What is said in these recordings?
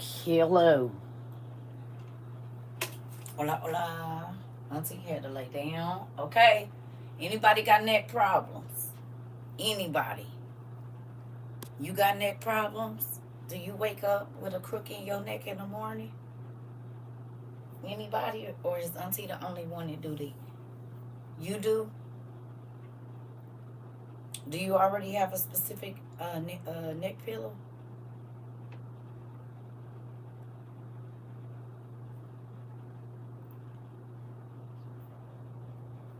Hello. Hola, hola. Auntie had to lay down. Okay. Anybody got neck problems? Anybody? You got neck problems? Do you wake up with a crook in your neck in the morning? Anybody? Or is Auntie the only one that do that? You do? Do you already have a specific neck pillow?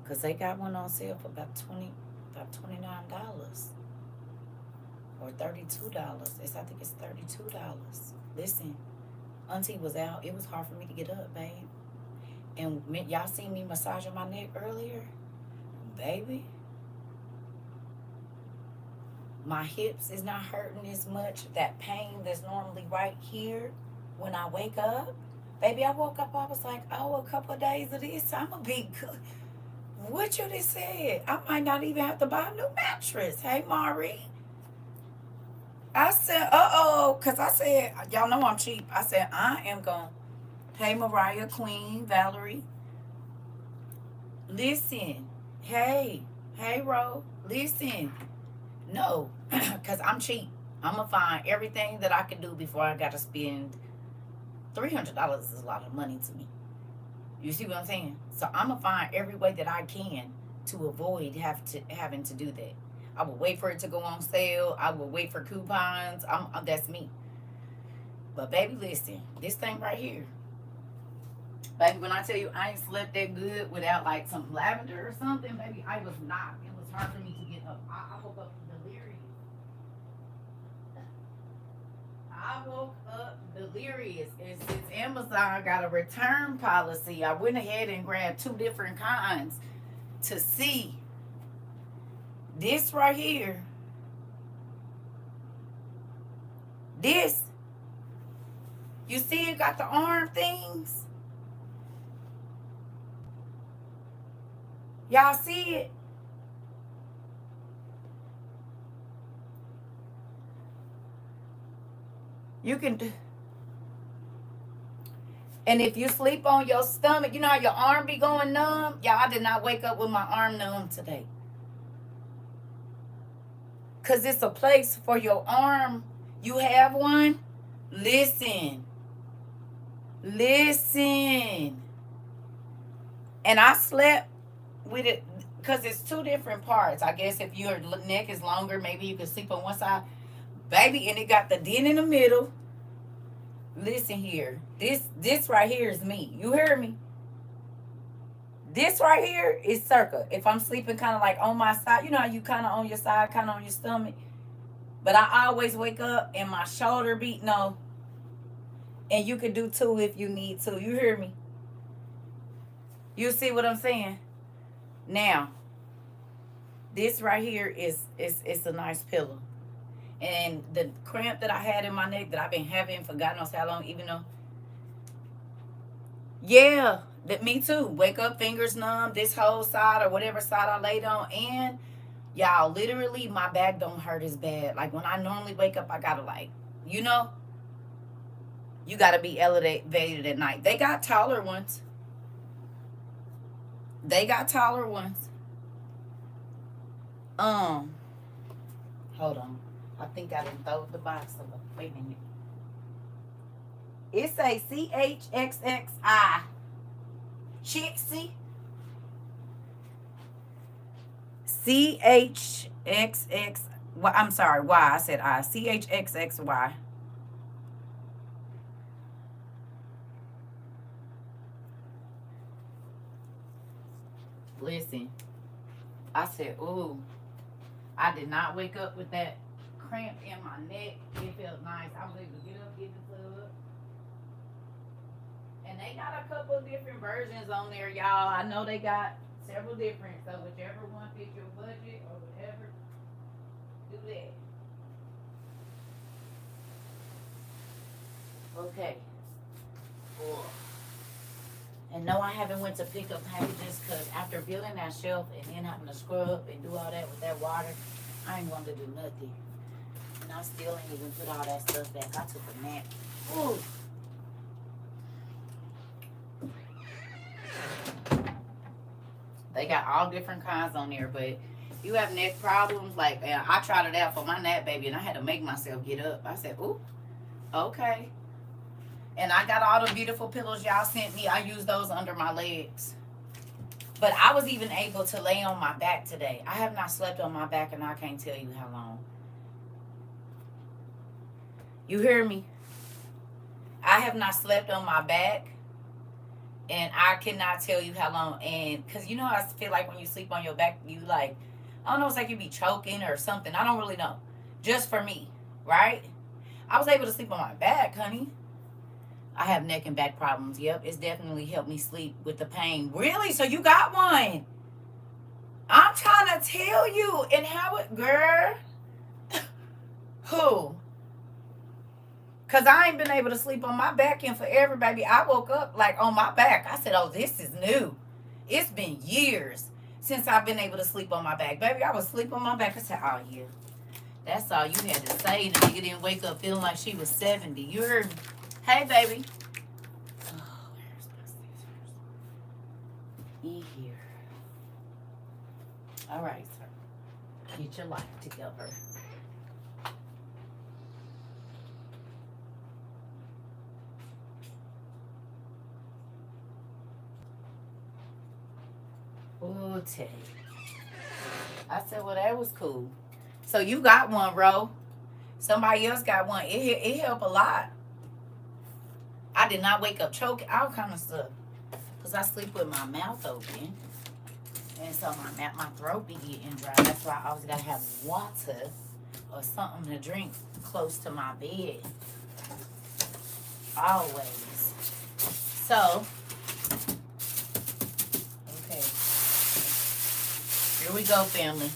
Cause they got one on sale for about $29 or $32. I think it's $32. Listen, Auntie was out. It was hard for me to get up, babe. And y'all seen me massaging my neck earlier, baby. My hips is not hurting as much. That pain that's normally right here when I wake up, baby. I woke up. I was like, oh, a couple of days of this, I'ma be good. What you just said? I might not even have to buy a new mattress. Hey, Mari. I said, because I said, y'all know I'm cheap. I said, I am going to pay Mariah, Queen, Valerie. Listen. Hey, Ro. Listen. No, because I'm cheap. I'm going to find everything that I can do before I got to spend $300 is a lot of money to me. You see what I'm saying? So I'm going to find every way that I can to avoid having to do that. I will wait for it to go on sale. I will wait for coupons. That's me. But baby, listen, this thing right here. Baby, when I tell you I ain't slept that good without like some lavender or something, baby, I was not. It was hard for me to get up. I woke up delirious. I woke up delirious. And since Amazon got a return policy, I went ahead and grabbed two different kinds to see. This right here. This. You see it got the arm things? Y'all see it? You can do. And if you sleep on your stomach, you know how your arm be going numb? Y'all, I did not wake up with my arm numb today. Because it's a place for your arm. You have one? Listen. And I slept with it because it's two different parts. I guess if your neck is longer, maybe you can sleep on one side. Baby, and it got the dent in the middle. Listen here. This right here is me. You hear me? This right here is CERCA. If I'm sleeping kind of like on my side, you know how you kind of on your side, kind of on your stomach. But I always wake up and my shoulder beat. No. And you can do two if you need to. You hear me? You see what I'm saying? Now, this right here is a nice pillow. And the cramp that I had in my neck that I've been having for God knows how long, even though. Yeah, that me too. Wake up, fingers numb, this whole side or whatever side I laid on. And y'all, literally, my back don't hurt as bad. Like when I normally wake up, I gotta like, you know, you gotta be elevated at night. They got taller ones. Um, Hold on. I think I didn't throw the box away. Wait a minute. It say CHXXI. Chixie. CHXX. Well, I'm sorry. Y. I said I. CHXXY. Listen. I said, ooh. I did not wake up with that cramp in my neck. It felt nice. I was able to get up, get in the club. And they got a couple of different versions on there, y'all. I know they got several different. So whichever one fits your budget or whatever, do that. Okay. Oh. And no, I haven't went to pick up packages because after building that shelf and then having to scrub and do all that with that water, I ain't wanted to do nothing. I still ain't even put all that stuff back. I took a nap. Ooh. They got all different kinds on there, but you have neck problems. Like, I tried it out for my nap, baby, and I had to make myself get up. I said, ooh, okay. And I got all the beautiful pillows y'all sent me. I use those under my legs. But I was even able to lay on my back today. I have not slept on my back, and I can't tell you how long. You hear me? I have not slept on my back, and I cannot tell you how long. And because you know how I feel like when you sleep on your back, you like, I don't know, it's like you be choking or something. I don't really know. Just for me, right? I was able to sleep on my back, honey. I have neck and back problems. Yep, it's definitely helped me sleep with the pain. Really? So you got one? I'm trying to tell you. And how it, girl? Who? Because I ain't been able to sleep on my back in forever, baby. I woke up like on my back. I said, oh, this is new. It's been years since I've been able to sleep on my back. Baby, I was sleep on my back. I said, oh, yeah. That's all you had to say. The nigga didn't wake up feeling like she was 70. You heard me? Hey, baby. Oh, where's my scissors? In here. All right, sir. Get your life together. Oh, Teddy. I said, well, that was cool. So you got one, bro. Somebody else got one. It helped a lot. I did not wake up choking, all kind of stuff. Because I sleep with my mouth open. And so my throat be getting dry. That's why I always got to have water or something to drink close to my bed. Always. So, okay. Here we go, family.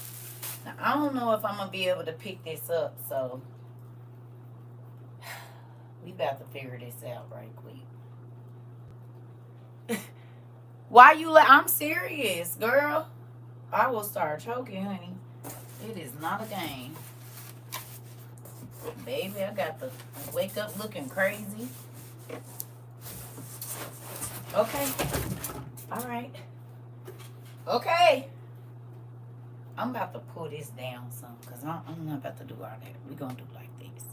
Now, I don't know if I'm going to be able to pick this up, so we about to figure this out right quick. Why you I'm serious, girl. I will start choking, honey. It is not a game. Baby, I got to wake up looking crazy. Okay. All right. Okay. I'm about to pull this down some because I'm not about to do all that. We're going to do like this.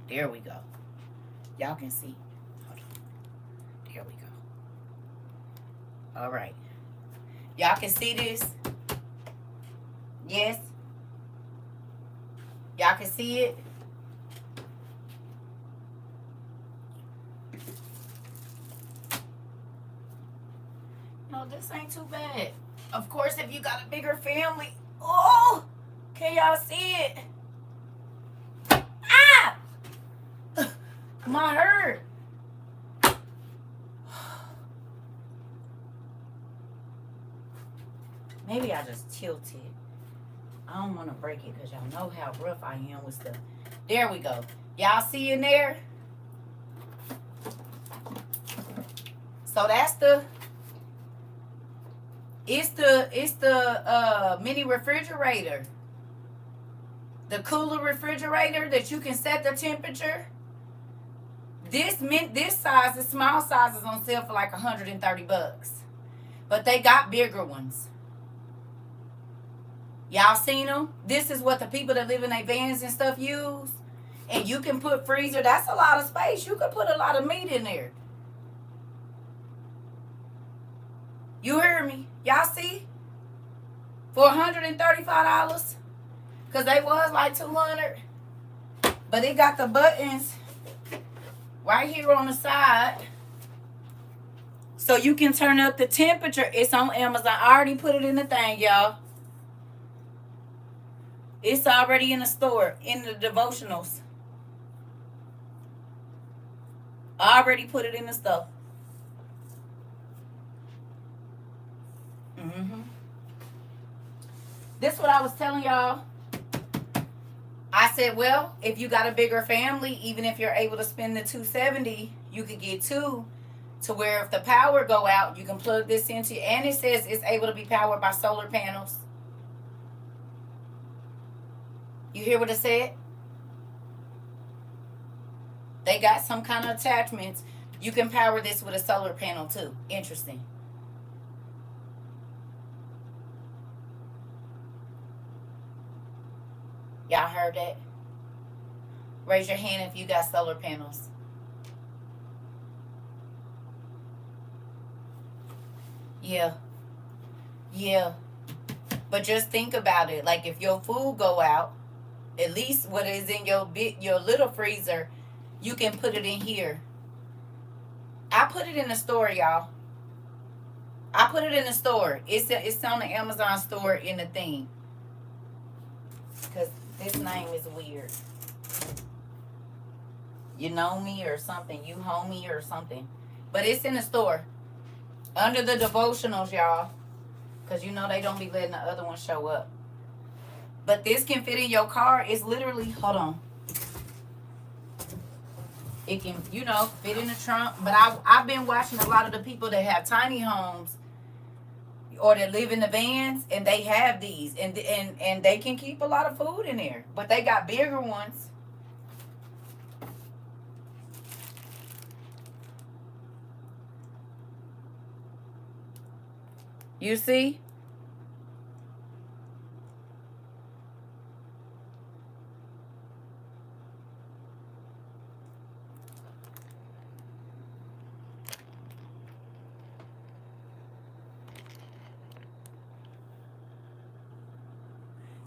There we go. Y'all can see. Hold on. There we go. All right. Y'all can see this? Yes? Y'all can see it? No, this ain't too bad. Of course, if you got a bigger family. Oh! Can y'all see it? Ah! My hurt. Maybe I just tilted. I don't want to break it because y'all know how rough I am with stuff. There we go. Y'all see in there? So that's the... It's the mini refrigerator. The cooler refrigerator that you can set the temperature. This size, the small size is on sale for like $130. But they got bigger ones. Y'all seen them? This is what the people that live in their vans and stuff use. And you can put freezer. That's a lot of space. You can put a lot of meat in there. You heard me? Y'all see? For $135. Because they was like $200. But it got the buttons right here on the side. So you can turn up the temperature. It's on Amazon. I already put it in the thing, y'all. It's already in the store, in the devotionals. I already put it in the store. This is what I was telling y'all. I said, well, if you got a bigger family, even if you're able to spend the $270, you could get two, to where if the power go out, you can plug this into, and it says it's able to be powered by solar panels. You hear what I said? They got some kind of attachments. You can power this with a solar panel too. Interesting. Y'all heard that? Raise your hand if you got solar panels. Yeah. Yeah. But just think about it. Like if your food go out, at least what is in your little freezer, you can put it in here. I put it in the store, y'all. I put it in the store. It's on the Amazon store in the thing. Cause this name is weird. You know me or something. You homie or something. But it's in the store. Under the devotionals, y'all. Cause you know they don't be letting the other one show up. But this can fit in your car. It's literally, hold on. It can, fit in the trunk. But I've been watching a lot of the people that have tiny homes or that live in the vans, and they have these, and they can keep a lot of food in there. But they got bigger ones. You see?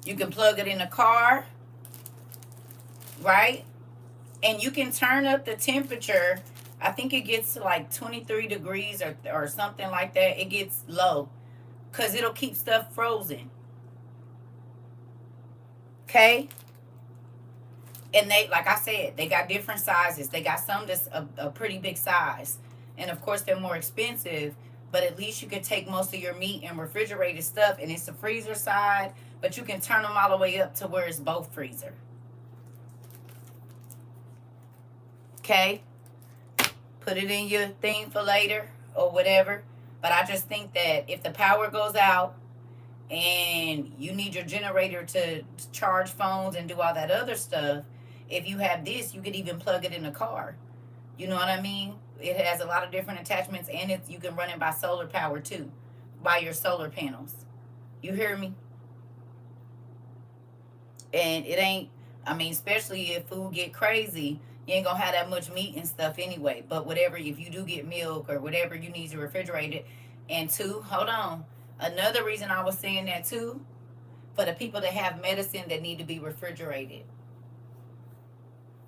You can plug it in the car, right? And you can turn up the temperature. I think it gets to like 23 degrees or something like that. It gets low because it'll keep stuff frozen. Okay? And they, like I said, they got different sizes. They got some that's a pretty big size. And of course, they're more expensive. But at least you can take most of your meat and refrigerated stuff, and it's the freezer side. But you can turn them all the way up to where it's both freezer. Okay? Put it in your thing for later or whatever. But I just think that if the power goes out and you need your generator to charge phones and do all that other stuff, if you have this, you could even plug it in the car. You know what I mean? It has a lot of different attachments, and you can run it by solar power too, by your solar panels. You hear me? And it ain't, I mean, especially if food get crazy, you ain't gonna have that much meat and stuff anyway. But whatever, if you do get milk or whatever, you need to refrigerate it. And two, hold on. Another reason I was saying that too, for the people that have medicine that need to be refrigerated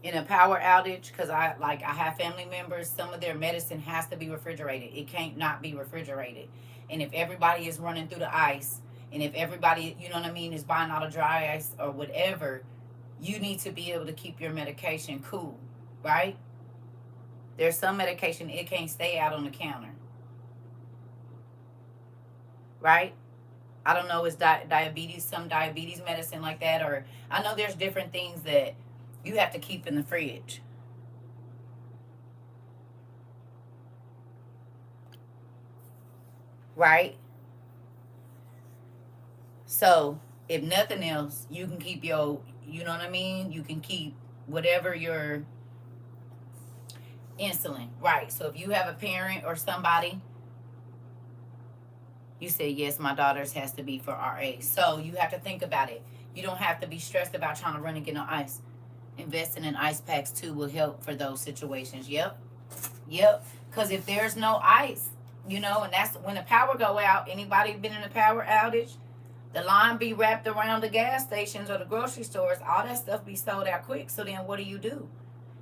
in a power outage, because I have family members, some of their medicine has to be refrigerated. It can't not be refrigerated. And if everybody is running through the ice, and if everybody, you know what I mean, is buying all the dry ice or whatever, you need to be able to keep your medication cool, right? There's some medication it can't stay out on the counter, right? I don't know, it's diabetes, some diabetes medicine like that, or I know there's different things that you have to keep in the fridge. Right? So, if nothing else, you can keep your, you know what I mean? You can keep whatever your insulin. Right. So, if you have a parent or somebody, you say, yes, my daughter's has to be for RA. So, you have to think about it. You don't have to be stressed about trying to run and get no ice. Investing in ice packs too will help for those situations. Yep. Yep. Because if there's no ice, and that's when the power go out. Anybody been in a power outage? The line be wrapped around the gas stations or the grocery stores. All that stuff be sold out quick. So then what do?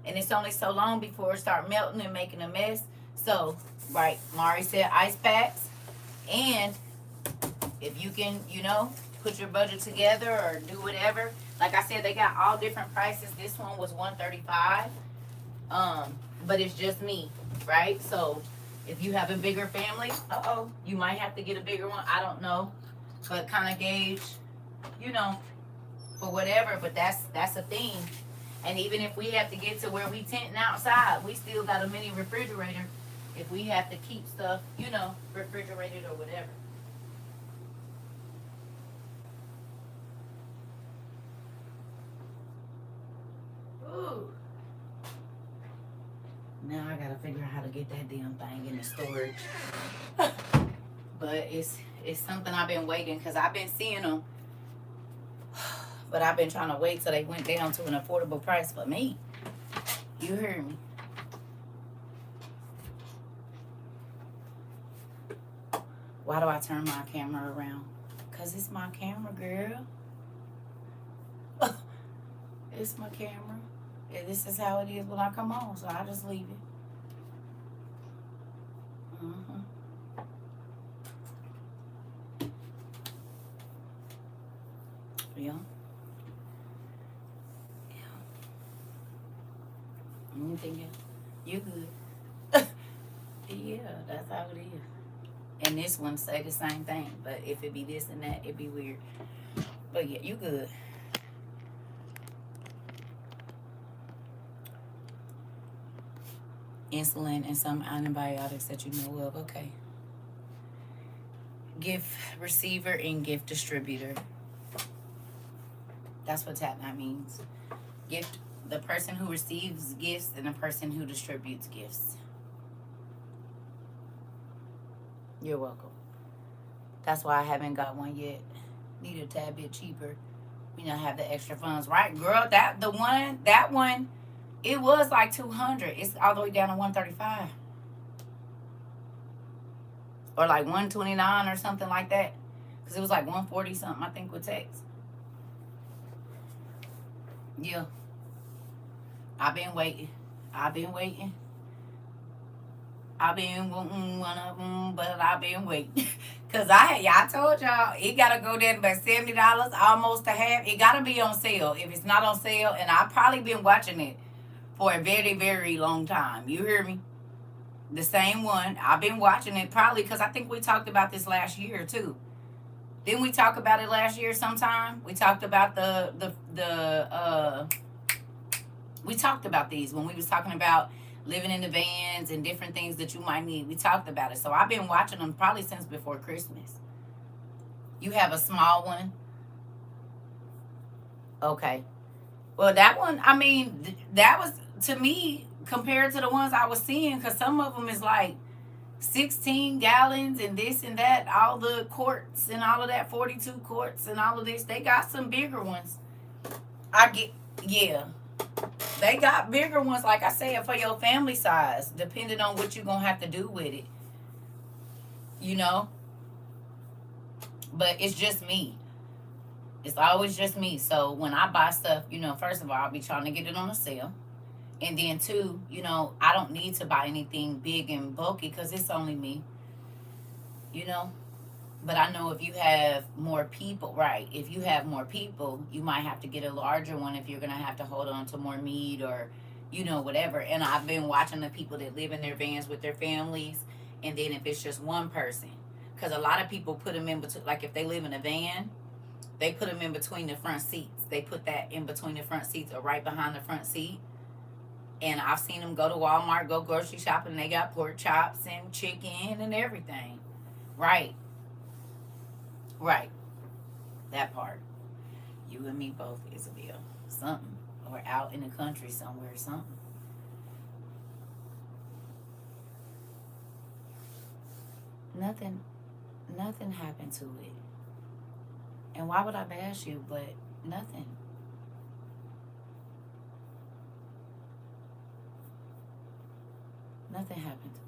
And it's only so long before it start melting and making a mess. So, right, Mari said ice packs. And if you can, put your budget together or do whatever. Like I said, they got all different prices. This one was $135. But it's just me, right? So if you have a bigger family, you might have to get a bigger one. I don't know. But kind of gauge, for whatever. But that's a thing. And even if we have to get to where we tenting outside, we still got a mini refrigerator if we have to keep stuff, refrigerated or whatever. gotta figure out how to get that damn thing in the storage. But it's something I've been waiting, because I've been seeing them, but I've been trying to wait till they went down to an affordable price for me. You heard me. Why do I turn my camera around? Because it's my camera, girl. It's my camera. And this is how it is when I come on, so I just leave it. Yeah. Anything else? You good. Yeah, that's how it is. And this one say the same thing, but if it be this and that, it be weird. But yeah, you good. Insulin and some antibiotics that you know of. Okay. Gift receiver and gift distributor. That's what that means. Gift, the person who receives gifts and the person who distributes gifts. You're welcome. That's why I haven't got one yet. Need a tad bit cheaper. You know, have the extra funds. Right, girl? That one, it was like 200. It's all the way down to 135. Or like 129 or something like that. Because it was like 140 something, I think, with tax. Yeah. I've been waiting. I've been wanting one of them, but I've been waiting. Because I told y'all, it got to go down to about $70, almost a half. It got to be on sale. If it's not on sale, and I've probably been watching it for a very, very long time. You hear me? The same one. I've been watching it probably because I think we talked about this last year, too. Didn't we talk about it last year sometime? We talked about we talked about these when we was talking about living in the vans and different things that you might need. We talked about it. So I've been watching them probably since before Christmas. You have a small one? Okay. Well, that one, I mean, that was, to me, compared to the ones I was seeing, because some of them is like 16 gallons and this and that, all the quarts and all of that, 42 quarts and all of this. They got some bigger ones. Yeah. They got bigger ones, like I said, for your family size, depending on what you're going to have to do with it. You know? But it's just me. It's always just me. So when I buy stuff, you know, first of all, I'll be trying to get it on a sale. And then two, you know, I don't need to buy anything big and bulky because it's only me. You know? But I know if you have more people, right, if you have more people, you might have to get a larger one if you're going to have to hold on to more meat or, you know, whatever. And I've been watching the people that live in their vans with their families. And then if it's just one person, because a lot of people put them in between, like if they live in a van, they put them in between the front seats. They put that in between the front seats or right behind the front seat. And I've seen them go to Walmart, go grocery shopping, and they got pork chops and chicken and everything. Right. Right. That part. You and me both, Isabel. Something. Or out in the country somewhere, something. Nothing happened to it. And why would I bash you? But nothing. Nothing happened to it.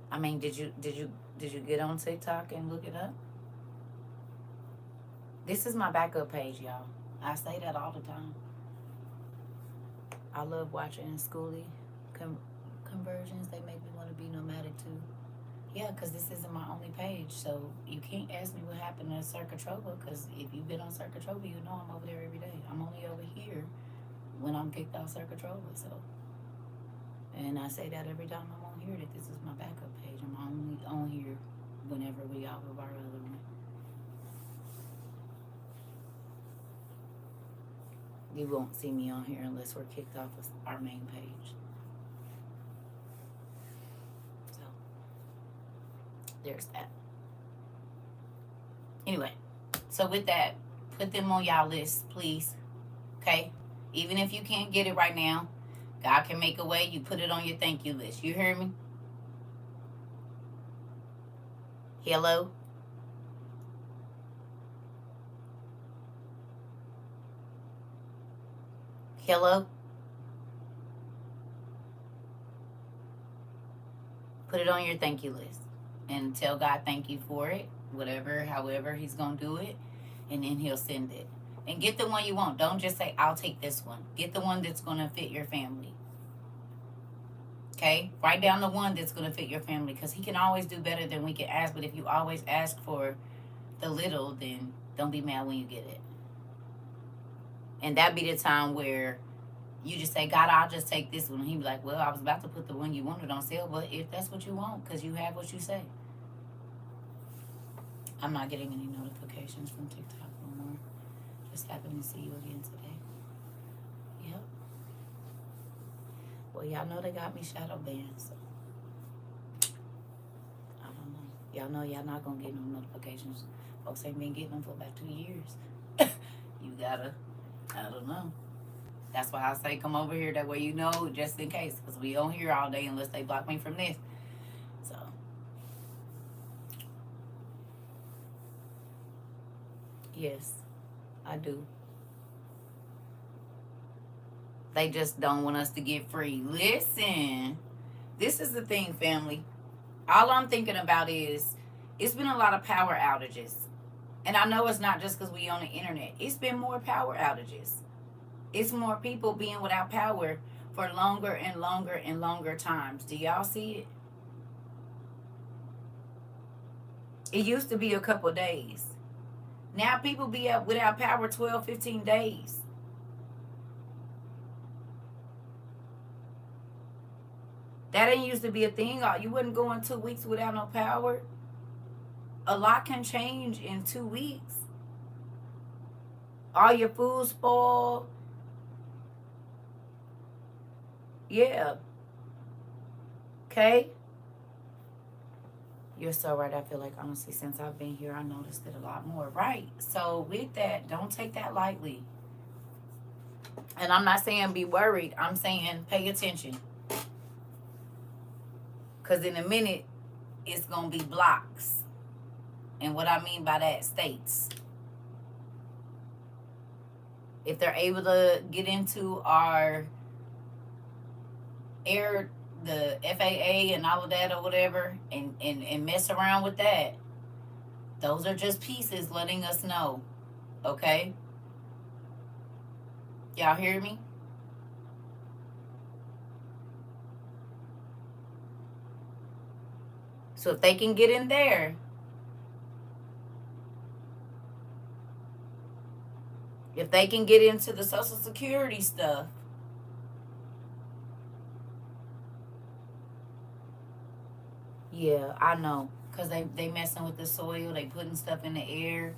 I mean, did you get on TikTok and look it up? This is my backup page, y'all. I say that all the time. I love watching schoolie conversions. They make me want to be nomadic too. Yeah, because this isn't my only page, so you can't ask me what happened to CERCA TROVA, because if you've been on CERCA TROVA, you know I'm over there every day. I'm only over here when I'm kicked off CERCA TROVA, so. And I say that every time I'm on here, that this is my backup page. I'm only on here whenever we off of our other one. You won't see me on here unless we're kicked off of our main page. So, there's that. Anyway, so with that, put them on y'all list, please. Okay? Even if you can't get it right now, God can make a way. You put it on your thank you list. You hear me? Hello? Hello? Put it on your thank you list and tell God thank you for it, whatever, however He's going to do it, and then He'll send it. And get the one you want. Don't just say, I'll take this one. Get the one that's going to fit your family. Okay? Write down the one that's going to fit your family, because He can always do better than we can ask. But if you always ask for the little, then don't be mad when you get it. And that be the time where you just say, God, I'll just take this one. And He be like, well, I was about to put the one you wanted on sale, but if that's what you want, because you have what you say. I'm not getting any notifications from TikTok no more. Just happened to see you again today. Yep. Well, y'all know they got me shadow banned, so I don't know. Y'all know y'all not gonna get no notifications. Folks ain't been getting them for about 2 years. You gotta, I don't know. That's why I say come over here. That way you know, just in case, because we don't hear all day unless they block me from this. So yes, I do. They just don't want us to get free. Listen, this is the thing, family. All I'm thinking about is it's been a lot of power outages. And I know it's not just because we on the internet. It's been more power outages. It's more people being without power for longer and longer and longer times. Do y'all see it? It used to be a couple days. Now people be up without power 12, 15 days. That ain't used to be a thing. You wouldn't go in 2 weeks without no power. A lot can change in 2 weeks. All your food spoiled. Yeah. Okay. You're so right. I feel like honestly, since I've been here, I noticed it a lot more. Right. So with that, don't take that lightly. And I'm not saying be worried. I'm saying pay attention. Because in a minute, it's going to be blocks. And what I mean by that, states. If they're able to get into our air, the FAA and all of that or whatever, and mess around with that, those are just pieces letting us know. Okay? Y'all hear me? So if they can get in there, if they can get into the Social Security stuff, yeah, I know. Because they messing with the soil, they putting stuff in the air.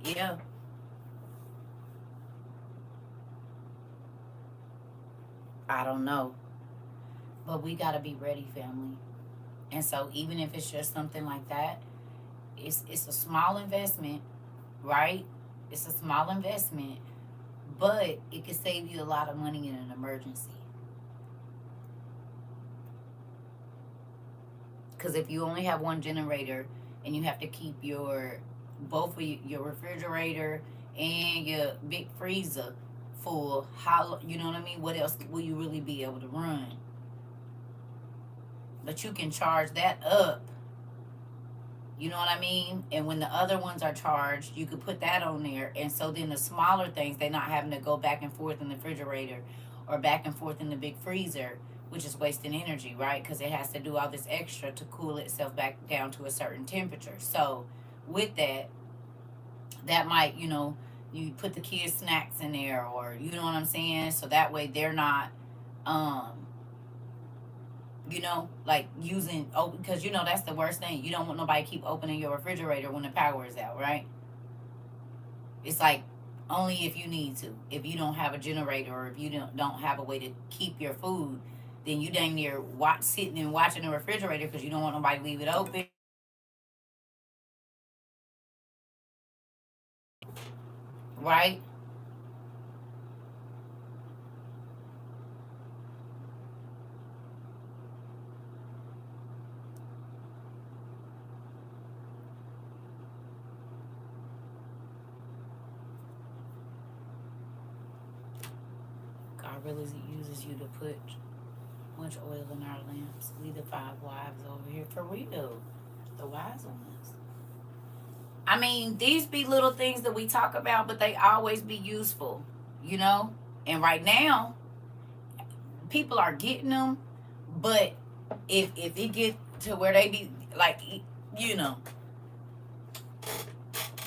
Yeah, I don't know. But we got to be ready, family. And so even if it's just something like that, it's a small investment, right? It's a small investment, but it could save you a lot of money in an emergency. Because if you only have one generator and you have to keep your both of your refrigerator and your big freezer full, how you know what I mean? What else will you really be able to run? But you can charge that up. You know what I mean? And when the other ones are charged, you could put that on there. And so then the smaller things, they're not having to go back and forth in the refrigerator or back and forth in the big freezer, which is wasting energy, right? Because it has to do all this extra to cool itself back down to a certain temperature. So with that, that might, you put the kids' snacks in there, or you know what I'm saying? So that way they're not, um, like using, oh, because that's the worst thing. You don't want nobody keep opening your refrigerator when the power is out, right? It's like only if you need to. If you don't have a generator, or if you don't have a way to keep your food, then you dang near sitting and watching the refrigerator because you don't want nobody to leave it open, right? God really uses you to put much oil in our lamps. We the five wives over here for real. The wise ones. I mean, these be little things that we talk about, but they always be useful, you know? And right now, people are getting them, but if it get to where they be like, you know,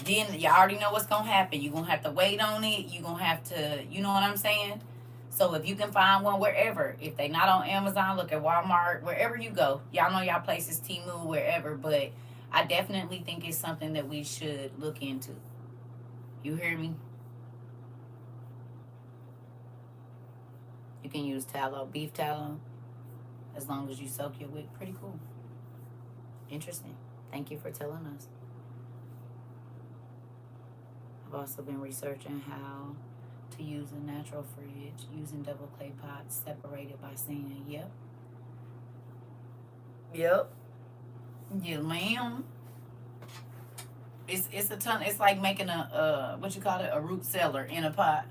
then you already know what's gonna happen. You're gonna have to wait on it. You're gonna have to, you know what I'm saying? So if you can find one wherever, if they not on Amazon, look at Walmart, wherever you go. Y'all know y'all places, Temu, wherever. But I definitely think it's something that we should look into. You hear me? You can use tallow, beef tallow, as long as you soak your wick. Pretty cool. Interesting. Thank you for telling us. I've also been researching how to use a natural fridge using double clay pots separated by sand. Yep. Yep. Yeah, ma'am. It's a ton. It's like making a what you call it, a root cellar in a pot.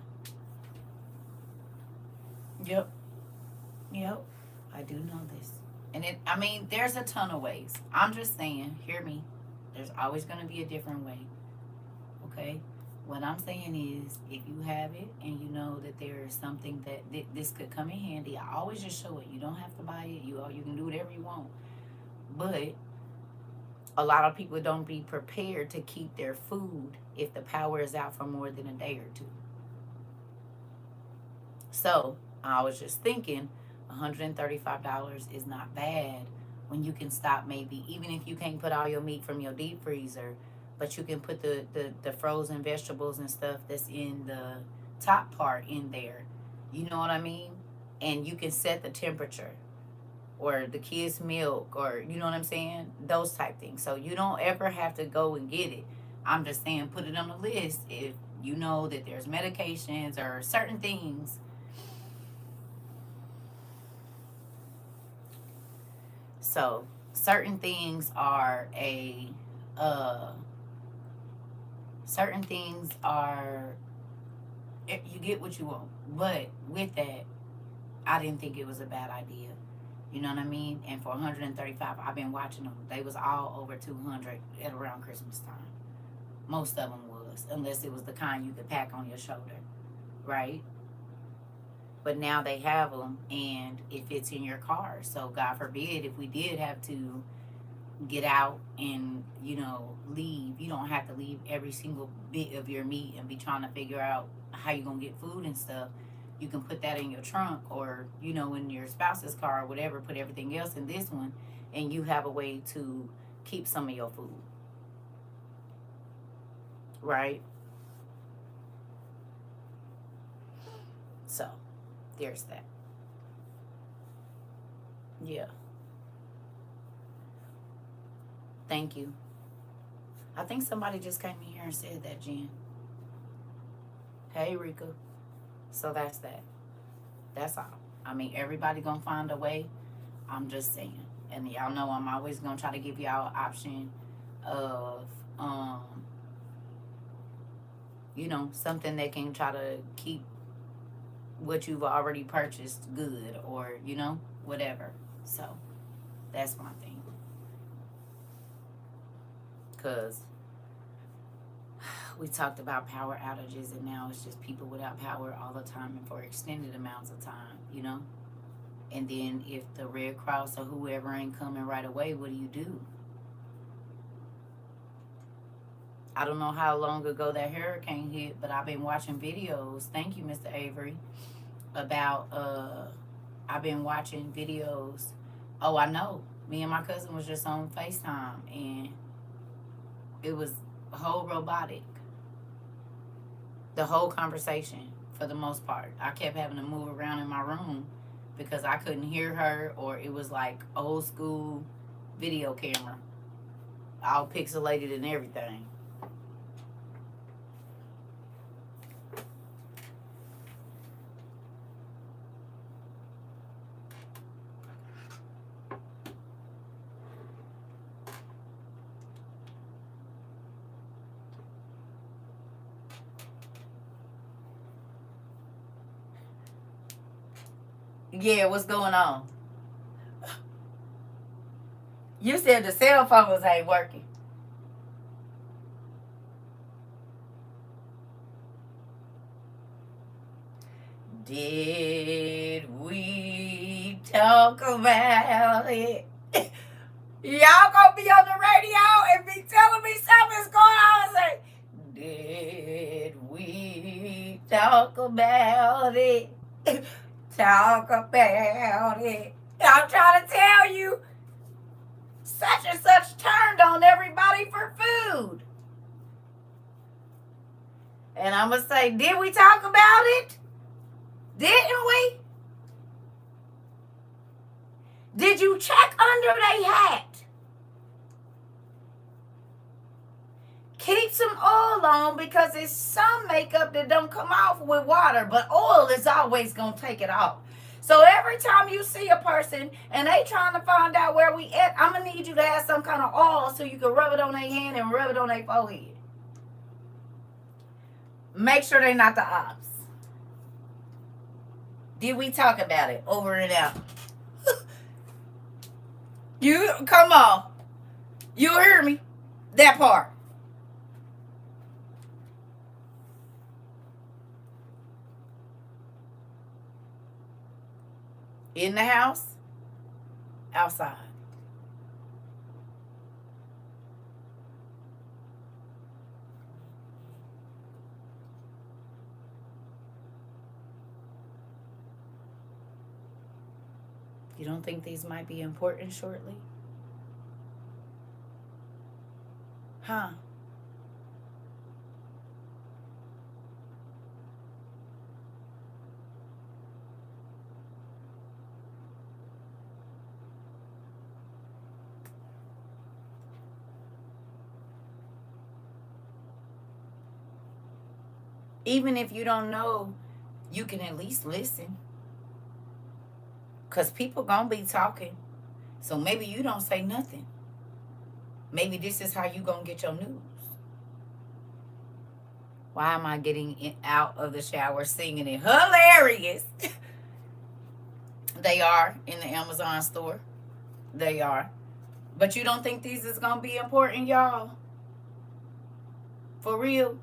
Yep. Yep. I do know this. And I mean, there's a ton of ways. I'm just saying, hear me. There's always going to be a different way. Okay? What I'm saying is, if you have it and you know that there is something that this could come in handy, I always just show it. You don't have to buy it. You can do whatever you want. But a lot of people don't be prepared to keep their food if the power is out for more than a day or two. So I was just thinking, $135 is not bad when you can stop, maybe even if you can't put all your meat from your deep freezer, but you can put the frozen vegetables and stuff that's in the top part in there. You know what I mean? And you can set the temperature or the kids' milk, or you know what I'm saying? Those type things. So you don't ever have to go and get it. I'm just saying, put it on the list if you know that there's medications or certain things. So certain things are certain things are, you get what you want. But with that, I didn't think it was a bad idea. You know what I mean? And for 135, I've been watching them. They was all over 200 at around Christmas time. Most of them was, unless it was the kind you could pack on your shoulder, right? But now they have them, and it fits in your car. So God forbid if we did have to get out and leave, you don't have to leave every single bit of your meat and be trying to figure out how you're gonna get food and stuff. You can put that in your trunk, or in your spouse's car or whatever. Put everything else in this one, and you have a way to keep some of your food, right? So there's that. Yeah. Thank you. I think somebody just came in here and said that, Jen. Hey, Rika. So that's that. That's all. I mean, everybody gonna find a way. I'm just saying. And y'all know I'm always gonna try to give y'all an option of, something that can try to keep what you've already purchased good, or, whatever. So that's my thing. Because we talked about power outages, and now it's just people without power all the time and for extended amounts of time, And then if the Red Cross or whoever ain't coming right away, what do? I don't know how long ago that hurricane hit, but I've been watching videos. Thank you, Mr. Avery. I've been watching videos. Oh, I know. Me and my cousin was just on FaceTime, and it was whole robotic. The whole conversation, for the most part. I kept having to move around in my room because I couldn't hear her, or it was like old school video camera, all pixelated and everything. Yeah, what's going on? You said the cell phones ain't working. Did we talk about it? Y'all gonna be on the radio and be telling me something's going on and say, did we talk about it? Talk about it. I'm trying to tell you, such and such turned on everybody for food. And I'm going to say, did we talk about it? Didn't we? Did you check under their hat? Keep some oil on because it's some makeup that don't come off with water, but oil is always going to take it off. So every time you see a person and they trying to find out where we at, I'm going to need you to have some kind of oil so you can rub it on their hand and rub it on their forehead. Make sure they're not the ops. Did we talk about it? Over and out. You, come on. You hear me? That part. In the house, outside. You don't think these might be important shortly? Huh? Even if you don't know, you can at least listen. Because people going to be talking. So maybe you don't say nothing. Maybe this is how you going to get your news. Why am I getting out of the shower singing it? Hilarious. They are in the Amazon store. They are. But you don't think these is going to be important, y'all? For real?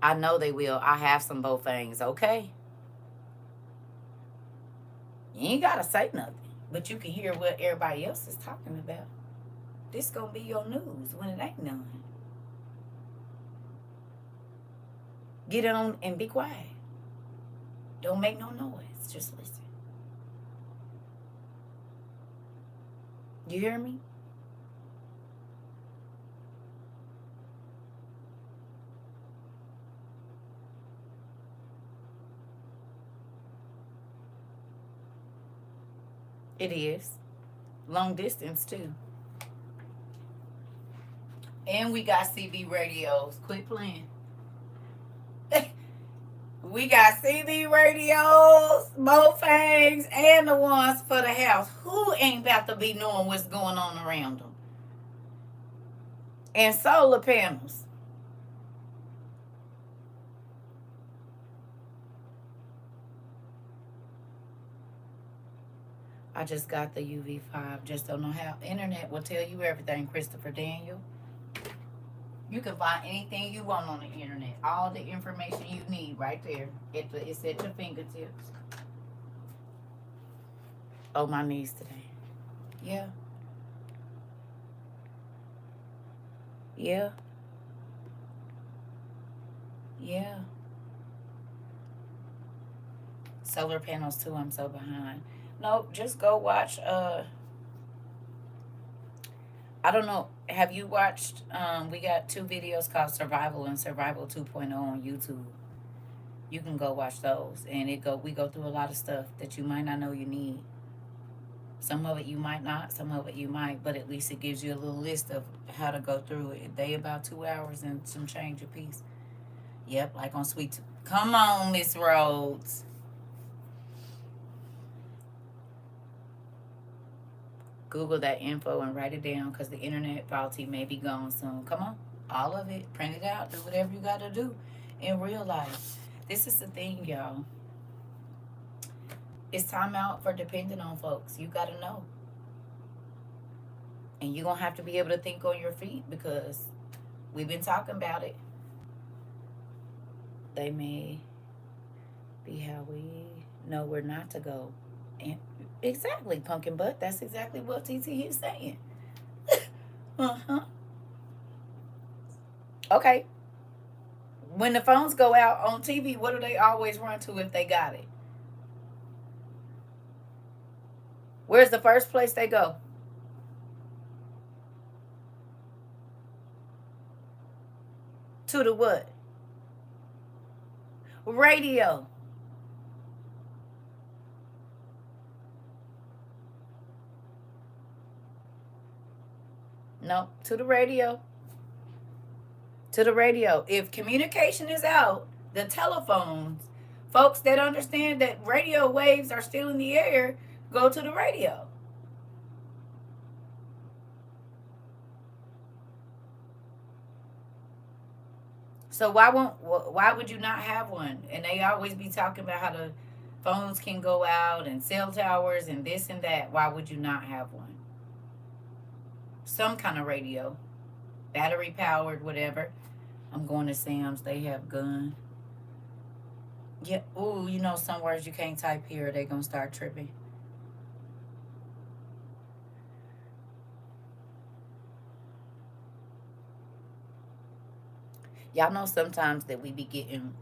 I know they will. I have some both things, okay? You ain't got to say nothing. But you can hear what everybody else is talking about. This going to be your news when it ain't none. Get on and be quiet. Don't make no noise. Just listen. You hear me? It is. Long distance, too. And we got CB radios. Quit playing. We got CB radios, both things, and the ones for the house. Who ain't about to be knowing what's going on around them? And solar panels. I just got the UV5. Just don't know how. Internet will tell you everything, Christopher Daniel. You can find anything you want on the internet. All the information you need right there. It's at your fingertips. Oh, my knees today. Yeah. Yeah. Yeah. Solar panels too, I'm so behind. Nope, just go watch I don't know. Have you watched we got 2 videos called Survival and Survival 2.0 on YouTube. You can go watch those and we go through a lot of stuff that you might not know you need. Some of it you might not, some of it you might, but at least it gives you a little list of how to go through it. They about 2 hours and some change a piece. Yep, like on Sweet. Come on, Miss Rhodes. Google that info and write it down because the internet faulty may be gone soon. Come on, all of it. Print it out. Do whatever you got to do in real life. This is the thing, y'all. It's time out for depending on folks. You got to know. And you're going to have to be able to think on your feet because we've been talking about it. They may be how we know we're not to go. And exactly, pumpkin butt. That's exactly what TT is saying. Uh-huh. Okay. When the phones go out on TV, what do they always run to if they got it? Where's the first place they go? To the what? Radio. No, to the radio. To the radio. If communication is out, the telephones, folks that understand that radio waves are still in the air, go to the radio. So why would you not have one? And they always be talking about how the phones can go out and cell towers and this and that. Why would you not have one? Some kind of radio, battery powered, whatever. I'm going to Sam's. They have gun. Yeah. Ooh, you know some words you can't type here. They gonna start tripping. Y'all know sometimes that we be getting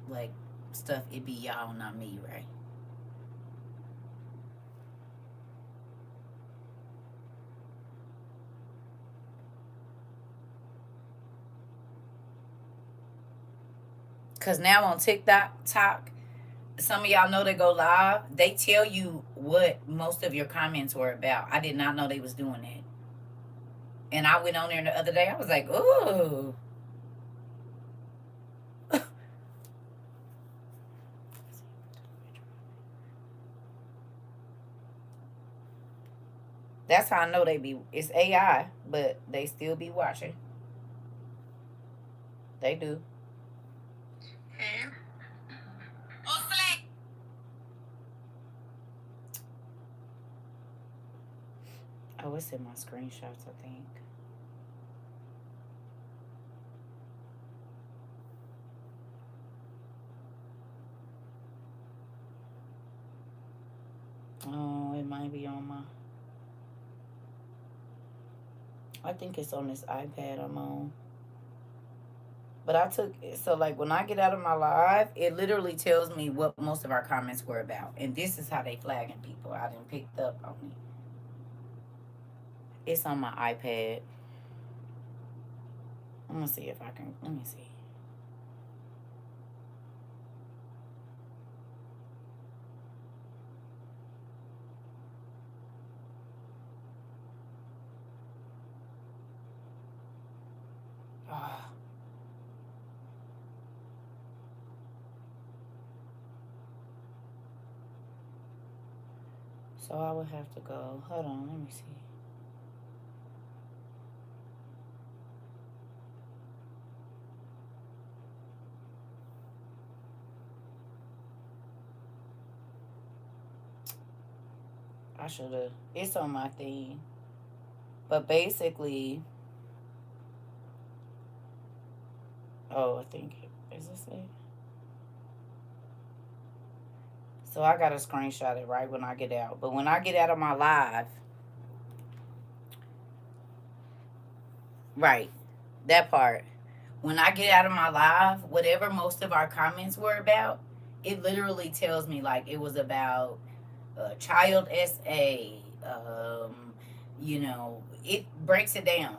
like stuff. It be y'all, not me, right? Cause now on TikTok, some of y'all know they go live. They tell you what most of your comments were about. I did not know they was doing that. And I went on there the other day. I was like, ooh. That's how I know they be. It's AI, but they still be watching. They do. Oh, it's in my screenshots, I think. Oh, it might be on my. I think it's on this iPad I'm on. But I took it. So, like, when I get out of my live, it literally tells me what most of our comments were about. And this is how they flagging people. I didn't pick up on it. It's on my iPad. I'm going to see if I can. Let me see. Ah. So I would have to go. Hold on, let me see. I should have. It's on my thing. But basically, oh, I think is this it? So I gotta screenshot it right when I get out. But when I get out of my live, right, that part. When I get out of my live, whatever most of our comments were about, it literally tells me like it was about child SA. You know, it breaks it down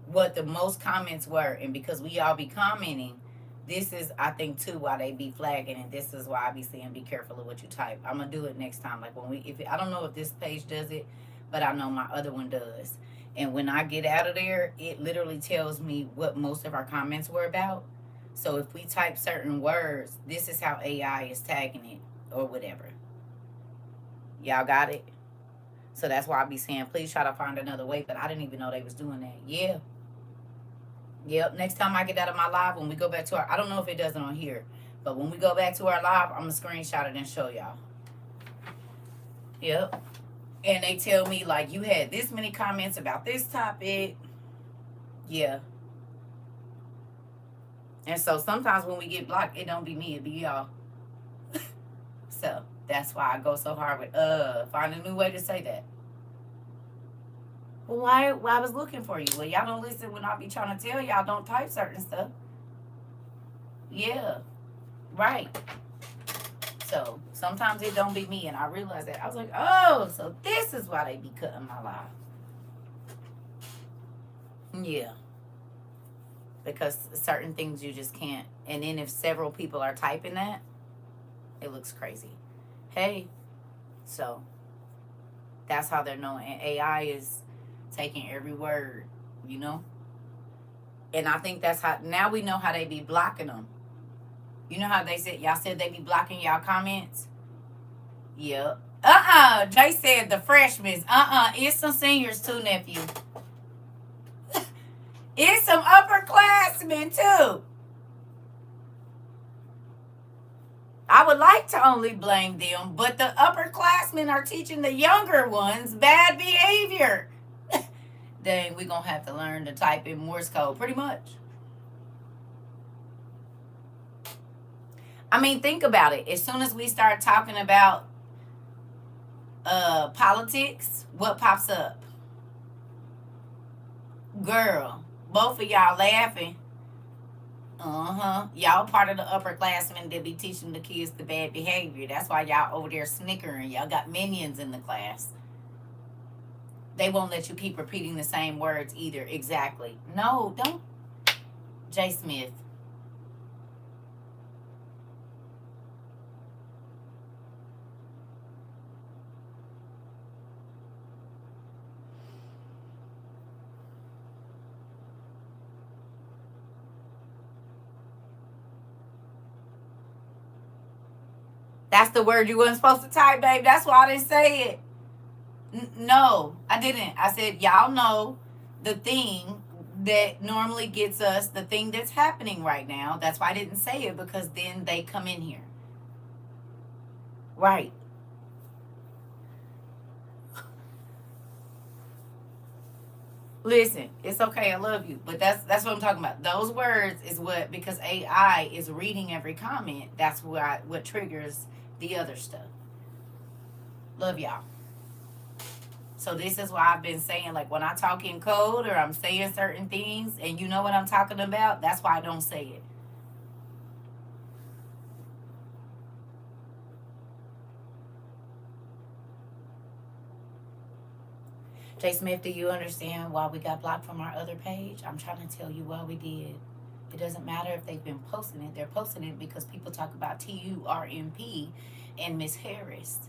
what the most comments were, and because we all be commenting, this is I think too why they be flagging, and this is why I be saying be careful of what you type. I'm gonna do it next time. Like when we, if I don't know if this page does it, but I know my other one does. And when I get out of there, it literally tells me what most of our comments were about. So if we type certain words, this is how AI is tagging it or whatever. Y'all got it? So that's why I be saying, please try to find another way. But I didn't even know they was doing that. Yeah. Yep. Next time I get out of my live, when we go back to our, I don't know if it does it on here, But when we go back to our live, I'm going to screenshot it and show y'all. Yep. And they tell me, like, you had this many comments about this topic. Yeah. And so sometimes when we get blocked, it don't be me, it be y'all. So that's why I go so hard with find a new way to say that. Well, why I was looking for you? Well, y'all don't listen when I be trying to tell y'all don't type certain stuff. Yeah. Right. So sometimes it don't be me, and I realized that. I was like, oh, so this is why they be cutting my live. Yeah. Because certain things you just can't. And then if several people are typing that, it looks crazy. Hey. So that's how they're knowing. And AI is taking every word, you know? And I think that's how, now we know how they be blocking them. You know how they said, y'all said they be blocking y'all comments? Yep. Jay said the freshmen. It's some seniors too, nephew. It's some upperclassmen too. I would like to only blame them, but the upperclassmen are teaching the younger ones bad behavior. Dang, we're going to have to learn to type in Morse code, pretty much. I mean, think about it. As soon as we start talking about politics, what pops up? Girl, both of y'all laughing. Y'all part of the upperclassmen that be teaching the kids the bad behavior. That's why y'all over there snickering. Y'all got minions in the class. They won't let you keep repeating the same words either. Exactly. No, don't. Jay Smith. That's the word you wasn't supposed to type, babe. That's why I didn't say it. No, I didn't. I said, y'all know the thing that normally gets us, the thing that's happening right now. That's why I didn't say it, because then they come in here. Right. Listen, it's okay. I love you, but that's what I'm talking about. Those words is what, because AI is reading every comment. That's what triggers the other stuff. Love y'all. So this is why I've been saying, like, when I talk in code or I'm saying certain things and you know what I'm talking about, that's why I don't say it. Jay Smith, do you understand why we got blocked from our other page? I'm trying to tell you why we did. It doesn't matter if they've been posting it. They're posting it because people talk about TURMP and Miss Harris.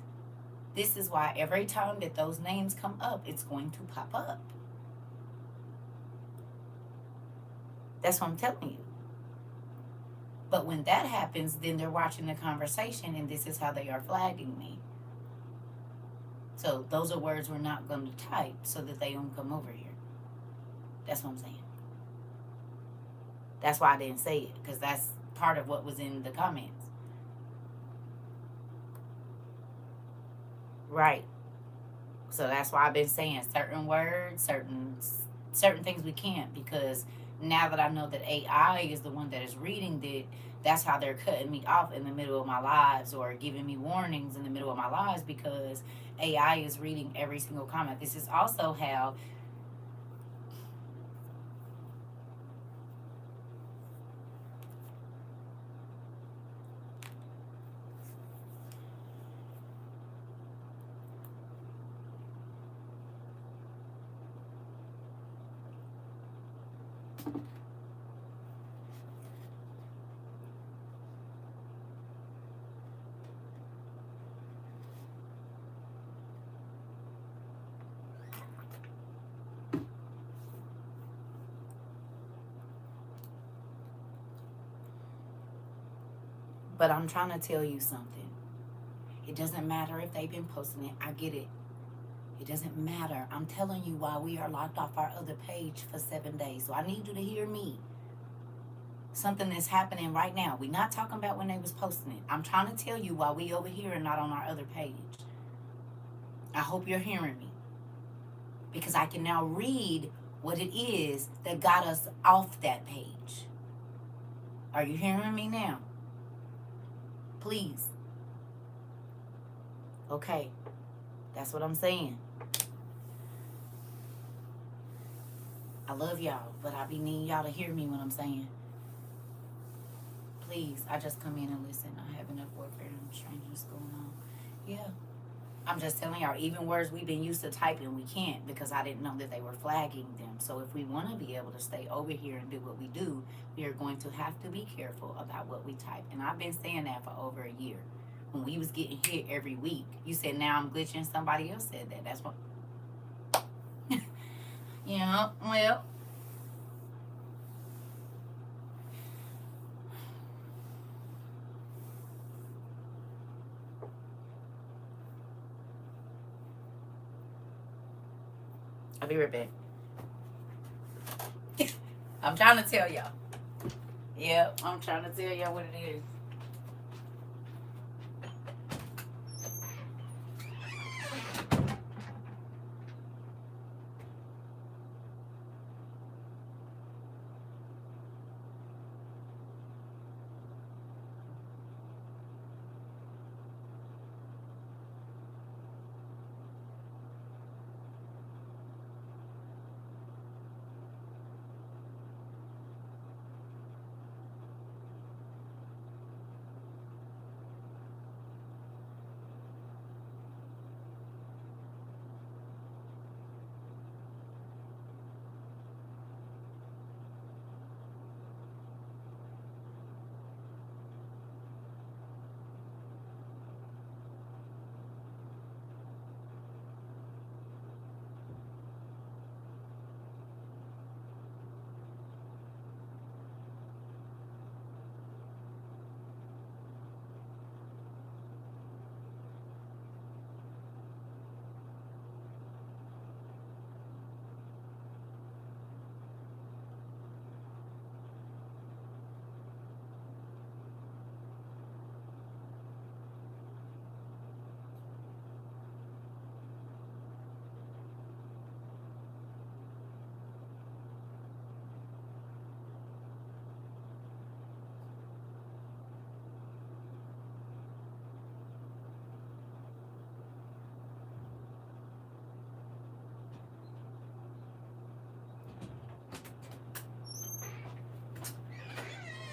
This is why every time that those names come up, it's going to pop up. That's what I'm telling you. But when that happens, then they're watching the conversation, and this is how they are flagging me. So those are words we're not going to type so that they don't come over here. That's what I'm saying. That's why I didn't say it, because that's part of what was in the comments. Right. So that's why I've been saying certain words, certain things we can't, because now that I know that AI is the one that is reading it, that's how they're cutting me off in the middle of my lives or giving me warnings in the middle of my lives, because AI is reading every single comment. This is also how but I'm trying to tell you something. It doesn't matter if they've been posting it. I get it. It doesn't matter. I'm telling you why we are locked off our other page for 7 days. So I need you to hear me. Something that's happening right now. We're not talking about when they was posting it. I'm trying to tell you while we over here and not on our other page. I hope you're hearing me. Because I can now read what it is that got us off that page. Are you hearing me now? Please. Okay. That's what I'm saying. I love y'all, but I be needing y'all to hear me when I'm saying. Please, I just come in and listen. I have enough warfare and strangeness going on. Yeah. I'm just telling y'all, even words we've been used to typing, we can't because I didn't know that they were flagging them. So if we want to be able to stay over here and do what we do, we are going to have to be careful about what we type. And I've been saying that for over a year. When we was getting hit every week, you said, now I'm glitching. Somebody else said that. That's what. Yeah, well. I'll be right back. I'm trying to tell y'all. Yep, I'm trying to tell y'all what it is.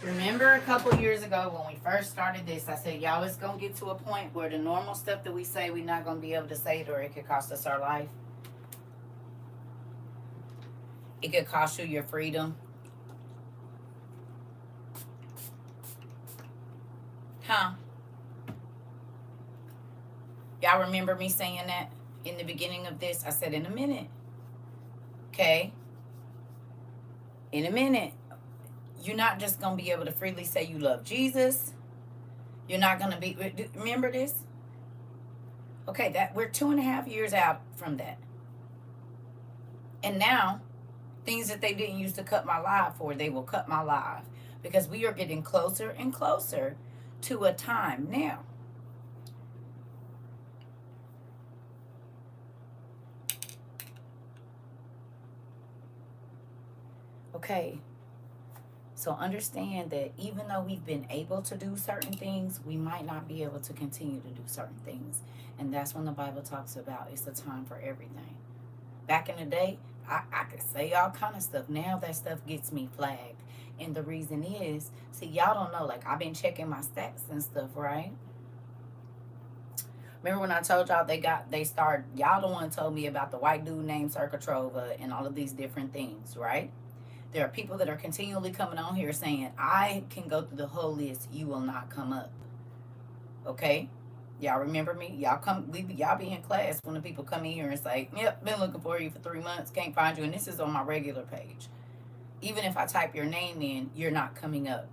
Remember a couple years ago when we first started this, I said, y'all, it's going to get to a point where the normal stuff that we say, we're not going to be able to say it or it could cost us our life. It could cost you your freedom. Huh? Y'all remember me saying that in the beginning of this? I said, in a minute. Okay? In a minute. You're not just going to be able to freely say you love Jesus. You're not going to be, remember this? Okay, that we're 2.5 years out from that. And now, things that they didn't used to cut my life for, they will cut my life. Because we are getting closer and closer to a time now. Okay. So understand that even though we've been able to do certain things, we might not be able to continue to do certain things. And that's when the Bible talks about it's a time for everything. Back in the day, I could say all kind of stuff. Now that stuff gets me flagged. And the reason is, see, y'all don't know, like I've been checking my stats and stuff, right? Remember when I told y'all y'all the one told me about the white dude named CERCA TROVA and all of these different things, right? There are people that are continually coming on here saying, I can go through the whole list, you will not come up. Okay? Y'all remember me? Y'all be in class when the people come in here and say, yep, been looking for you for 3 months, can't find you, and this is on my regular page. Even if I type your name in, you're not coming up.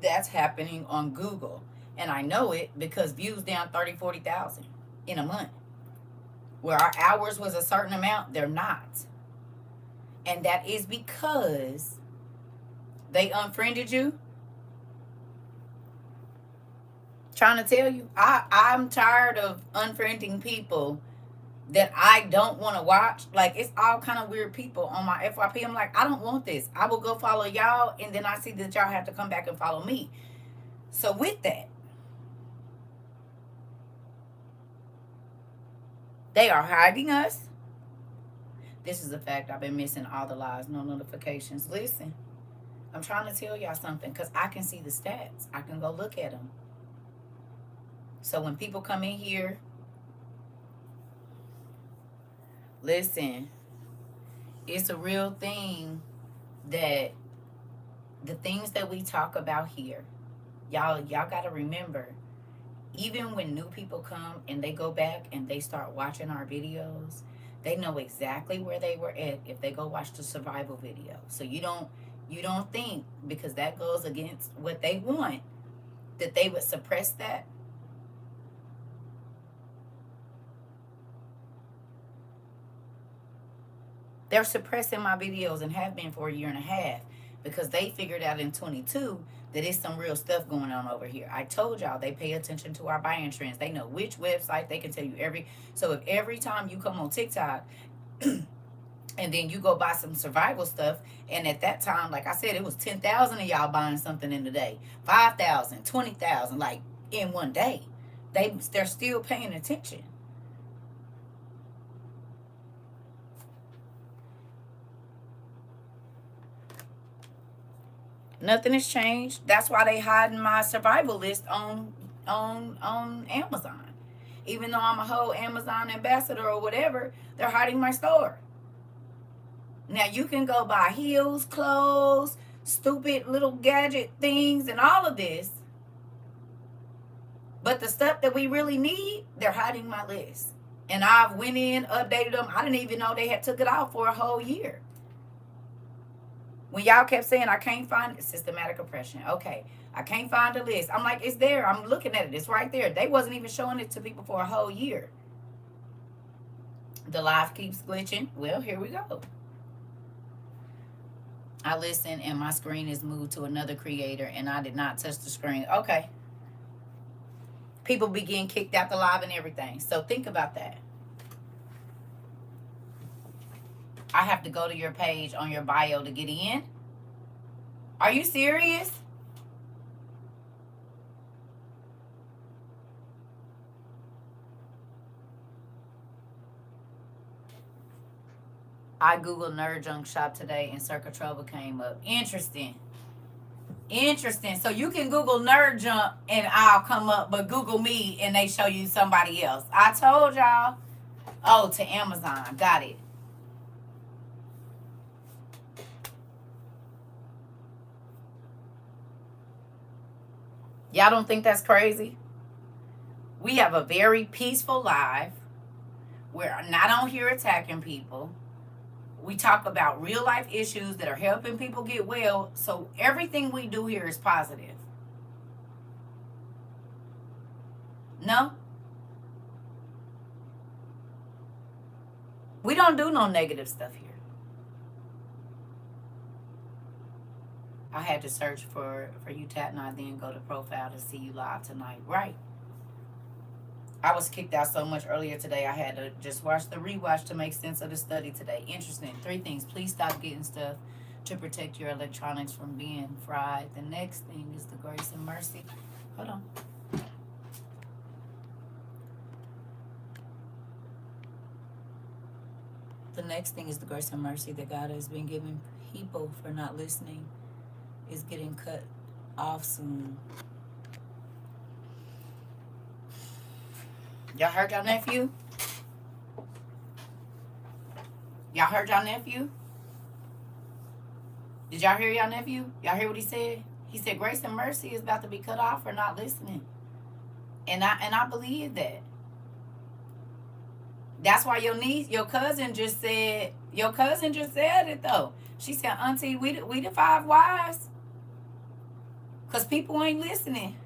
That's happening on Google. And I know it because views down 30, 40,000 in a month. Where our hours was a certain amount, they're not. And that is because They unfriended you. Trying to tell you, I'm tired of unfriending people that I don't want to watch. Like, it's all kind of weird people on my FYP. I'm like, I don't want this. I will go follow y'all, and then I see that y'all have to come back and follow me. So with that, they are hiding us. This is a fact. I've been missing all the lives, no notifications. Listen, I'm trying to tell y'all something because I can see the stats. I can go look at them. So when people come in here, listen, it's a real thing that the things that we talk about here, y'all got to remember, even when new people come and they go back and they start watching our videos, they know exactly where they were at if they go watch the survival video. So you don't think because that goes against what they want that they would suppress that. They're suppressing my videos and have been for a year and a half because they figured out in 22 that it's some real stuff going on over here. I told y'all they pay attention to our buying trends. They know which website. They can tell you every. So if every time you come on TikTok and then you go buy some survival stuff, and at that time, like I said, it was 10,000 of y'all buying something in a day, 5,000, 20,000, like in one day. They're still paying attention. Nothing has changed. That's why they hiding my survival list on Amazon. Even though I'm a whole Amazon ambassador or whatever, they're hiding my store. Now you can go buy heels, clothes, stupid little gadget things, and all of this. But the stuff that we really need, they're hiding my list. And I've went in, updated them. I didn't even know they had took it off for a whole year. When y'all kept saying I can't find it, systematic oppression. Okay, I can't find the list. I'm like, it's there. I'm looking at it. It's right there. They wasn't even showing it to people for a whole year. The live keeps glitching. Well, here we go. I listen and my screen is moved to another creator and I did not touch the screen. Okay. People be getting kicked out the live and everything. So think about that. I have to go to your page on your bio to get in. Are you serious? I Googled Nerd Junk Shop today and CERCA TROVA came up. Interesting. Interesting. So you can Google Nerd Junk and I'll come up, but Google me and they show you somebody else. I told y'all. Oh, to Amazon. Got it. Y'all don't think that's crazy? We have a very peaceful life. We're not on here attacking people. We talk about real life issues that are helping people get well. So everything we do here is positive. No? We don't do no negative stuff here. I had to search for you, Tat, and I then go to profile to see you live tonight. Right. I was kicked out so much earlier today, I had to just watch the rewatch to make sense of the study today. Interesting. 3 things. Please stop getting stuff to protect your electronics from being fried. The next thing is the grace and mercy. Hold on. The next thing is the grace and mercy that God has been giving people for not listening is getting cut off soon. Y'all heard y'all nephew? Y'all heard y'all nephew? Did y'all hear y'all nephew? Y'all hear what he said? He said grace and mercy is about to be cut off for not listening. And I believe that. That's why your cousin just said it though. She said, Auntie, we the 5 wise. Because people ain't listening.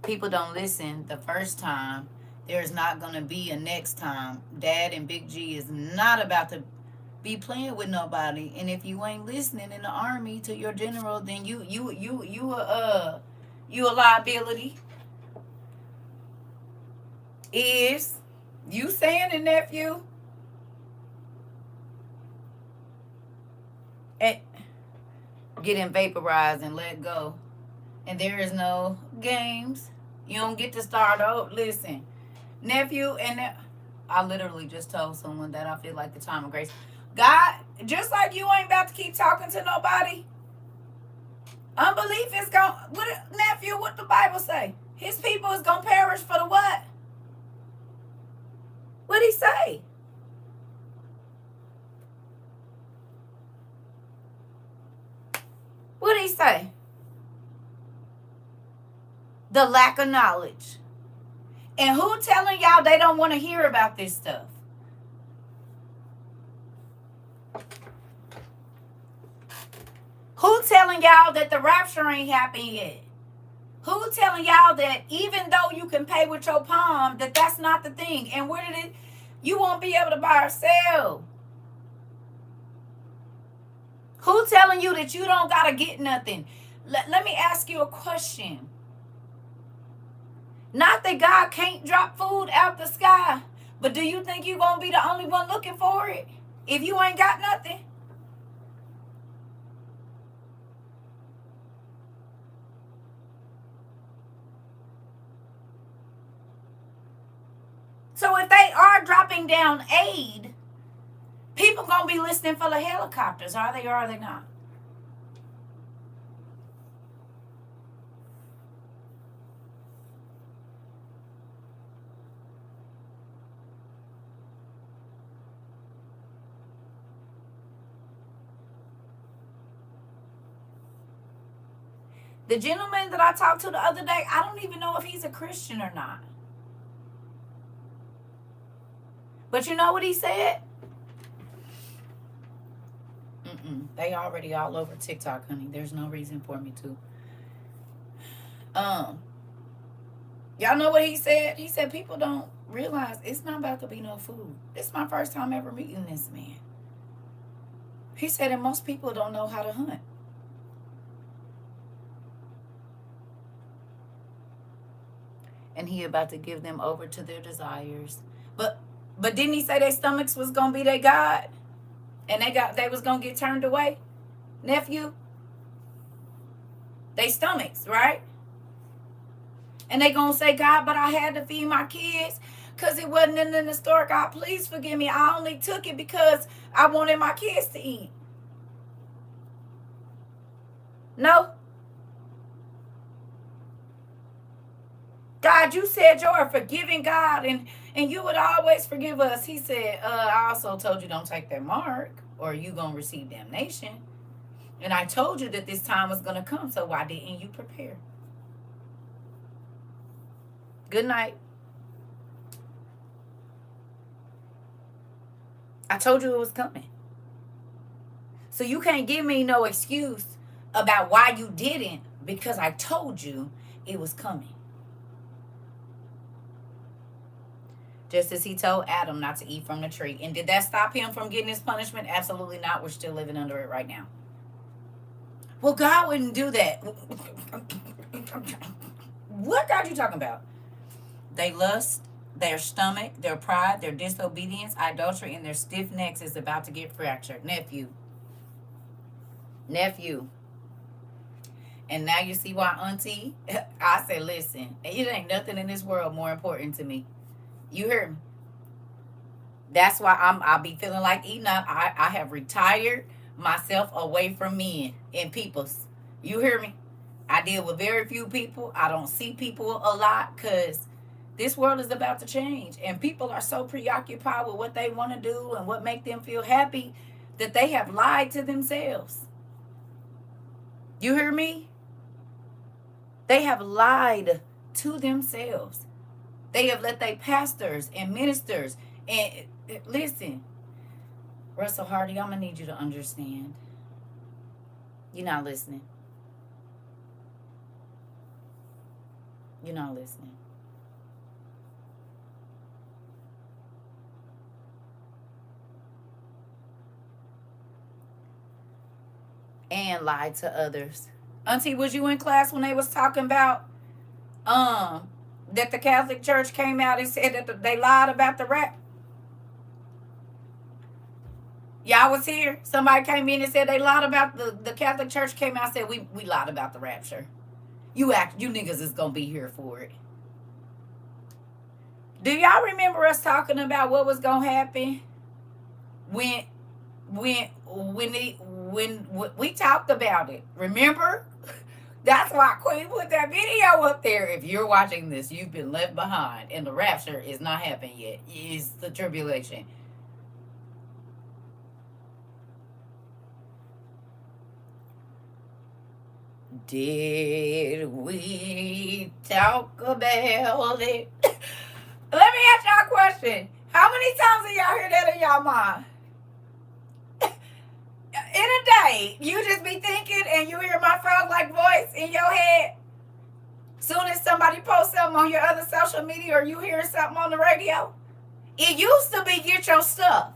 People don't listen the first time. There's not going to be a next time. Dad and Big G is not about to be playing with nobody. And if you ain't listening in the army to your general, then you a liability. Is you saying it, nephew? And getting vaporized and let go. And there is no games. You don't get to start out. Listen, nephew, I literally just told someone that I feel like the time of grace. God, just like you ain't about to keep talking to nobody, unbelief is going. What nephew? What the Bible say? His people is gonna perish for the what? What'd he say? What'd he say? The lack of knowledge. And who telling y'all they don't want to hear about this stuff? Who telling y'all that the rapture ain't happened yet? Who telling y'all that even though you can pay with your palm, that that's not the thing? And where did it? You won't be able to buy or sell. Who telling you that you don't gotta get nothing? Let me ask you a question. Not that God can't drop food out the sky, but do you think you're gonna be the only one looking for it if you ain't got nothing? So if they are dropping down aid, people gonna be listening for the helicopters, are they or are they not? The gentleman that I talked to the other day, I don't even know if he's a Christian or not. But you know what he said? They already all over TikTok, honey. There's no reason for me to. Y'all know what he said? He said people don't realize it's not about to be no food. This is my first time ever meeting this man. He said that most people don't know how to hunt. And he about to give them over to their desires. But didn't he say their stomachs was gonna be their God? And they was gonna get turned away? Nephew? They stomachs, right? And they gonna say, God, but I had to feed my kids because it wasn't in the store. God, please forgive me. I only took it because I wanted my kids to eat. No? God, you said you're a forgiving God and you would always forgive us. He said, I also told you don't take that mark or you gonna receive damnation. And I told you that this time was gonna come, so why didn't you prepare? Good night. I told you it was coming. So you can't give me no excuse about why you didn't because I told you it was coming. Just as he told Adam not to eat from the tree. And did that stop him from getting his punishment? Absolutely not. We're still living under it right now. Well, God wouldn't do that. What God you talking about? They lust, their stomach, their pride, their disobedience, idolatry, and their stiff necks is about to get fractured. Nephew. And now you see why, Auntie? I said, listen, it ain't nothing in this world more important to me. You hear me? That's why I'll be feeling like Enoch. I have retired myself away from men and peoples. You hear me? I deal with very few people. I don't see people a lot because this world is about to change. And people are so preoccupied with what they want to do and what make them feel happy that they have lied to themselves. You hear me? They have lied to themselves. They have let their pastors and ministers and listen, Russell Hardy, I'm going to need you to understand. You're not listening. You're not listening. and lied to others. Auntie, was you in class when they was talking about that the Catholic Church came out and said that they lied about the rap? Y'all was here. Somebody came in and said they lied about the Catholic Church came out and said we lied about the rapture. You niggas is gonna be here for it. Do y'all remember us talking about what was gonna happen when we talked about it? Remember? That's why Queen put that video up there. If you're watching this, you've been left behind, and the rapture is not happening yet. It's the tribulation. Did we talk about it? Let me ask y'all a question. How many times have y'all heard that in y'all mind? In a day, you just be thinking and you hear my frog-like voice in your head. Soon as somebody posts something on your other social media or you hear something on the radio, it used to be get your stuff.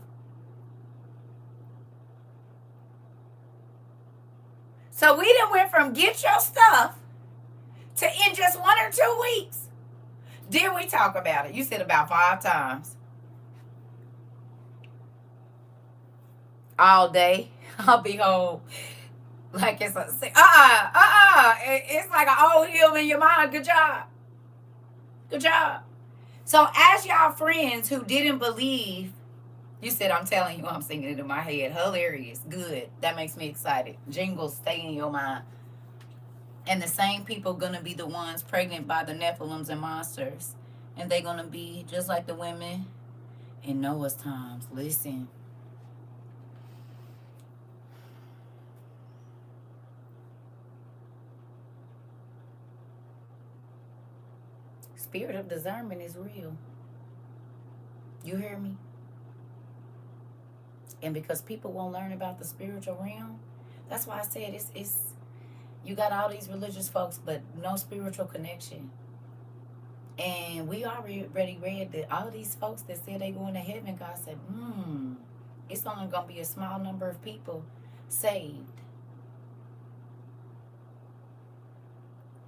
So we done went from get your stuff to in just 1 or 2 weeks. Did we talk about it? You said about 5 times. All day. I'll be home. Like it's a it's like an old hill in your mind. Good job. Good job. So as y'all friends who didn't believe, you said, I'm telling you, I'm singing it in my head. Hilarious. Good. That makes me excited. Jingles stay in your mind. And the same people gonna be the ones pregnant by the Nephilims and monsters. And they gonna be just like the women in Noah's times. Listen. Spirit of discernment is real. You hear me? And because people won't learn about the spiritual realm, that's why I said it's you got all these religious folks, but no spiritual connection. And we already read that all these folks that said they going to heaven, God said, it's only going to be a small number of people saved.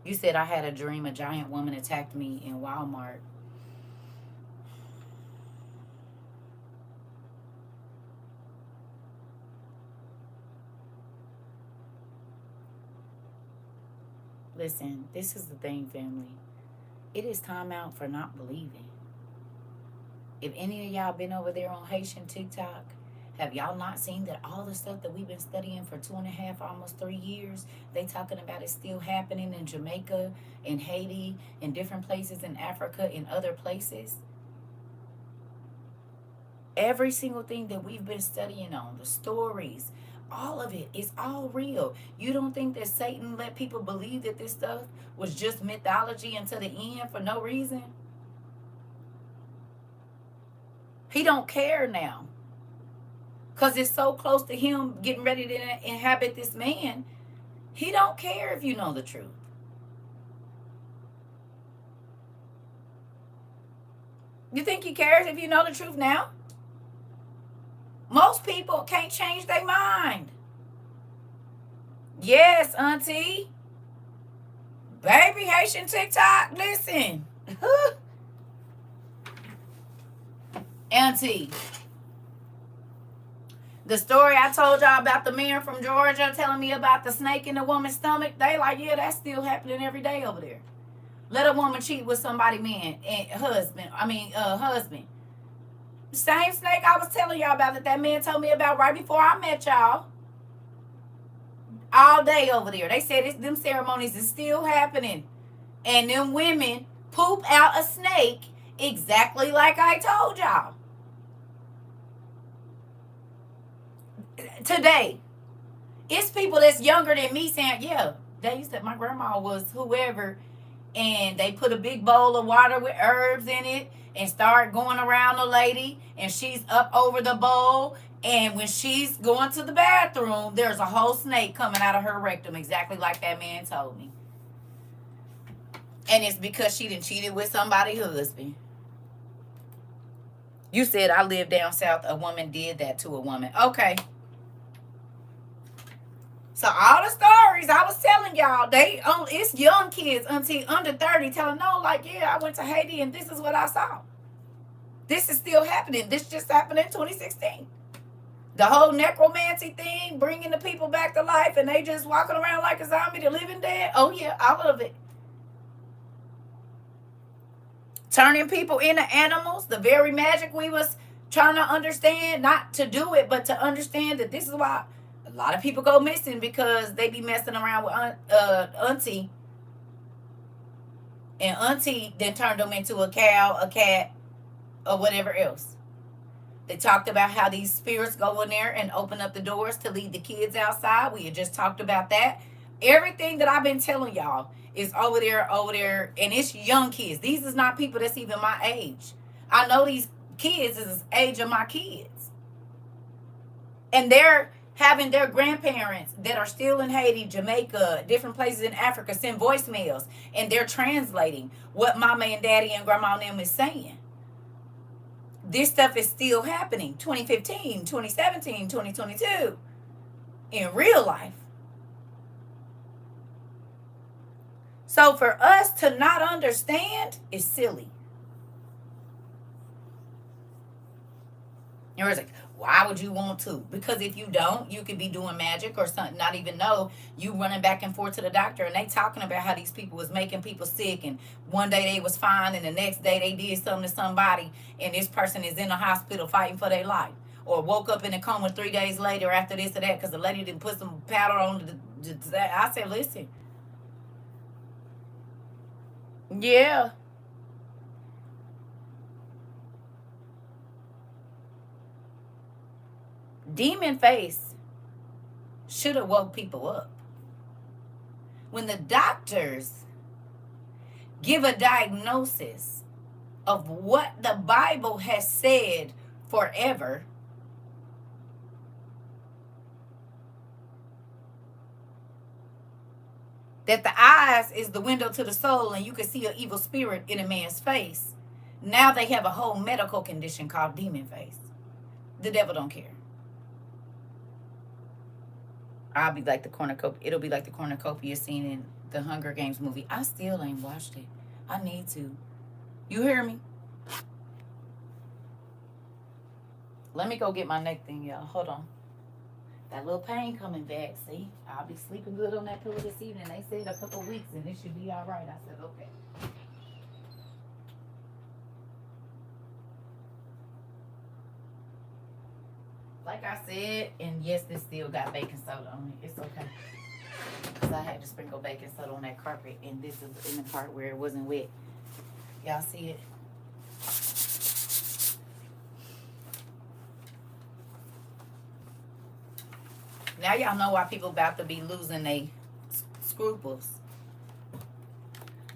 You said I had a dream a giant woman attacked me in Walmart. Listen, this is the thing, family. It is time out for not believing. If any of y'all been over there on Haitian TikTok, have y'all not seen that all the stuff that we've been studying for 2.5, almost 3 years, they talking about it still happening in Jamaica, in Haiti, in different places in Africa, in other places? Every single thing that we've been studying on, the stories, all of it is all real. You don't think that Satan let people believe that this stuff was just mythology until the end for no reason? He don't care now. Because it's so close to him getting ready to inhabit this man. He don't care if you know the truth. You think he cares if you know the truth now? Most people can't change their mind. Yes, auntie. Baby Haitian TikTok, listen. Auntie. The story I told y'all about the man from Georgia telling me about the snake in the woman's stomach, they like, yeah, that's still happening every day over there. Let a woman cheat with somebody, husband. Same snake I was telling y'all about that man told me about right before I met y'all. All day over there. They said them ceremonies is still happening. And them women poop out a snake exactly like I told y'all. Today. It's people that's younger than me saying, yeah, they used to, my grandma was whoever, and they put a big bowl of water with herbs in it and start going around the lady, and she's up over the bowl, and when she's going to the bathroom, there's a whole snake coming out of her rectum, exactly like that man told me. And it's because she done cheated with somebody's husband. You said I live down south, a woman did that to a woman. Okay. So all the stories I was telling y'all, it's young kids until under 30 telling no, like, yeah, I went to Haiti and this is what I saw. This is still happening. This just happened in 2016. The whole necromancy thing, bringing the people back to life, and they just walking around like a zombie, the living dead. Oh yeah, all of it. Turning people into animals, the very magic we was trying to understand, not to do it, but to understand that this is why a lot of people go missing, because they be messing around with auntie, and auntie then turned them into a cow, a cat, or whatever else. They talked about how these spirits go in there and open up the doors to lead the kids outside. We had just talked about that. Everything that I've been telling y'all is over there, and it's young kids. These is not people that's even my age. I know these kids is the age of my kids. And they're having their grandparents that are still in Haiti, Jamaica, different places in Africa send voicemails, and they're translating what mama and daddy and grandma and them is saying. This stuff is still happening 2015, 2017, 2022 in real life. So for us to not understand is silly. And it's like, why would you want to? Because if you don't, you could be doing magic or something, not even know. You running back and forth to the doctor, and they talking about how these people was making people sick, and one day they was fine, and the next day they did something to somebody, and this person is in the hospital fighting for their life, or woke up in a coma 3 days later after this or that because the lady didn't put some powder on I said, listen. Yeah. Demon face should have woke people up. When the doctors give a diagnosis of what the Bible has said forever, that the eyes is the window to the soul and you can see an evil spirit in a man's face, now they have a whole medical condition called demon face. The devil don't care. It'll be like the cornucopia scene in the Hunger Games movie. I still ain't watched it. I need to. You hear me? Let me go get my neck thing, y'all. Hold on. That little pain coming back. See, I'll be sleeping good on that pillow this evening. They said a couple weeks and it should be all right. I said, okay. Like I said, and yes, this still got baking soda on it. It's okay. Because I had to sprinkle baking soda on that carpet, and this is in the part where it wasn't wet. Y'all see it? Now y'all know why people about to be losing their scruples.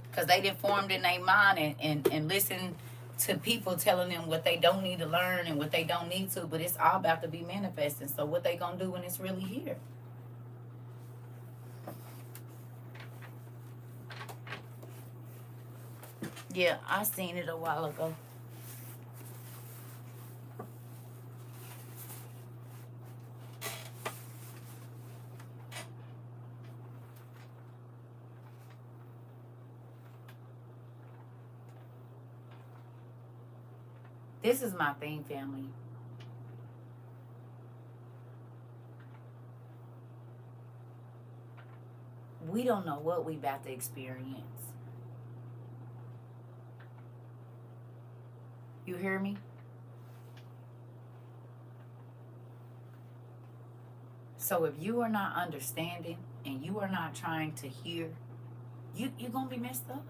Because they done formed in their mind and listen to people telling them what they don't need to learn and what they don't need to, but it's all about to be manifesting. So what they gonna do when it's really here? Yeah, I seen it a while ago. This is my thing, family. We don't know what we about to experience. You hear me? So if you are not understanding and you are not trying to hear, you're going to be messed up.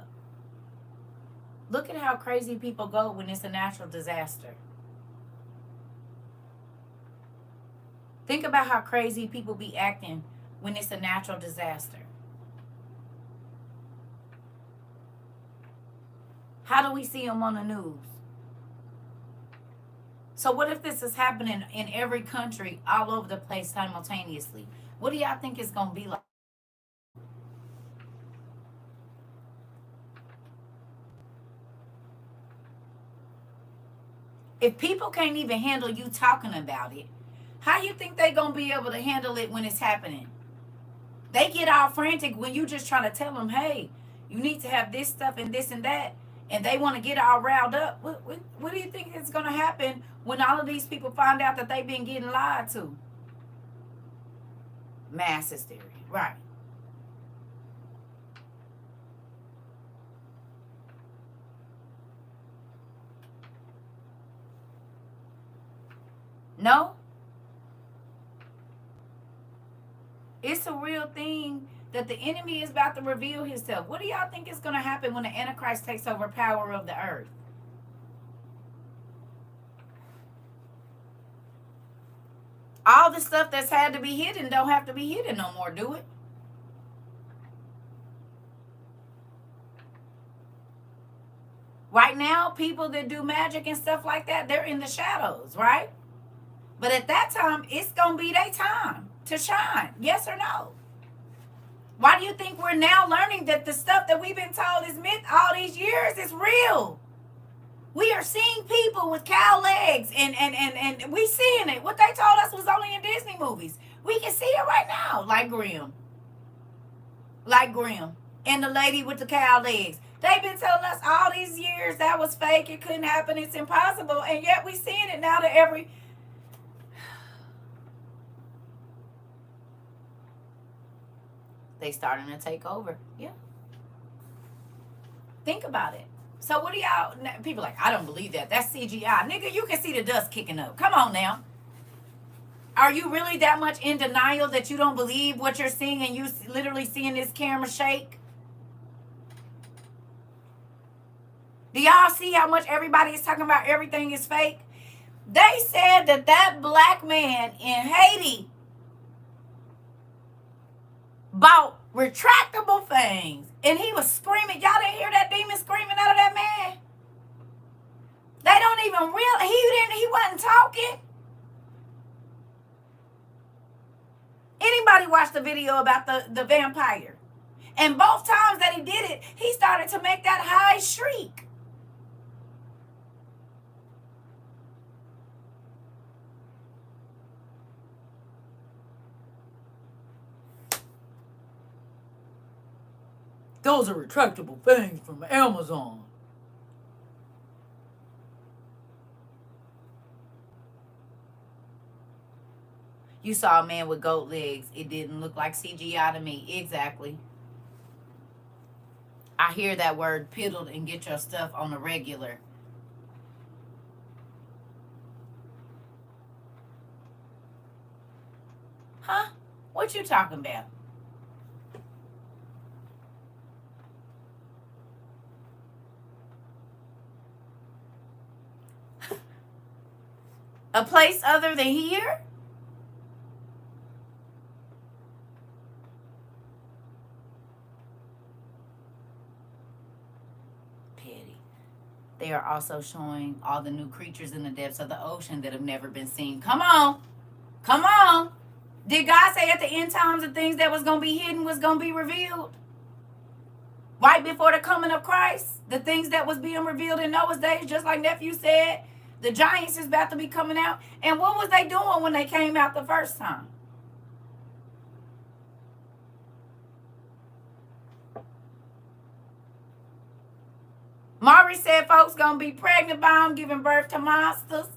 Look at how crazy people go when it's a natural disaster. Think about how crazy people be acting when it's a natural disaster. How do we see them on the news? So what if this is happening in every country all over the place simultaneously? What do y'all think it's going to be like? If people can't even handle you talking about it, how you think they going to be able to handle it when it's happening? They get all frantic when you just trying to tell them, hey, you need to have this stuff and this and that. And they want to get all riled up. What do you think is going to happen when all of these people find out that they've been getting lied to? Mass hysteria. Right. No? It's a real thing that the enemy is about to reveal himself. What do y'all think is going to happen when the Antichrist takes over power of the earth? All the stuff that's had to be hidden don't have to be hidden no more, do it? Right now, people that do magic and stuff like that, they're in the shadows, right? But at that time, it's going to be their time to shine. Yes or no? Why do you think we're now learning that the stuff that we've been told is myth all these years is real? We are seeing people with cow legs and we seeing it. What they told us was only in Disney movies. We can see it right now, like Grimm. Like Grimm. And the lady with the cow legs. They've been telling us all these years that was fake. It couldn't happen. It's impossible. And yet we seeing it now that every... They starting to take over. Yeah. Think about it. So what do y'all... People like, I don't believe that. That's CGI. Nigga, you can see the dust kicking up. Come on now. Are you really that much in denial that you don't believe what you're seeing and you literally seeing this camera shake? Do y'all see how much everybody is talking about everything is fake? They said that black man in Haiti bought retractable things. And he was screaming. Y'all didn't hear that demon screaming out of that man? They don't even realize. He wasn't talking. Anybody watch the video about the vampire? And both times that he did it, he started to make that high shriek. Those are retractable things from Amazon. You saw a man with goat legs. It didn't look like CGI to me. Exactly. I hear that word piddled and get your stuff on the regular. Huh? What you talking about? A place other than here? Petty. They are also showing all the new creatures in the depths of the ocean that have never been seen. Come on. Come on. Did God say at the end times the things that was going to be hidden was going to be revealed? Right before the coming of Christ, the things that was being revealed in Noah's days, just like nephew said, the giants is about to be coming out. And what was they doing when they came out the first time? Maury said folks going to be pregnant by them, giving birth to monsters.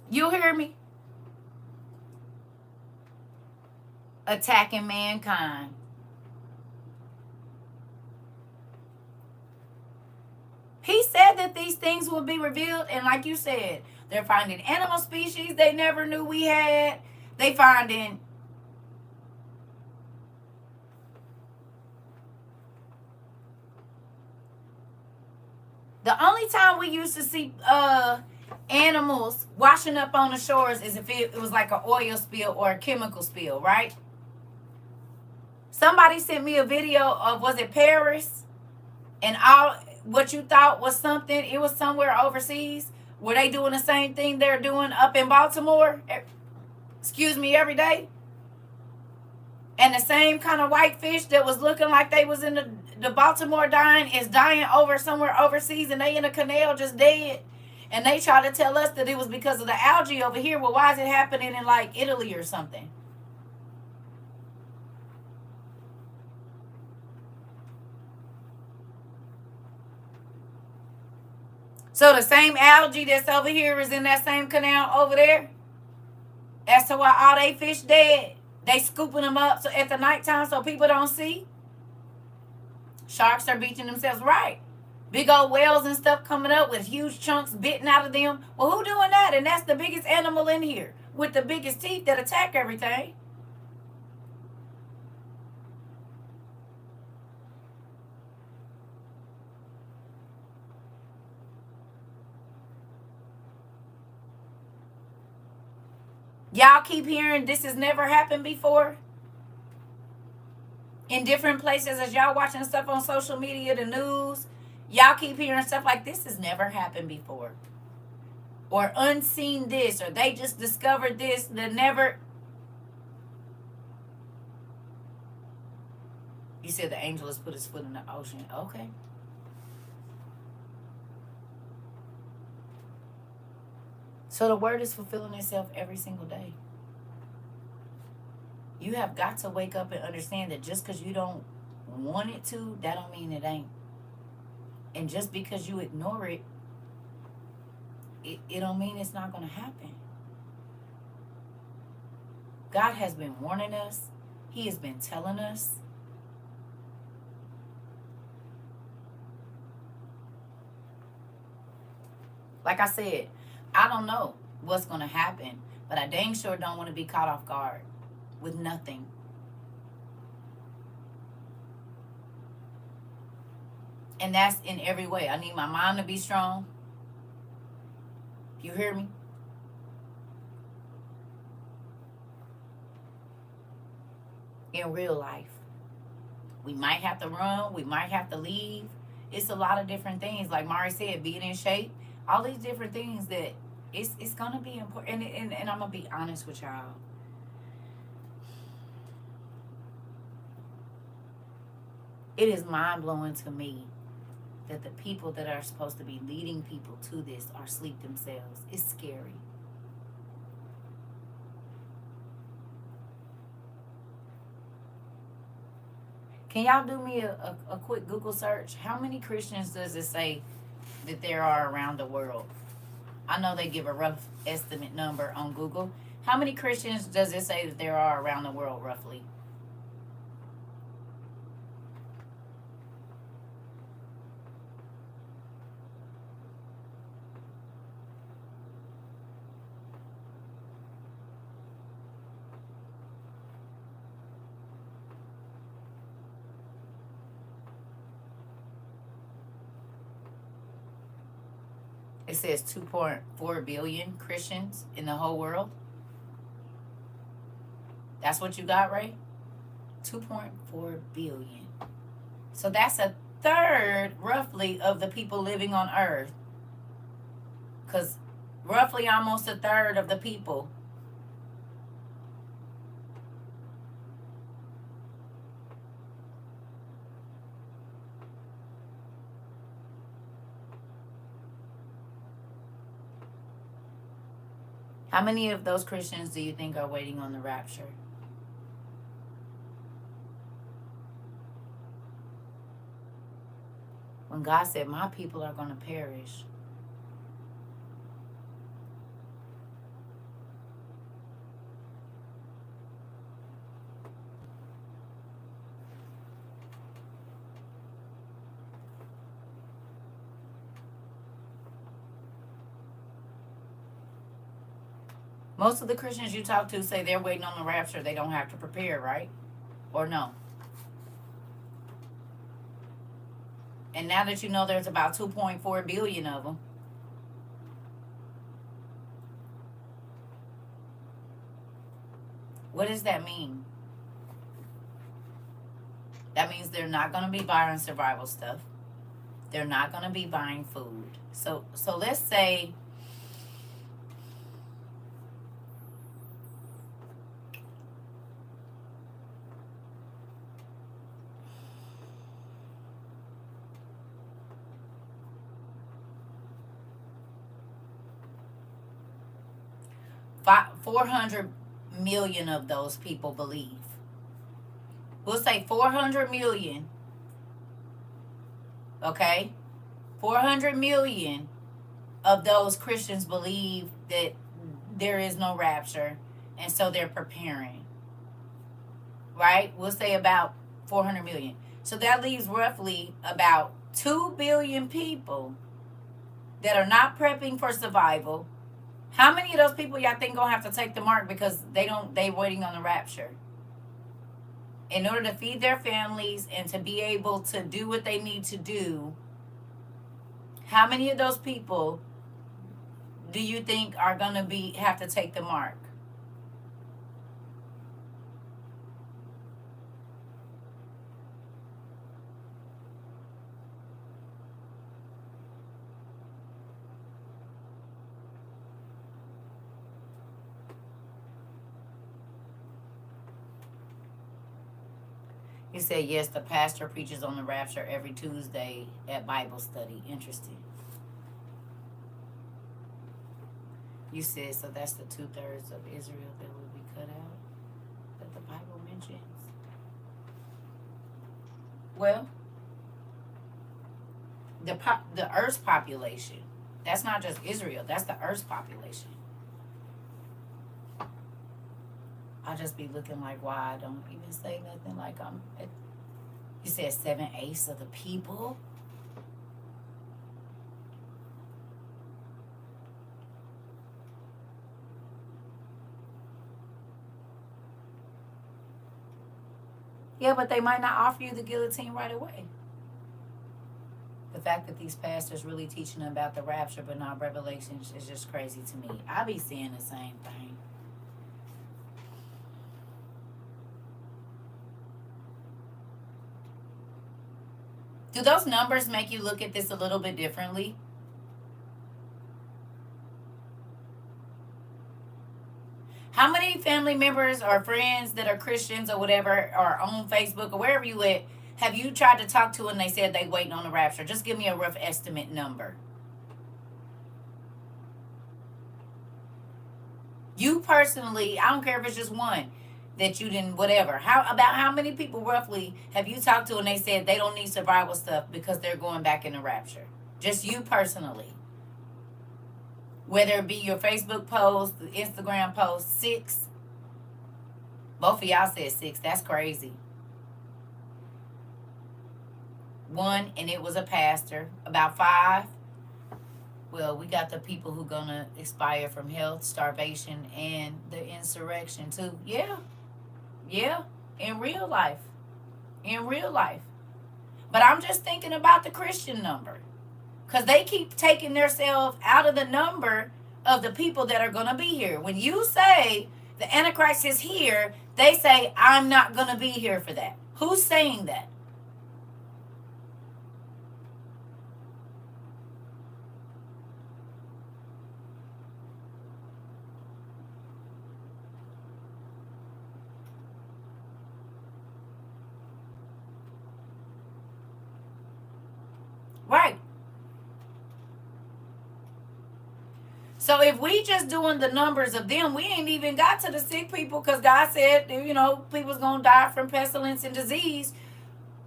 You hear me? Attacking mankind. He said that these things will be revealed, and like you said, they're finding animal species they never knew we had. They finding the only time we used to see animals washing up on the shores is if it was like an oil spill or a chemical spill, right? Somebody sent me a video of, was it Paris? And all what you thought was something, it was somewhere overseas. Were they doing the same thing they're doing up in Baltimore? Excuse me, every day? And the same kind of white fish that was looking like they was in the Baltimore dying is dying over somewhere overseas, and they in a canal just dead. And they try to tell us that it was because of the algae over here. Well, why is it happening in like Italy or something? So the same algae that's over here is in that same canal over there. As to why all they fish dead. They scooping them up so at the nighttime so people don't see. Sharks are beaching themselves, right? Big old whales and stuff coming up with huge chunks bitten out of them. Well, who doing that? And that's the biggest animal in here with the biggest teeth that attack everything. Y'all keep hearing this has never happened before. In different places, as y'all watching stuff on social media, the news, y'all keep hearing stuff like this has never happened before. Or unseen this, or they just discovered this, that never. You said the angel has put his foot in the ocean. Okay. So the word is fulfilling itself every single day. You have got to wake up and understand that just because you don't want it to, that don't mean it ain't. And just because you ignore it, it don't mean it's not going to happen. God has been warning us. He has been telling us. Like I said, I don't know what's going to happen, but I dang sure don't want to be caught off guard with nothing. And that's in every way. I need my mind to be strong. You hear me? In real life. We might have to run. We might have to leave. It's a lot of different things. Like Mari said, being in shape. All these different things that it's going to be important. And I'm going to be honest with y'all. It is mind-blowing to me that the people that are supposed to be leading people to this are asleep themselves. It's scary. Can y'all do me a quick Google search? How many Christians does it say that there are around the world? I know they give a rough estimate number on Google. How many Christians does it say that there are around the world, roughly? It says 2.4 billion Christians in the whole world. That's what you got, Ray? 2.4 billion. So that's a third, roughly, of the people living on Earth. Because roughly almost a third of the people. How many of those Christians do you think are waiting on the rapture? When God said, my people are going to perish. Most of the Christians you talk to say they're waiting on the rapture. They don't have to prepare, right? Or no? And now that you know there's about 2.4 billion of them, what does that mean? That means they're not going to be buying survival stuff. They're not going to be buying food. So let's say $400 million of those people believe. We'll say 400 million. Okay? 400 million of those Christians believe that there is no rapture, and so they're preparing, right? We'll say about 400 million. So that leaves roughly about 2 billion people that are not prepping for survival. How many of those people y'all think gonna have to take the mark because they waiting on the rapture? In order to feed their families and to be able to do what they need to do, how many of those people do you think are gonna have to take the mark? You said yes, the pastor preaches on the rapture every Tuesday at Bible study. Interesting. You said so that's the 2/3 of Israel that will be cut out that the Bible mentions. Well, the Earth's population. That's not just Israel. That's the Earth's population. I'll just be looking like, why I don't even say nothing. Like you said 7/8 of the people. Yeah, but they might not offer you the guillotine right away. The fact that these pastors really teaching about the rapture but not Revelation is just crazy to me. I be seeing the same thing. Do those numbers make you look at this a little bit differently? How many family members or friends that are Christians or whatever or on Facebook or wherever you at have you tried to talk to and they said they waiting on the rapture? Just give me a rough estimate number. You personally, I don't care if it's just one that you didn't whatever. How many people roughly have you talked to and they said they don't need survival stuff because they're going back in the rapture? Just you personally. Whether it be your Facebook post, the Instagram post, 6. Both of y'all said 6. That's crazy. 1, and it was a pastor. About 5. Well, we got the people who gonna expire from health, starvation, and the insurrection too. Yeah. Yeah. In real life. In real life. But I'm just thinking about the Christian number. Because they keep taking themselves out of the number of the people that are going to be here. When you say the Antichrist is here, they say, I'm not going to be here for that. Who's saying that? Right. So if we just doing the numbers of them, we ain't even got to the sick people because God said, people's going to die from pestilence and disease.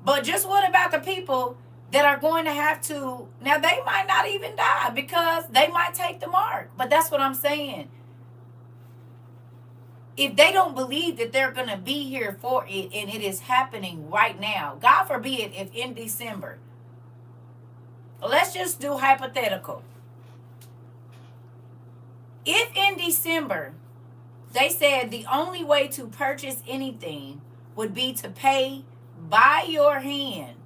But just what about the people that are going to have to, now they might not even die because they might take the mark. But that's what I'm saying. If they don't believe that they're going to be here for it and it is happening right now, God forbid if in December, let's just do hypothetical. If in December they said the only way to purchase anything would be to pay by your hand,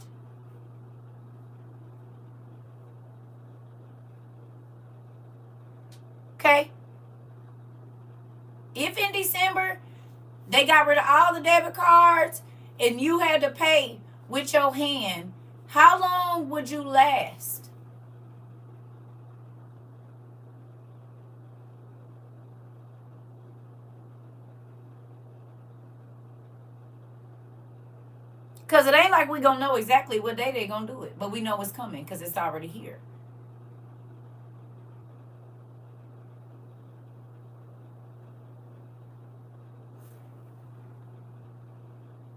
okay? If in December they got rid of all the debit cards and you had to pay with your hand, how long would you last? Because it ain't like we going to know exactly what day they going to do it. But we know it's coming because it's already here.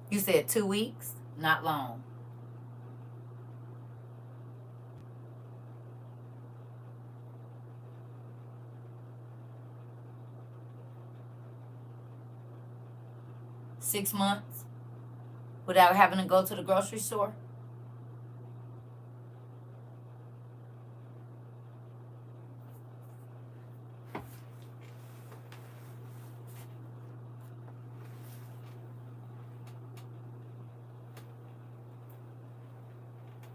You said 2 weeks? Not long. 6 months without having to go to the grocery store?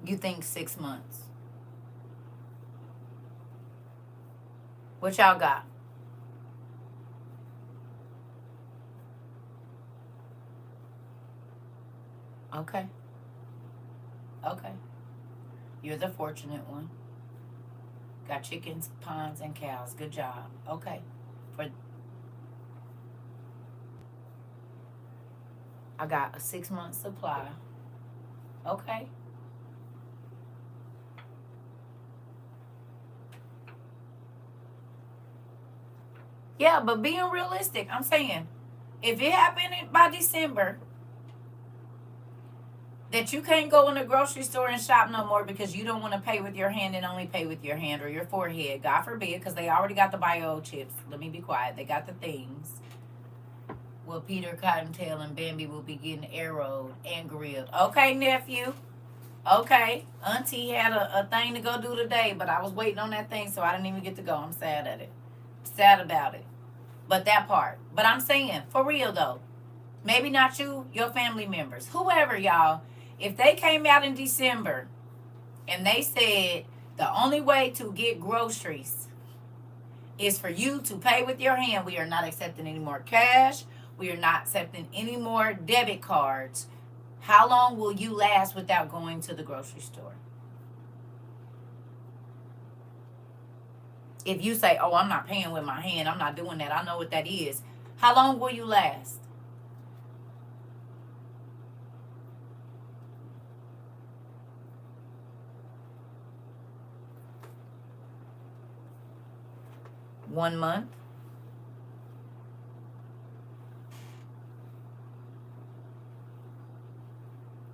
You think 6 months? What y'all got? Okay. Okay. You're the fortunate one. Got chickens, ponds, and cows. Good job. Okay. For I got a 6 month supply. Okay. Yeah, but being realistic, I'm saying if it happened by December that you can't go in the grocery store and shop no more because you don't want to pay with your hand and only pay with your hand or your forehead, God forbid, because they already got the bio chips. Let me be quiet. They got the things. Well, Peter Cottontail and Bambi will be getting arrowed and grilled. Okay, nephew. Okay. Auntie had a thing to go do today, but I was waiting on that thing, so I didn't even get to go. I'm sad at it. Sad about it. But that part. But I'm saying, for real though, maybe not you, your family members, whoever, y'all, if they came out in December and they said the only way to get groceries is for you to pay with your hand, we are not accepting any more cash, we are not accepting any more debit cards, how long will you last without going to the grocery store? If you say, oh, I'm not paying with my hand, I'm not doing that, I know what that is, how long will you last? One month?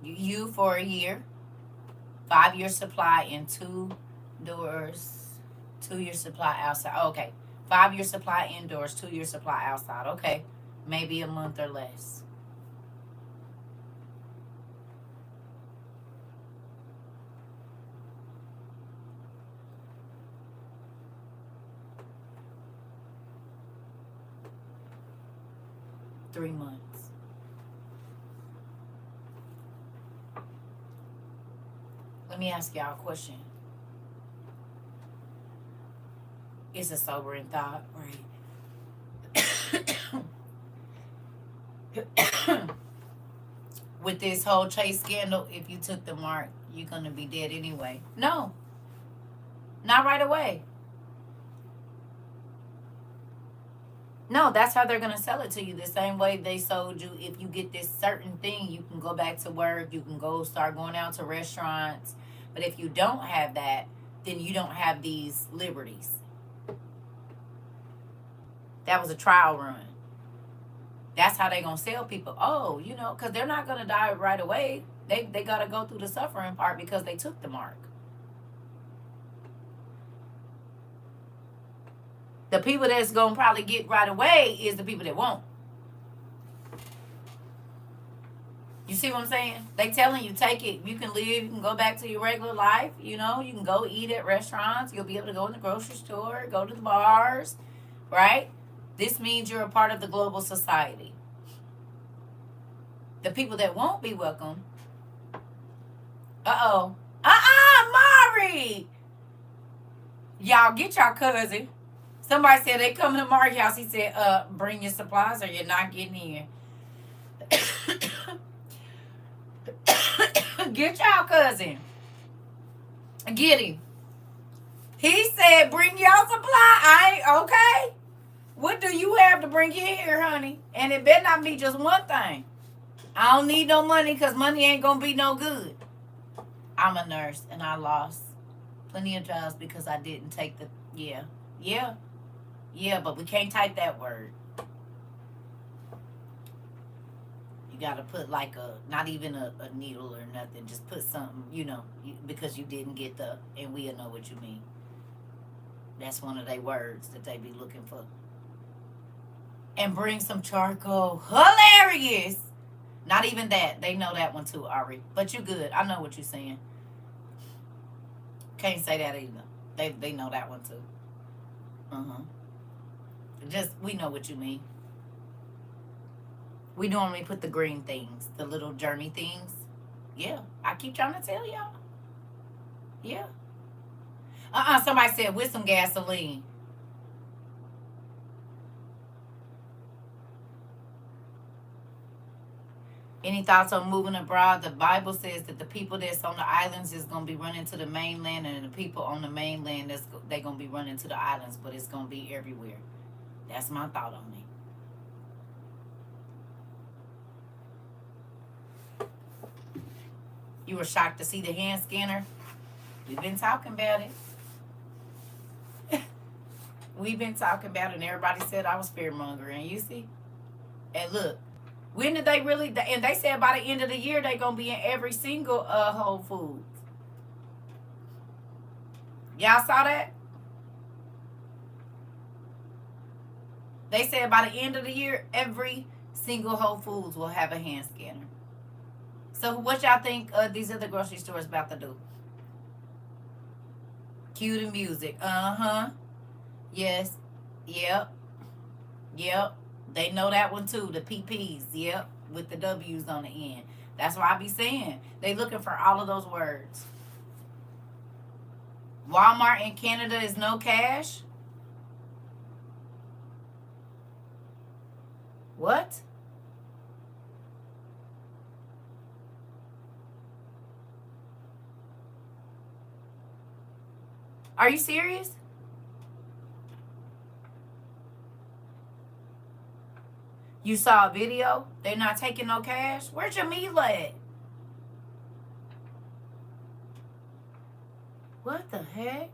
You for a year? 5 year supply in 2 doors, 2 year supply outside. Okay. 5 year supply indoors, 2 year supply outside. Okay. Maybe a month or less. Three months. Let me ask y'all a question. It's a sobering thought, right? With this whole Chase scandal, if you took the mark, you're gonna be dead anyway. No, not right away. No, that's how they're gonna sell it to you. The same way they sold you. If you get this certain thing, you can go back to work. You can go start going out to restaurants. But if you don't have that, then you don't have these liberties. That was a trial run. That's how they gonna sell people. Oh, because they're not gonna die right away. They gotta go through the suffering part because they took the mark. The people that's gonna probably get right away is the people that won't. You see what I'm saying? They telling you take it. You can live. You can go back to your regular life. You can go eat at restaurants. You'll be able to go in the grocery store, go to the bars, right? This means you're a part of the global society. The people that won't be welcome. Uh-oh. Mari! Y'all get your cousin. Somebody said they coming to Mari's house. He said, bring your supplies or you're not getting in. Get y'all cousin. Get him. He said, bring y'all supply. I ain't okay. What do you have to bring in here, honey? And it better not be just one thing. I don't need no money because money ain't going to be no good. I'm a nurse and I lost plenty of jobs because I didn't take the, yeah, but we can't type that word. You got to put like not even a needle or nothing. Just put something, because you didn't get the, and we'll know what you mean. That's one of their words that they be looking for. And bring some charcoal. Hilarious. Not even that. They know that one too, Ari. But you good. I know what you're saying. Can't say that either. They know that one too. Uh-huh. Just we know what you mean. We normally put the green things, the little journey things. Yeah. I keep trying to tell y'all. Yeah. Somebody said with some gasoline. Any thoughts on moving abroad? The Bible says that the people that's on the islands is gonna be running to the mainland, and the people on the mainland they gonna be running to the islands, but it's gonna be everywhere. That's my thought on it. You were shocked to see the hand scanner? We've been talking about it. We've been talking about it, and everybody said I was fear mongering. You see? And look, when did they really? And they said by the end of the year they gonna be in every single Whole Foods. Y'all saw that? They said by the end of the year every single Whole Foods will have a hand scanner. So what y'all think these other grocery stores about to do? Cue the music. Uh-huh. Yes. Yep. Yep. They know that one too. The PPs. Yep. With the W's on the end. That's why I be saying. They looking for all of those words. Walmart in Canada is no cash? What? Are you serious? You saw a video? They're not taking no cash? Where's Jamila at? What the heck?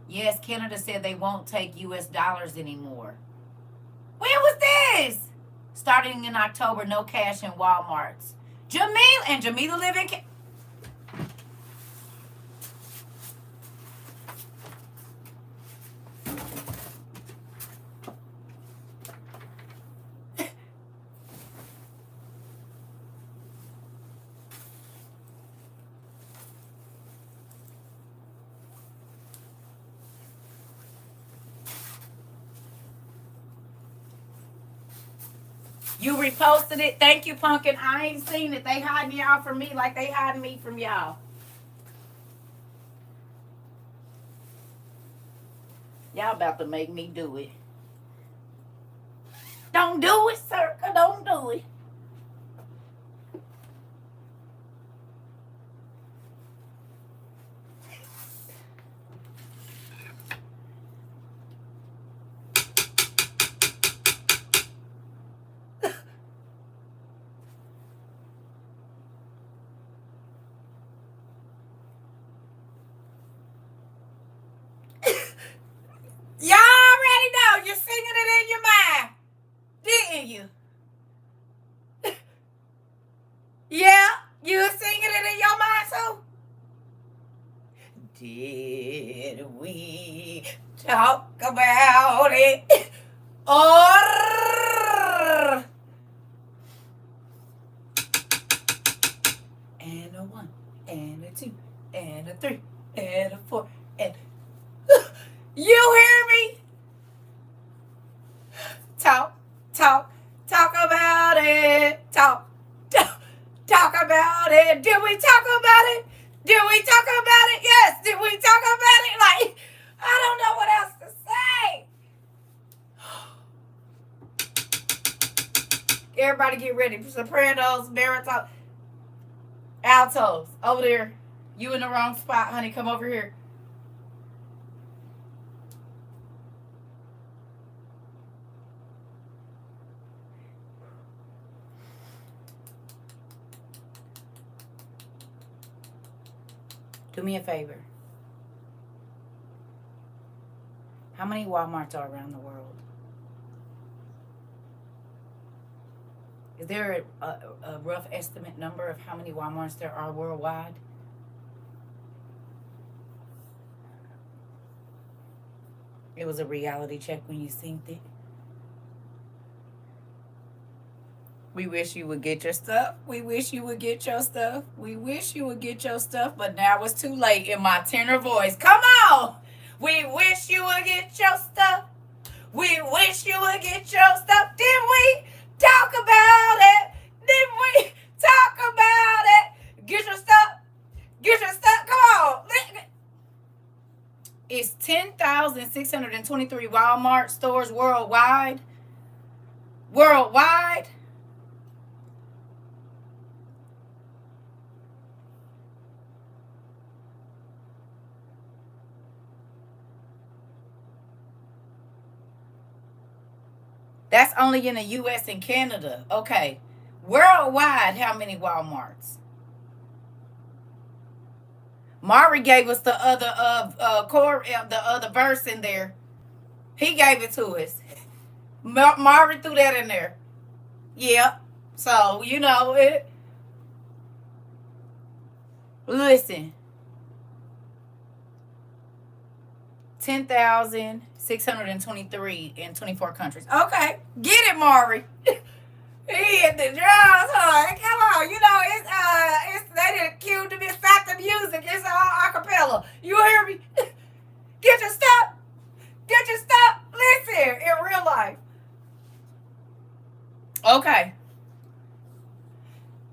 Yes, Canada said they won't take US dollars anymore. When was this? Starting in October, no cash in Walmarts. Jamila live in You reposted it. Thank you, Pumpkin. I ain't seen it. They hiding y'all from me like they hiding me from y'all. Y'all about to make me do it. Don't do it, Circa. Don't do it. Y'all already know. You're singing it in your mind. Didn't you? Yeah, you were singing it in your mind too? Did we talk about it? Or and a 1 and a 2 and a 3 and a 4 and you hear me? Talk about it. Talk about it. Did we talk about it? Did we talk about it? Yes. Did we talk about it? Like, I don't know what else to say. Everybody get ready. Sopranos, baritone, altos. Over there. You in the wrong spot, honey. Come over here. Do me a favor. How many Walmarts are around the world? Is there a rough estimate number of how many Walmarts there are worldwide? It was a reality check when you synced it. We wish you would get your stuff. We wish you would get your stuff. We wish you would get your stuff, but now it's too late in my tenor voice. Come on! We wish you would get your stuff. We wish you would get your stuff. Didn't we talk about it? Didn't we talk about it? Get your stuff. Get your stuff. Come on. It's 10,623 Walmart stores worldwide. Worldwide. That's only in the U.S. and Canada. Okay. Worldwide, how many Walmarts? Mari gave us the other the other verse in there. He gave it to us. Mari threw that in there. Yeah. So, you know it. Listen. 10,623 in 24 countries. Okay. Get it, Mari. He hit the drums hard. Come on, you know it's they didn't cue to be stop the music. It's all acapella. You hear me? Get your stuff. Get your stuff. Listen, in real life. Okay.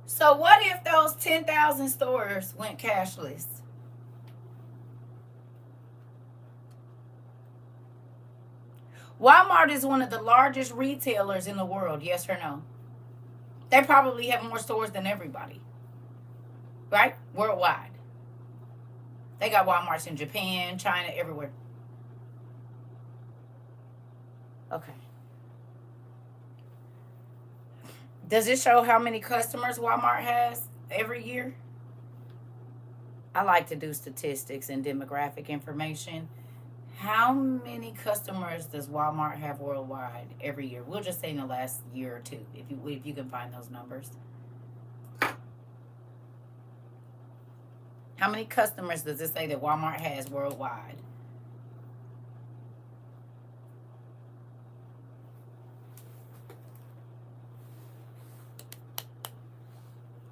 So what if those 10,000 stores went cashless? Walmart is one of the largest retailers in the world. Yes or no? They probably have more stores than everybody, right? Worldwide. They got Walmarts in Japan, China, everywhere. Okay. Does it show how many customers Walmart has every year? I like to do statistics and demographic information. How many customers does Walmart have worldwide every year? We'll just say in the last year or two, if you can find those numbers. How many customers does it say that Walmart has worldwide?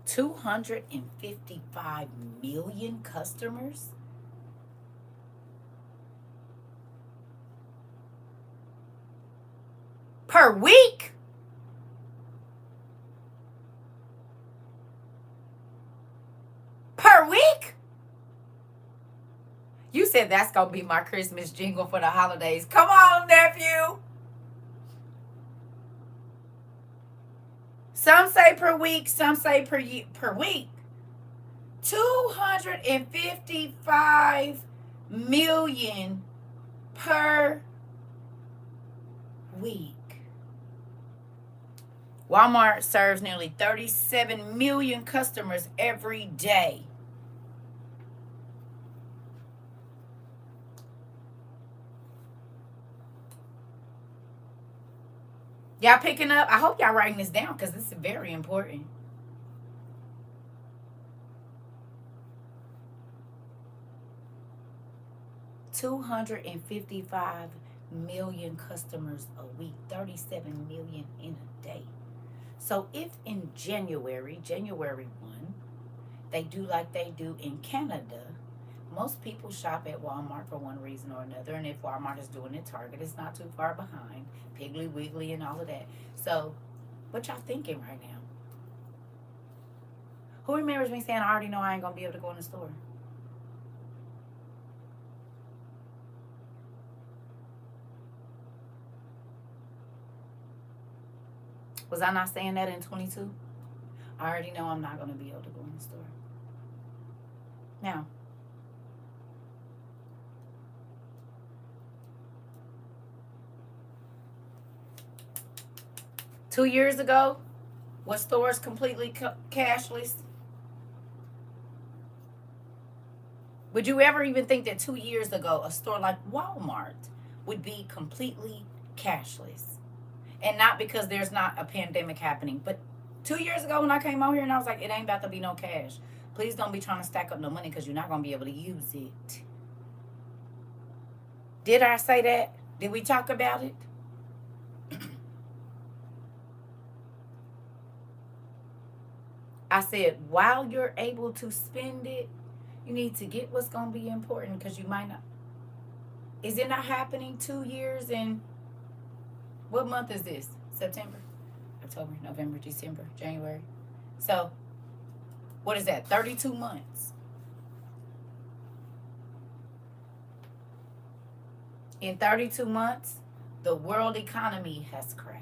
$255 million customers? Per week? Per week? You said that's going to be my Christmas jingle for the holidays. Come on, nephew. Some say per week, some say per week. 255 million per week. Walmart serves nearly 37 million customers every day. Y'all picking up? I hope y'all writing this down because this is very important. $255 million customers a week, 37 million in a day. So if in January 1, they do like they do in Canada, most people shop at Walmart for one reason or another. And if Walmart is doing it, Target is not too far behind. Piggly Wiggly and all of that. So what y'all thinking right now? Who remembers me saying I already know I ain't going to be able to go in the store? Was I not saying that in 22? I already know I'm not going to be able to go in the store. Now, two years ago, was stores completely cashless? Would you ever even think that 2 years ago, a store like Walmart would be completely cashless? And not because there's not a pandemic happening, but 2 years ago when I came out here and I was like, it ain't about to be no cash. Please don't be trying to stack up no money because you're not going to be able to use it. Did I say that? Did we talk about it? I said, while you're able to spend it, you need to get what's going to be important, because you might not. Is it not happening 2 years in, what month is this? September, October, November, December, January. So, what is that? 32 months. In 32 months, the world economy has crashed.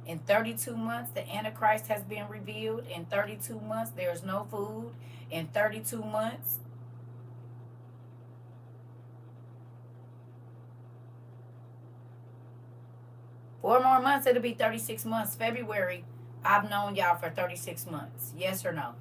In 32 months, the Antichrist has been revealed. In 32 months, there's no food. In 32 months, 4 more months, it'll be 36 months. February, I've known y'all for 36 months. Yes or no?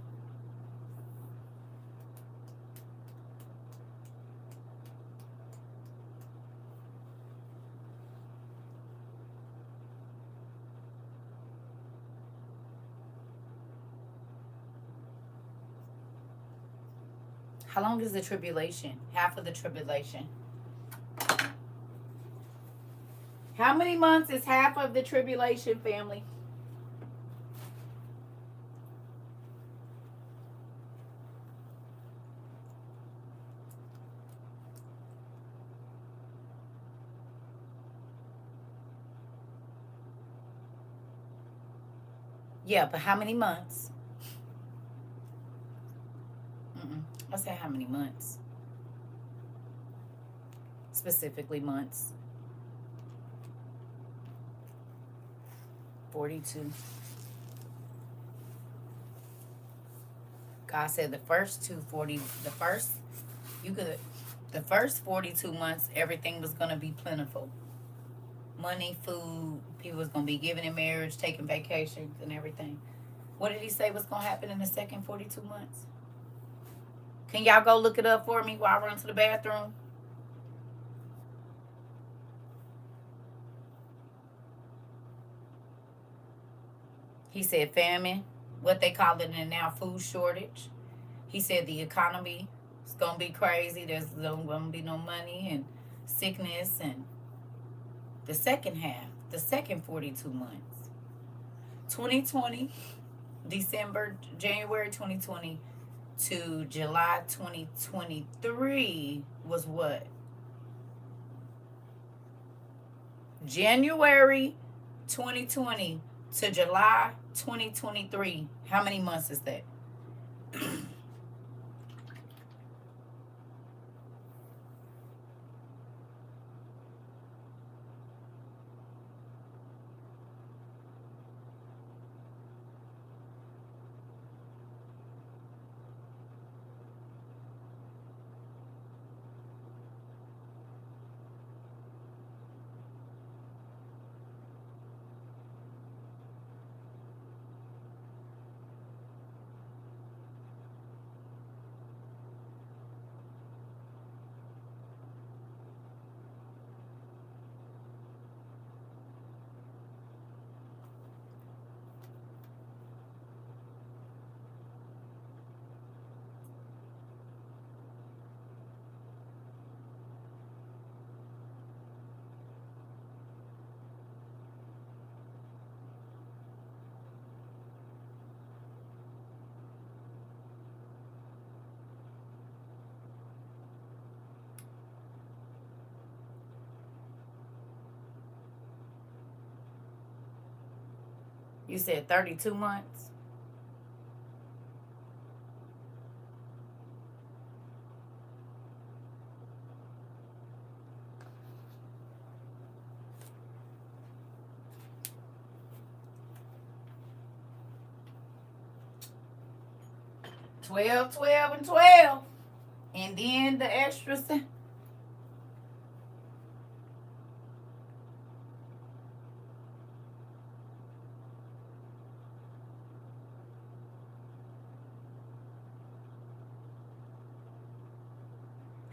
How long is the tribulation? Half of the tribulation. How many months is half of the tribulation, family? Yeah, but how many months? I said how many months? Specifically months. 42. God said the first the first 42 months, everything was going to be plentiful. Money, food, people was going to be giving in marriage, taking vacations and everything. What did he say was going to happen in the second 42 months? Can y'all go look it up for me while I run to the bathroom? He said famine, what they call it in now, food shortage. He said the economy is going to be crazy. There's going to be no money and sickness. And the second half, the second 42 months, 2020, January 2020 to July 2023 was what? January 2020 to July 2023. How many months is that? You said 32 months? $12, $12, and $12. And then the extras.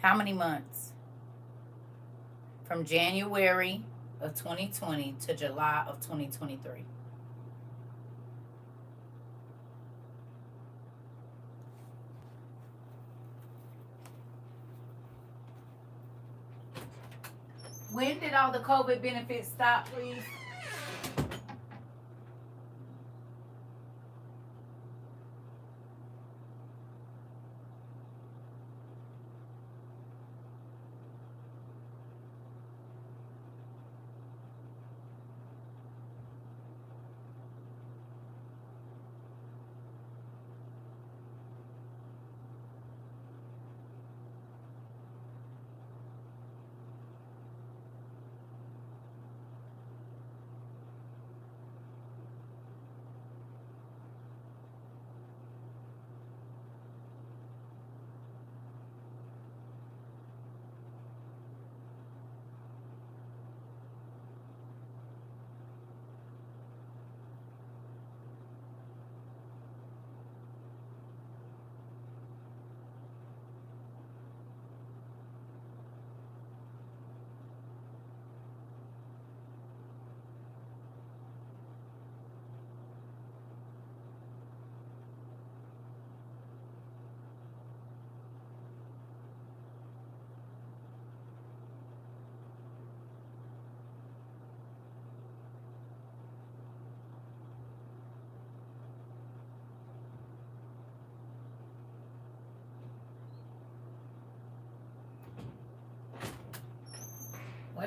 How many months? From January of 2020 to July of 2023. When did all the COVID benefits stop, please?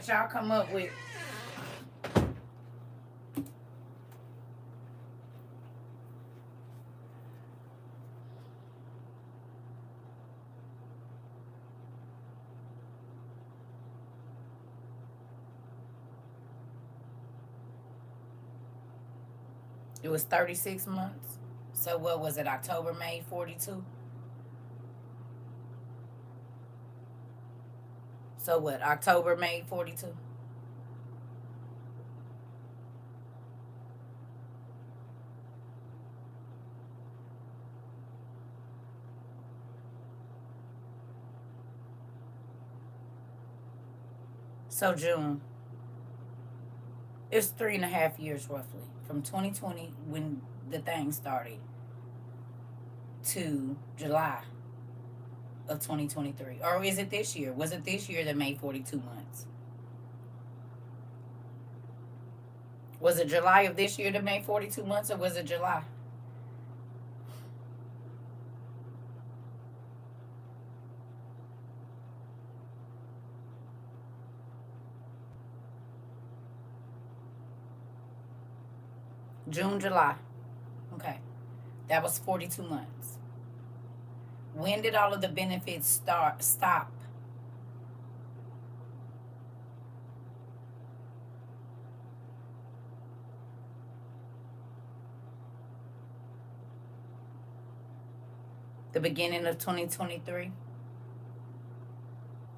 What y'all come up with? It was 36 months. So what was it? October, May 42? So what? October, May 42? So June. It's 3.5 years roughly. From 2020 when the thing started to July of 2023. Or is it this year? Was it this year that made 42 months? Was it July of this year that made 42 months, or was it July? June, July. Okay. That was 42 months. When did all of the benefits stop? The beginning of 2023?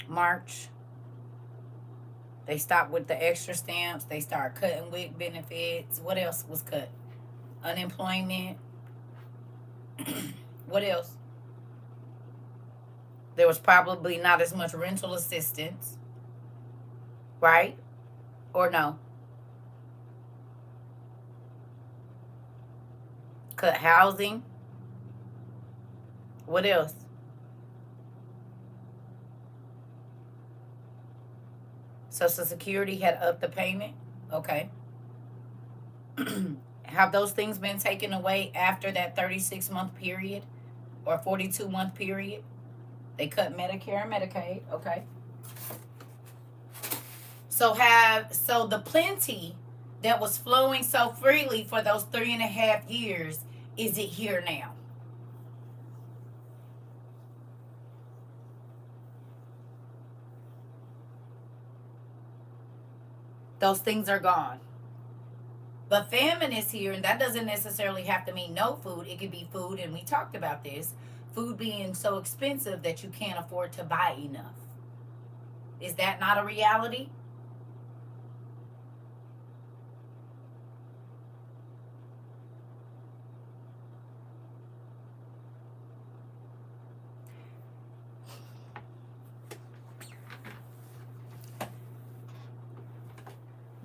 March. They stopped with the extra stamps. They started cutting with benefits. What else was cut? Unemployment. What else? There was probably not as much rental assistance, right? Or no? Cut housing. What else? Social Security had upped the payment. Okay. Have those things been taken away after that 36-month period or 42-month period? They cut Medicare and Medicaid. Okay. So the plenty that was flowing so freely for those 3.5 years, is it here now? Those things are gone. But famine is here, and that doesn't necessarily have to mean no food. It could be food, and we talked about this, food being so expensive that you can't afford to buy enough. Is that not a reality?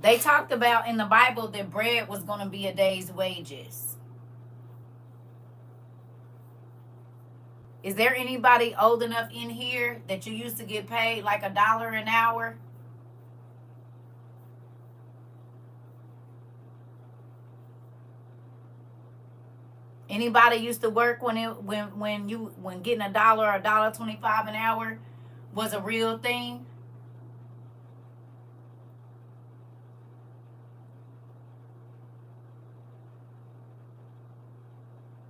They talked about in the Bible that bread was going to be a day's wages. Is there anybody old enough in here that you used to get paid like $1 an hour? Anybody used to work when getting $1.25 an hour was a real thing?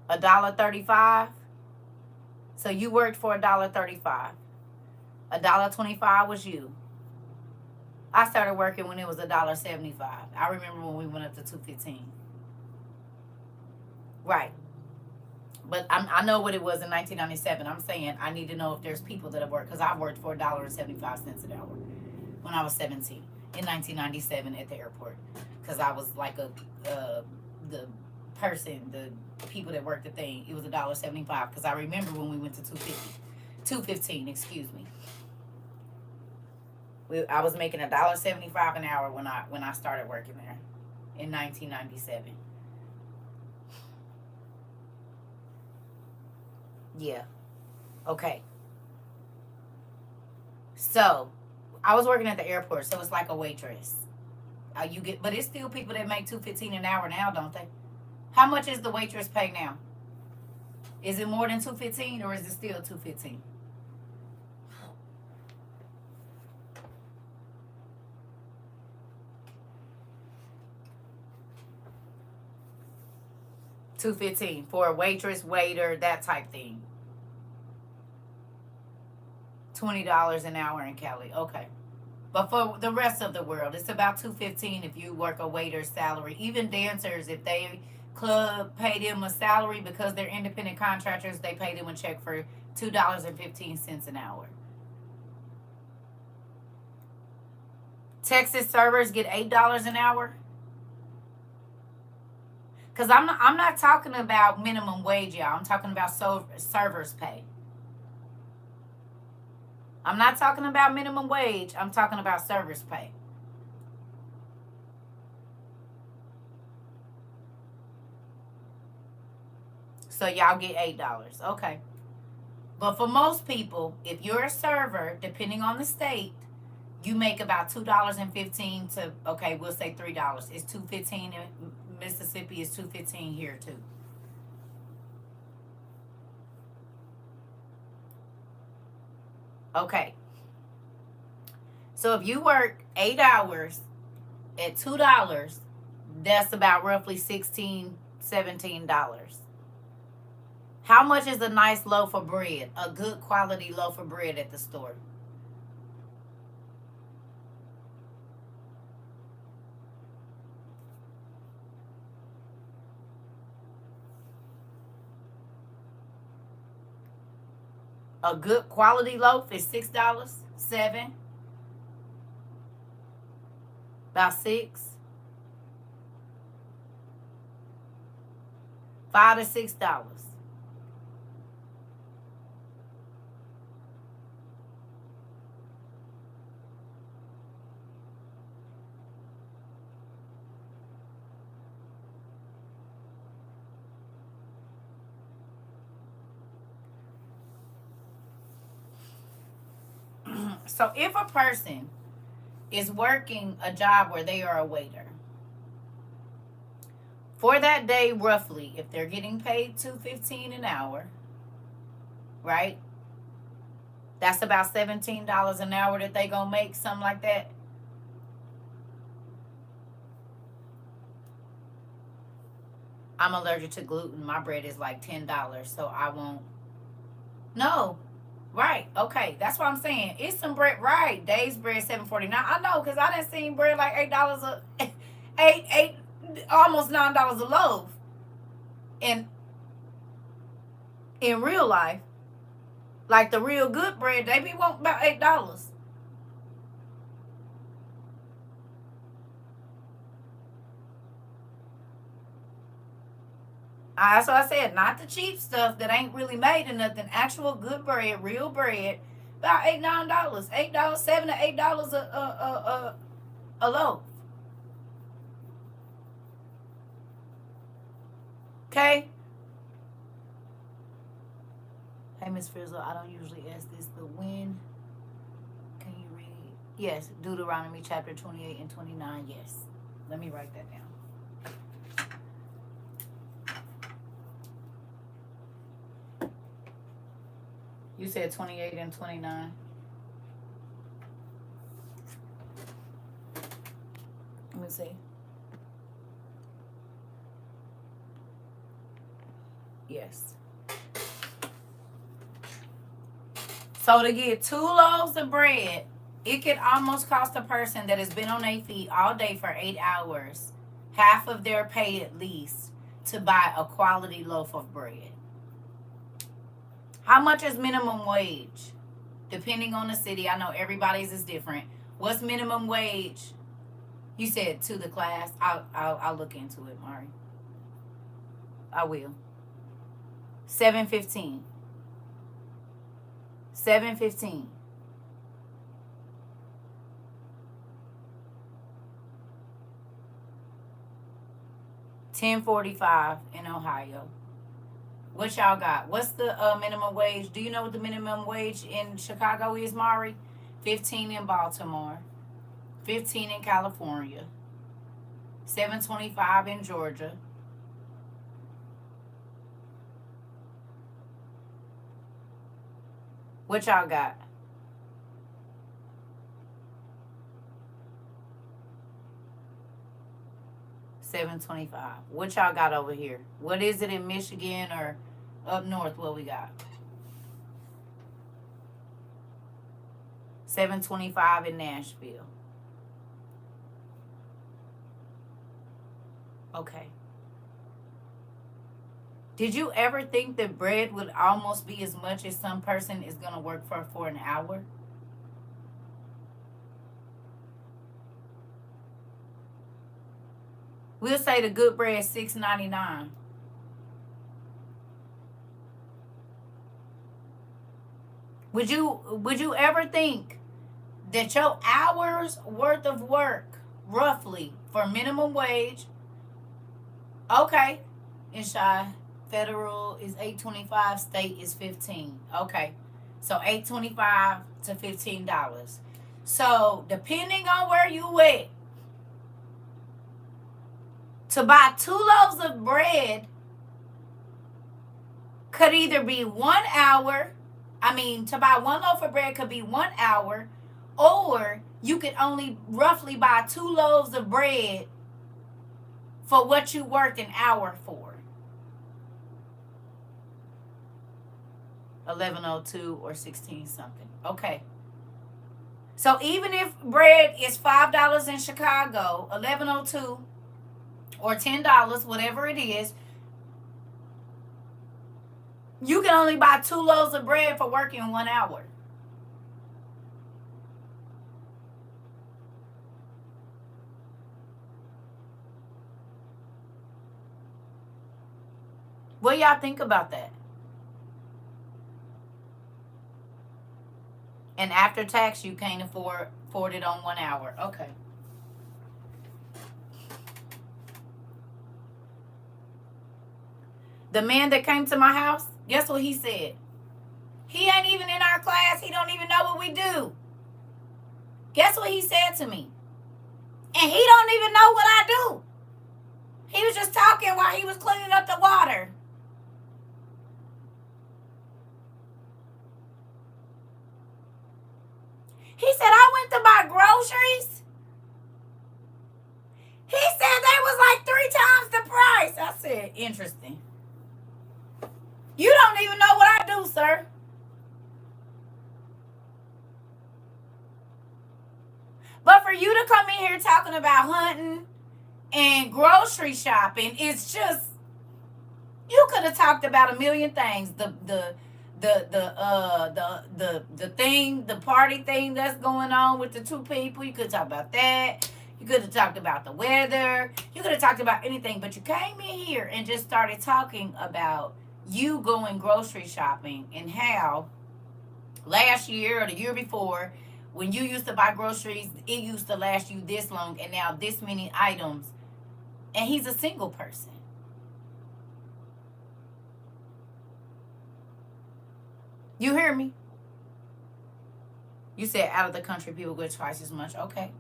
$1.35. So you worked for $1.35. $1.25 was you. I started working when it was $1.75. I remember when we went up to $2.15. Right. But I know what it was in 1997. I'm saying I need to know if there's people that have worked, because I worked for $1.75 an hour when I was 17 in 1997 at the airport, because I was like the people that worked the thing. It was $1.75, because I remember when we went to 215. Excuse me. I was making $1.75 an hour when I started working there in 1997. Yeah. Okay. So I was working at the airport, so it's like a waitress. But it's still people that make $2.15 an hour now, don't they? How much is the waitress pay now? Is it more than $2.15, or is it still $2.15? $2.15 for a waitress, waiter, that type thing. $20 an hour in Cali. Okay. But for the rest of the world, it's about $2.15 if you work a waiter's salary. Even dancers, if they club pay them a salary because they're independent contractors, they pay them a check for $2.15 an hour. Texas servers get $8 an hour. Because I'm not talking about minimum wage, y'all. I'm talking about servers pay. I'm not talking about minimum wage. I'm talking about servers pay. So y'all get $8. Okay. But for most people, if you're a server, depending on the state, you make about $2.15 to, okay, we'll say $3. It's $2.15 in Mississippi, is $2.15 here too. Okay. So if you work 8 hours at $2, that's about roughly $16, $17. How much is a nice loaf of bread? A good quality loaf of bread at the store? A good quality loaf is $6, $7, about $6, $5 to $6. So if a person is working a job where they are a waiter, for that day, roughly, if they're getting paid $2.15 an hour, right? That's about $17 an hour that they gonna make, something like that. I'm allergic to gluten. My bread is like $10, so I won't. No, right? Okay, that's what I'm saying. It's some bread, right? Dave's bread $7.49. I know, cause I done seen bread like $8 a eight, almost $9 a loaf. And in real life, like the real good bread, they be wanting about $8. That's what I said. Not the cheap stuff that ain't really made of nothing. Actual good bread, real bread, about $8, $9, $8, $7 to $8 a loaf. Okay. Hey, Miss Frizzle, I don't usually ask this, but when can you read? Yes, Deuteronomy chapter 28 and 29. Yes. Let me write that down. You said 28 and 29. Let me see. Yes. So to get 2 loaves of bread, it could almost cost a person that has been on their feet all day for 8 hours half of their pay at least to buy a quality loaf of bread. How much is minimum wage? Depending on the city, I know everybody's is different. What's minimum wage? You said to the class. I'll look into it, Mari. I will. 7.15. 7.15. $10.45 in Ohio. What y'all got? What's the minimum wage? Do you know what the minimum wage in Chicago is, Mari? 15 in Baltimore, 15 in California, 7.25 in Georgia. What y'all got? $7.25. What y'all got over here? What is it in Michigan or up north? What we got? $7.25 in Nashville. Okay. Did you ever think that bread would almost be as much as some person is going to work for an hour? We'll say the good bread is $6.99. Would you ever think that your hours worth of work, roughly, for minimum wage, okay, in Shy, federal is $8.25, state is $15. Okay, so $8.25 to $15. So depending on where you at, to buy 2 loaves of bread could either be 1 hour. To buy 1 loaf of bread could be 1 hour, or you could only roughly buy 2 loaves of bread for what you work an hour for. 11.02 or 16 something. Okay. So even if bread is $5 in Chicago, 11.02 or $10, whatever it is, you can only buy 2 loaves of bread for working 1 hour. What do y'all think about that? And after tax, you can't afford it on 1 hour. Okay. The man that came to my house, guess what he said? He ain't even in our class. He don't even know what we do. Guess what he said to me? And he don't even know what I do. He was just talking while he was cleaning up the water. He said, I went to buy groceries. He said they was like 3 times the price. I said, interesting. You don't even know what I do, sir. But for you to come in here talking about hunting and grocery shopping, it's just, you could have talked about a million things. The thing, the party thing that's going on with the 2 people. You could talk about that. You could have talked about the weather. You could have talked about anything, but you came in here and just started talking about you going grocery shopping and how last year or the year before, when you used to buy groceries, it used to last you this long, and now this many items. And he's a single person. You hear me? You said out of the country people get twice as much. Okay.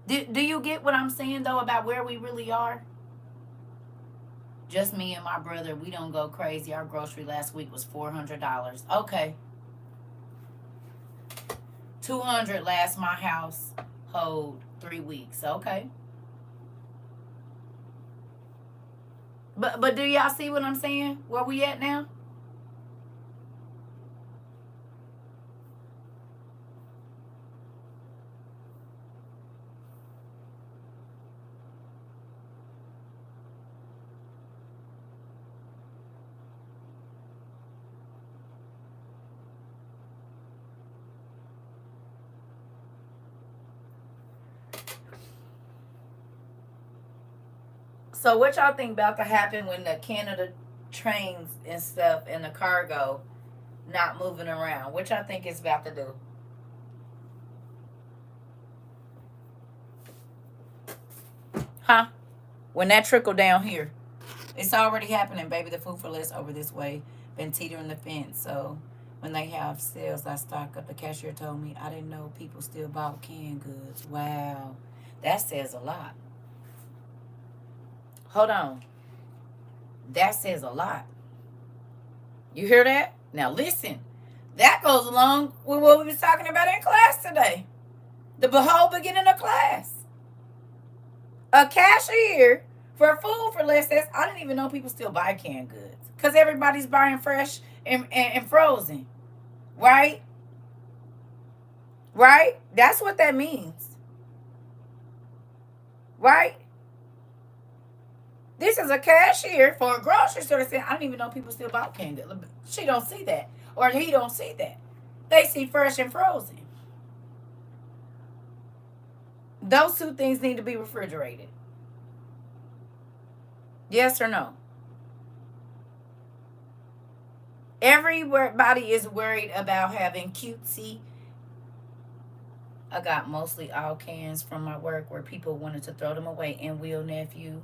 Do you get what I'm saying, though, about where we really are? Just me and my brother, we don't go crazy. Our grocery last week was $400. Okay. $200 last my household 3 weeks. Okay. But do y'all see what I'm saying? Where we at now? So what y'all think about to happen when the Canada trains and stuff and the cargo not moving around? What y'all think it's about to do? Huh? When that trickle down here. It's already happening, baby. The food for less over this way. Been teetering the fence. So when they have sales, I stock up. The cashier told me I didn't know people still bought canned goods. Wow. That says a lot. Hold on. That says a lot. You hear that? Now listen. That goes along with what we was talking about in class today. The whole beginning of class. A cashier for food for less. I didn't even know people still buy canned goods because everybody's buying fresh and frozen, right? Right? That's what that means, right? This is a cashier for a grocery store that said, I didn't even know people still bought canned goods. She don't see that, or he don't see that. They see fresh and frozen. Those two things need to be refrigerated. Yes or no? Everybody is worried about having cutesy. I got mostly all cans from my work where people wanted to throw them away. And Will nephew,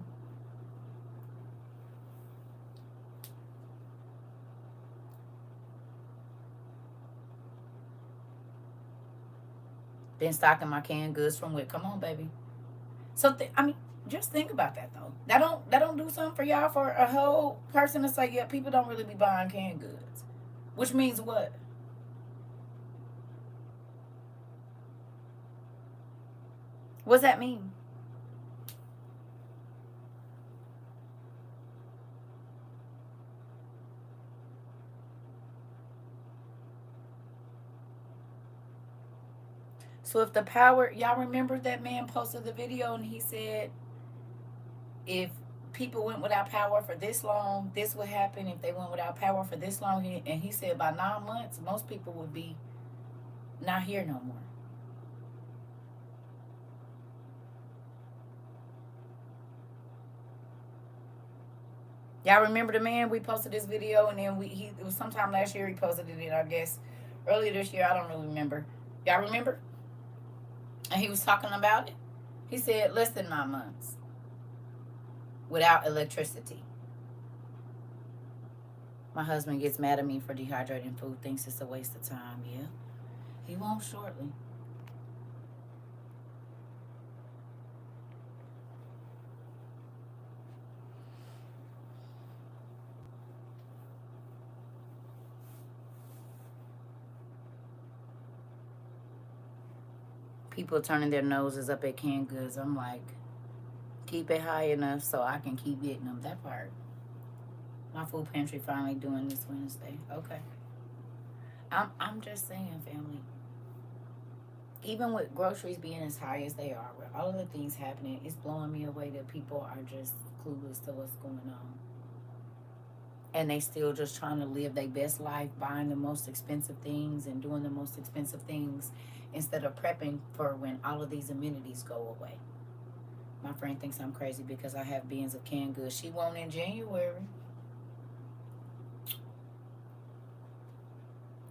been stocking my canned goods from Wick. Come on, baby. So I mean, just think about that though. That don't do something for y'all for a whole person to say, yeah, people don't really be buying canned goods, which means what? What's that mean? So if the power, y'all remember that man posted the video and he said, if people went without power for this long, this would happen. If they went without power for this long, and he said by 9 months, most people would be not here no more. Y'all remember the man? We posted this video, and then it was sometime last year he posted it. I guess earlier this year. I don't really remember. Y'all remember? And he was talking about it. He said less than 9 months without electricity. My husband gets mad at me for dehydrating food, thinks it's a waste of time. Yeah, he won't shortly. People turning their noses up at canned goods. I'm like, keep it high enough so I can keep getting them. That part. My food pantry finally doing this Wednesday. Okay. I'm just saying, family. Even with groceries being as high as they are, with all of the things happening, it's blowing me away that people are just clueless to what's going on. And they still just trying to live their best life, buying the most expensive things and doing the most expensive things instead of prepping for when all of these amenities go away. My friend thinks I'm crazy because I have bins of canned goods. She won't in January.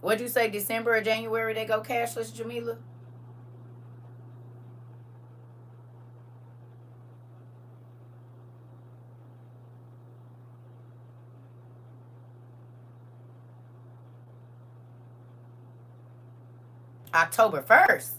What'd you say, December or January they go cashless, Jamila? October 1st.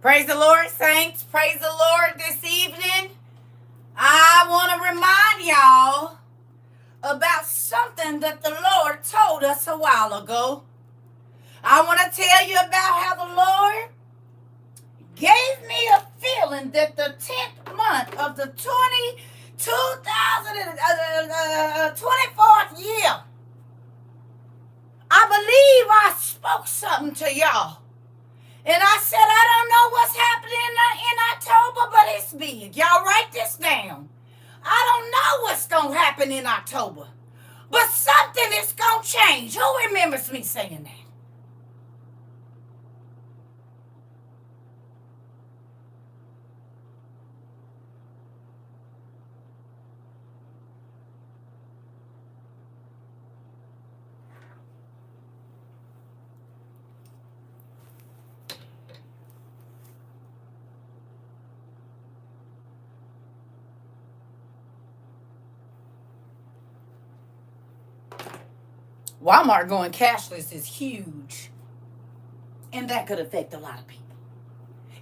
Praise the Lord, saints. Praise the Lord this evening. I want to remind y'all about something that the Lord told us a while ago. I want to tell you about how the Lord gave me a feeling that the 10th month of the 2024th year, I believe I spoke something to y'all. And I said, I don't know what's happening in October, but it's big. Y'all write this down. I don't know what's going to happen in October, but something is going to change. Who remembers me saying that? Walmart going cashless is huge. And that could affect a lot of people.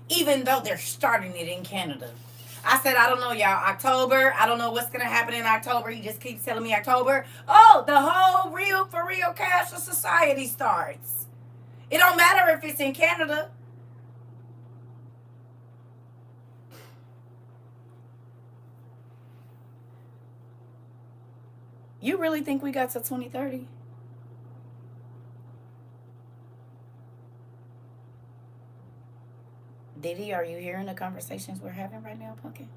Even though they're starting it in Canada. I said, I don't know, y'all. October, I don't know what's going to happen in October. He just keeps telling me October. Oh, the whole real, for real cashless society starts. It don't matter if it's in Canada. You really think we got to 2030? Diddy, are you hearing the conversations we're having right now, Pumpkin?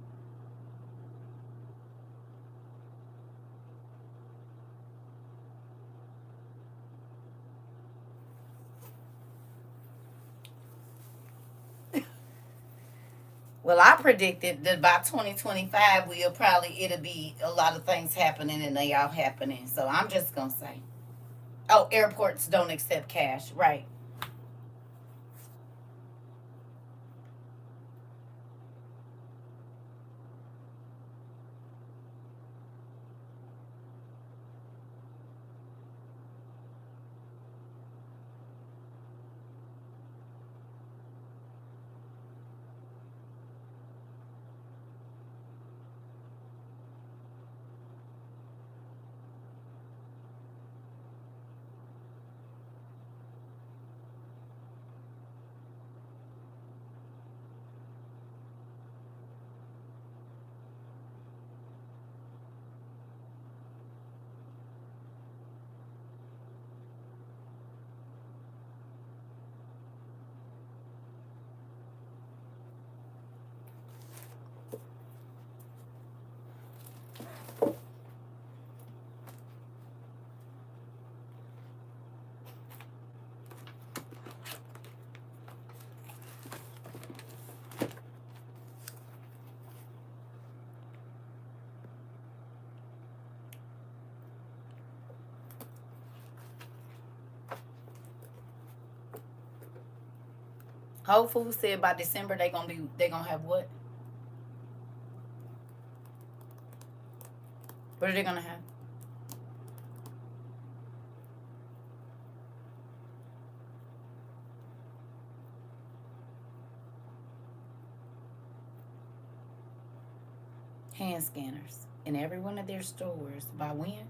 Well, I predicted that by 2025 it'll be a lot of things happening and they all happening. So I'm just gonna say, oh, airports don't accept cash, right? Whole Foods said by December they gonna have what? What are they gonna have? Hand scanners in every one of their stores. By when?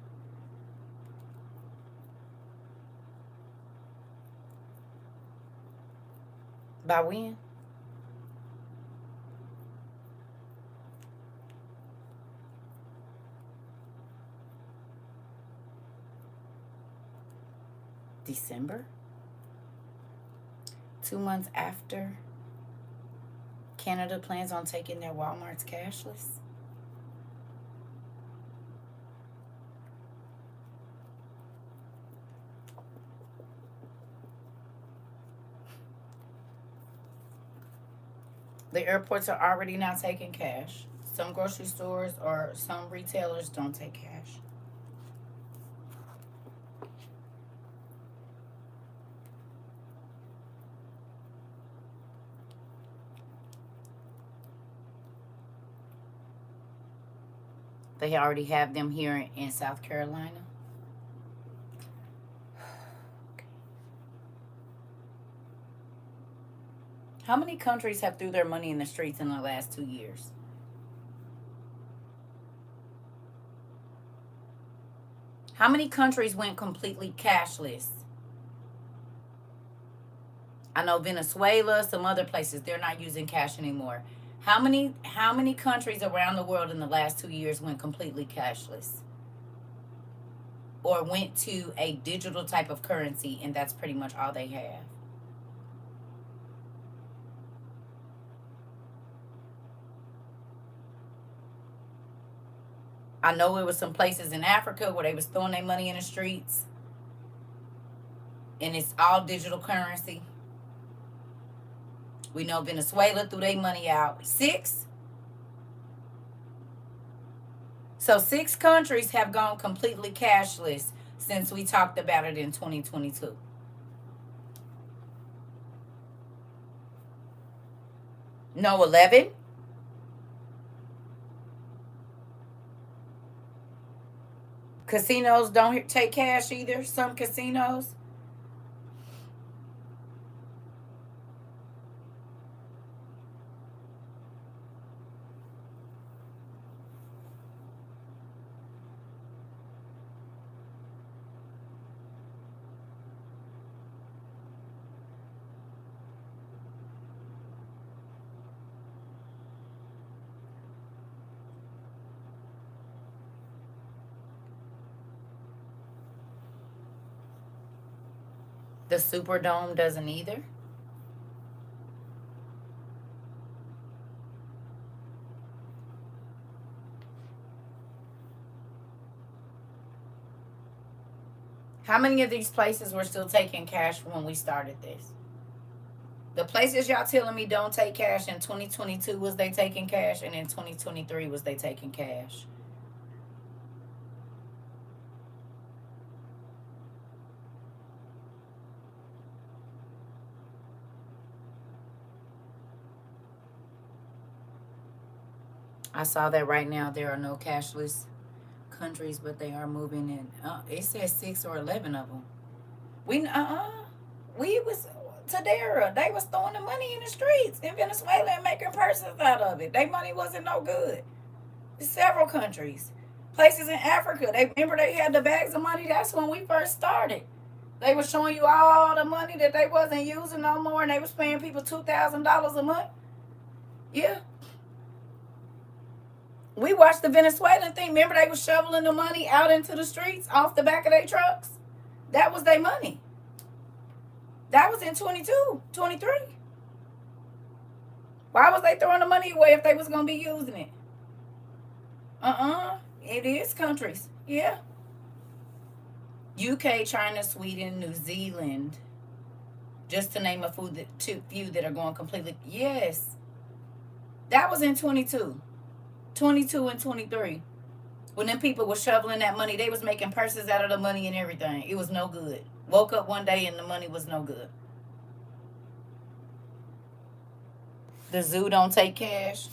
By when? December? 2 months after Canada plans on taking their Walmarts cashless? The airports are already now taking cash. Some grocery stores or some retailers don't take cash. They already have them here in South Carolina. How many countries have threw their money in the streets in the last 2 years? How many countries went completely cashless? I know Venezuela, some other places, they're not using cash anymore. How many countries around the world in the last 2 years went completely cashless or went to a digital type of currency and that's pretty much all they have? I know it was some places in Africa where they was throwing their money in the streets and it's all digital currency. We know Venezuela threw their money out. Six. So 6 countries have gone completely cashless since we talked about it in 2022. No, 11. Casinos don't take cash either. Some casinos. The Superdome doesn't either. How many of these places were still taking cash when we started this? The places y'all telling me don't take cash in 2022 was they taking cash, and in 2023 was they taking cash. I saw that right now there are no cashless countries, but they are moving in. It says 6 or 11 of them. We was Tadera. They was throwing the money in the streets in Venezuela and making purses out of it. Their money wasn't no good. Several countries, places in Africa. They remember they had the bags of money. That's when we first started. They were showing you all the money that they wasn't using no more, and they was paying people $2,000 a month. Yeah, we watched the Venezuelan thing. Remember they was shoveling the money out into the streets off the back of their trucks. That was their money. That was in 22, 23. Why was they throwing the money away if they was gonna be using it? It is countries. Yeah. UK, China, Sweden, New Zealand. Just to name a few that are going completely. Yes. That was in 22. 22 and 23. When them people were shoveling that money, they was making purses out of the money and everything. It was no good. Woke up one day and the money was no good. The zoo don't take cash.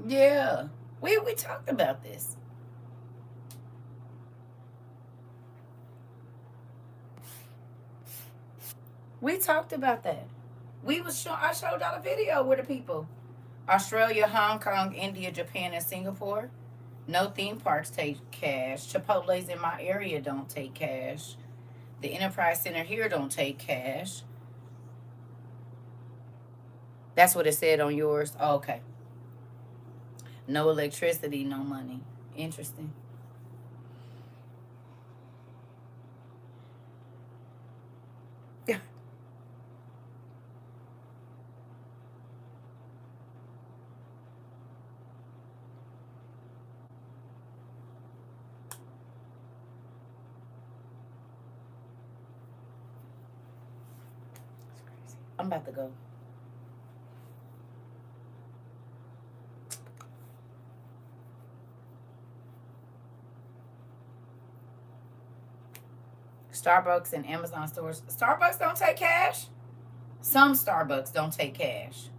Yeah. We talked about this. We talked about that. I showed y'all a video with the people. Australia, Hong Kong, India, Japan, and Singapore. No theme parks take cash. Chipotle's in my area don't take cash. The Enterprise Center here don't take cash. That's what it said on yours. Oh, okay. No electricity, no money. Interesting. Yeah. It's crazy. I'm about to go. Starbucks and Amazon stores. Starbucks don't take cash. Some Starbucks don't take cash.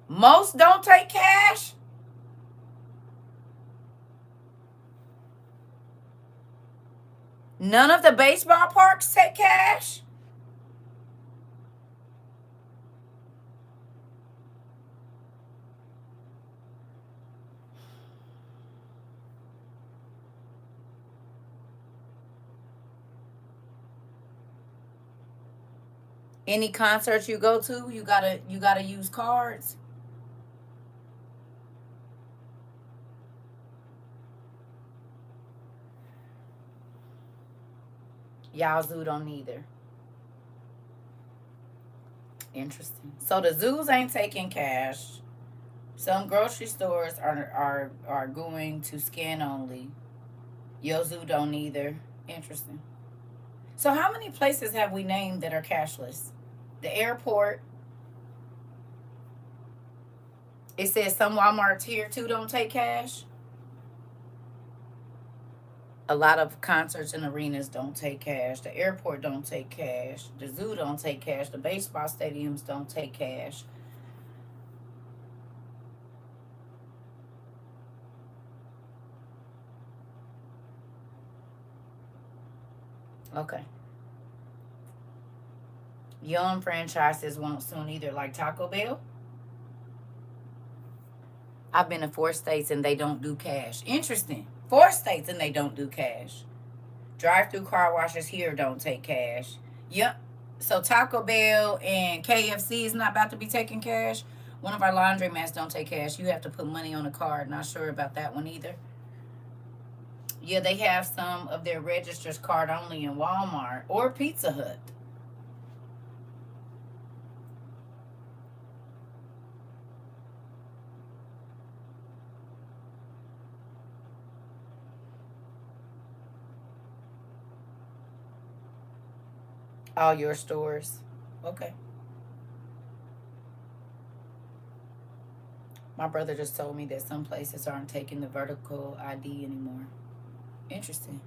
Most don't take cash. None of the baseball parks take cash. Any concerts you go to, you gotta use cards. Y'all zoo don't either. Interesting. So the zoos ain't taking cash. Some grocery stores are going to scan only. Your zoo don't either. Interesting. So how many places have we named that are cashless? The airport. It says some Walmarts here too don't take cash. A lot of concerts and arenas don't take cash. The airport don't take cash. The zoo don't take cash. The baseball stadiums don't take cash. Okay. Young franchises won't soon either, like Taco Bell. I've been to 4 states and they don't do cash. Interesting. 4 states and they don't do cash. Drive-through car washes here don't take cash. Yep. So Taco Bell and KFC is not about to be taking cash. One of our laundromats don't take cash. You have to put money on a card. Not sure about that one either. Yeah, they have some of their registers card only in Walmart or Pizza Hut. All your stores. Okay. My brother just told me that some places aren't taking the vertical ID anymore. Interesting.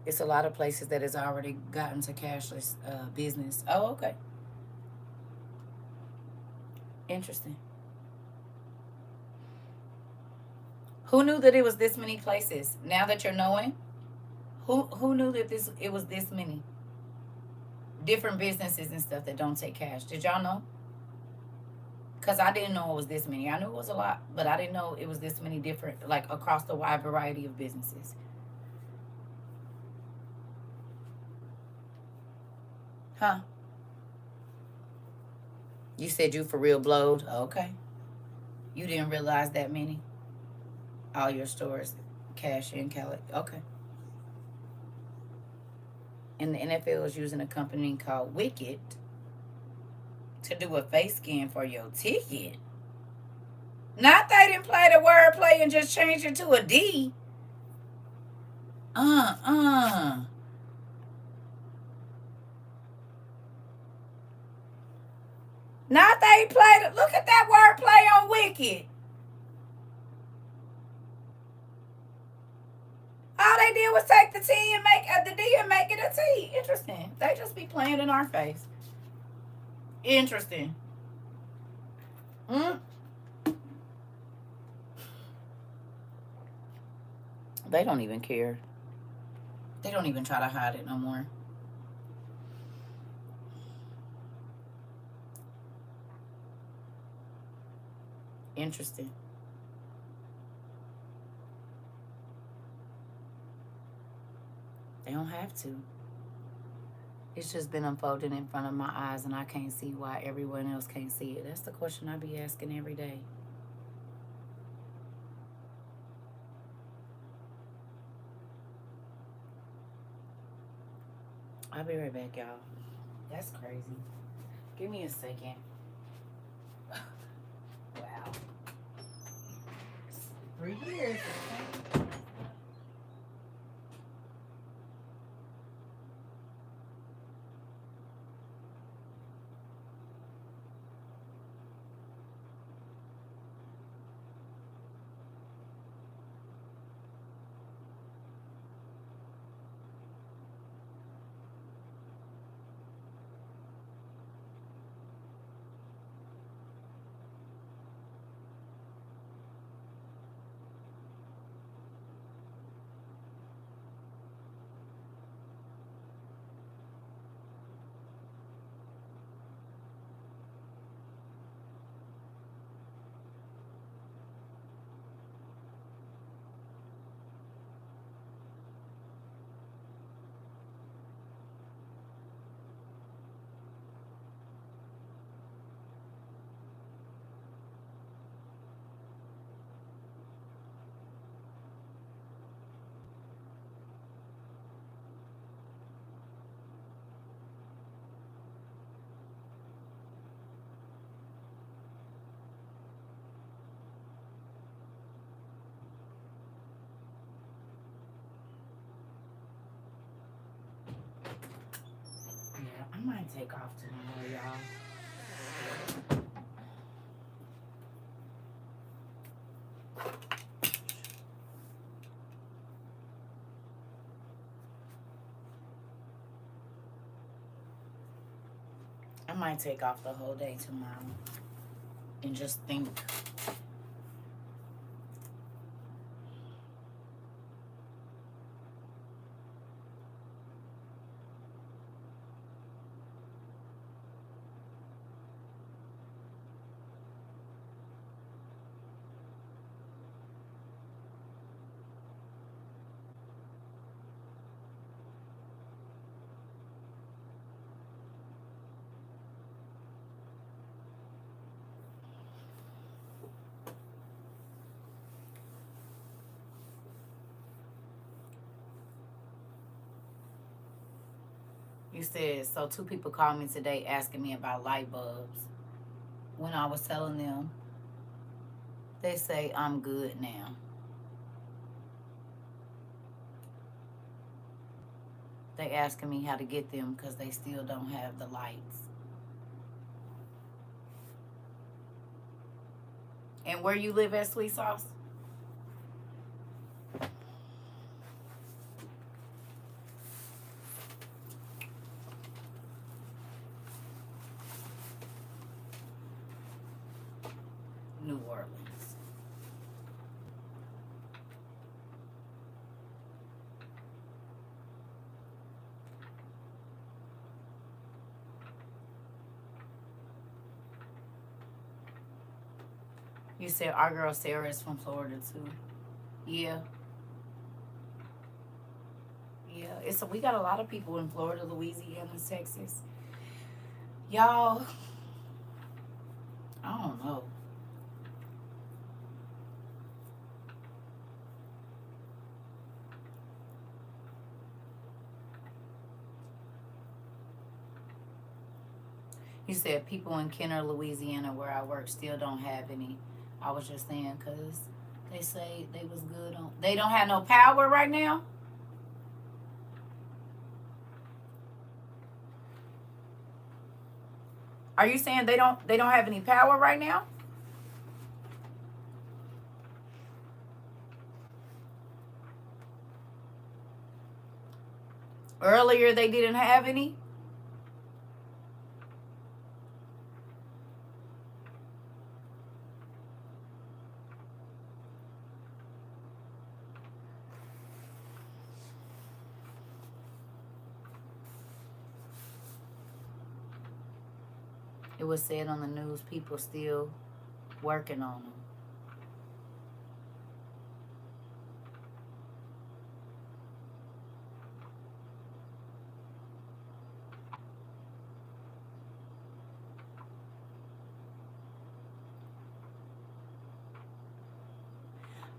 It's a lot of places that has already gotten to cashless business. Oh, okay. Interesting. Who knew that it was this many places? Now that you're knowing, who knew that this it was this many different businesses and stuff that don't take cash? Did y'all know? Cause I didn't know it was this many. I knew it was a lot, but I didn't know it was this many different, like across the wide variety of businesses. Huh? You said you for real blowed. Okay. You didn't realize that many. All your stores, cash in Cali. Okay. And the NFL is using a company called Wicked to do a face scan for your ticket. Not they didn't play the wordplay and just change it to a D. Uh. Not they played it. Look at that wordplay on Wicked. All they did was take the T and make the D and make it a T. Interesting. They just be playing in our face. Interesting. Mm. They don't even care. They don't even try to hide it no more. Interesting. They don't have to. It's just been unfolding in front of my eyes, and I can't see why everyone else can't see it. That's the question I be asking every day. I'll be right back, y'all. That's crazy. Give me a second. Wow. 3 years. might take off tomorrow, y'all. I might take off the whole day tomorrow and just think. You said, so 2 people called me today asking me about light bulbs. When I was telling them, they say I'm good now. They asking me how to get them because they still don't have the lights. And where you live at, Sweet Sauce? New Orleans. You said our girl Sarah is from Florida too. Yeah. Yeah. We got a lot of people in Florida, Louisiana, Texas. Y'all, I don't know. You said people in Kenner, Louisiana, where I work, still don't have any. I was just saying because they say they was good on. They don't have no power right now. Are you saying they don't have any power right now? Earlier they didn't have any. It was said on the news people still working on them.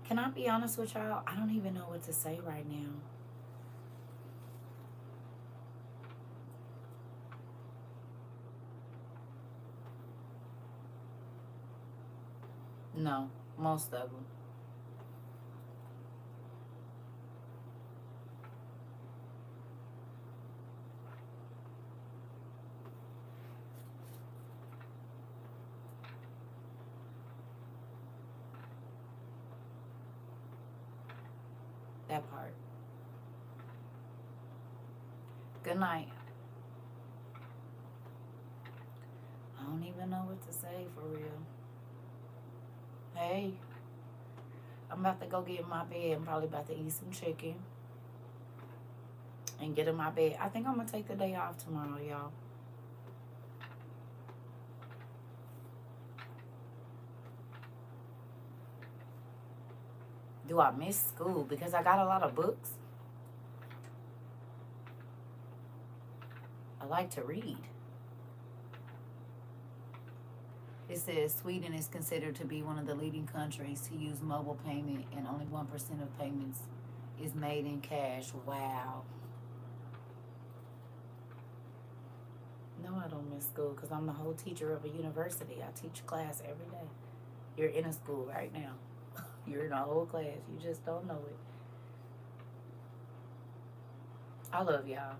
Can I be honest with y'all? I don't even know what to say right now. No, most of them. That part. Good night. I don't even know what to say for real. Hey, I'm about to go get in my bed. I'm probably about to eat some chicken and get in my bed. I think I'm going to take the day off tomorrow, y'all. Do I miss school? Because I got a lot of books. I like to read. It says Sweden is considered to be one of the leading countries to use mobile payment, and only 1% of payments is made in cash. Wow. No, I don't miss school because I'm the whole teacher of a university. I teach class every day. You're in a school right now. You're in a whole class. You just don't know it. I love y'all.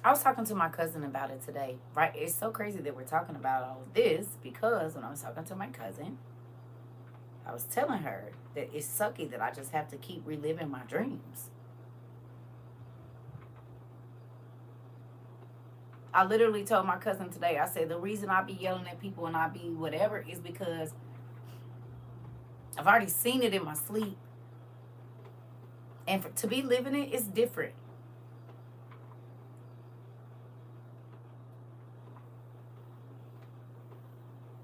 I was talking to my cousin about it today, right? It's so crazy that we're talking about all of this because when I was talking to my cousin, I was telling her that it's sucky that I just have to keep reliving my dreams. I literally told my cousin today, I said, the reason I be yelling at people and I be whatever is because I've already seen it in my sleep. And to be living it is different.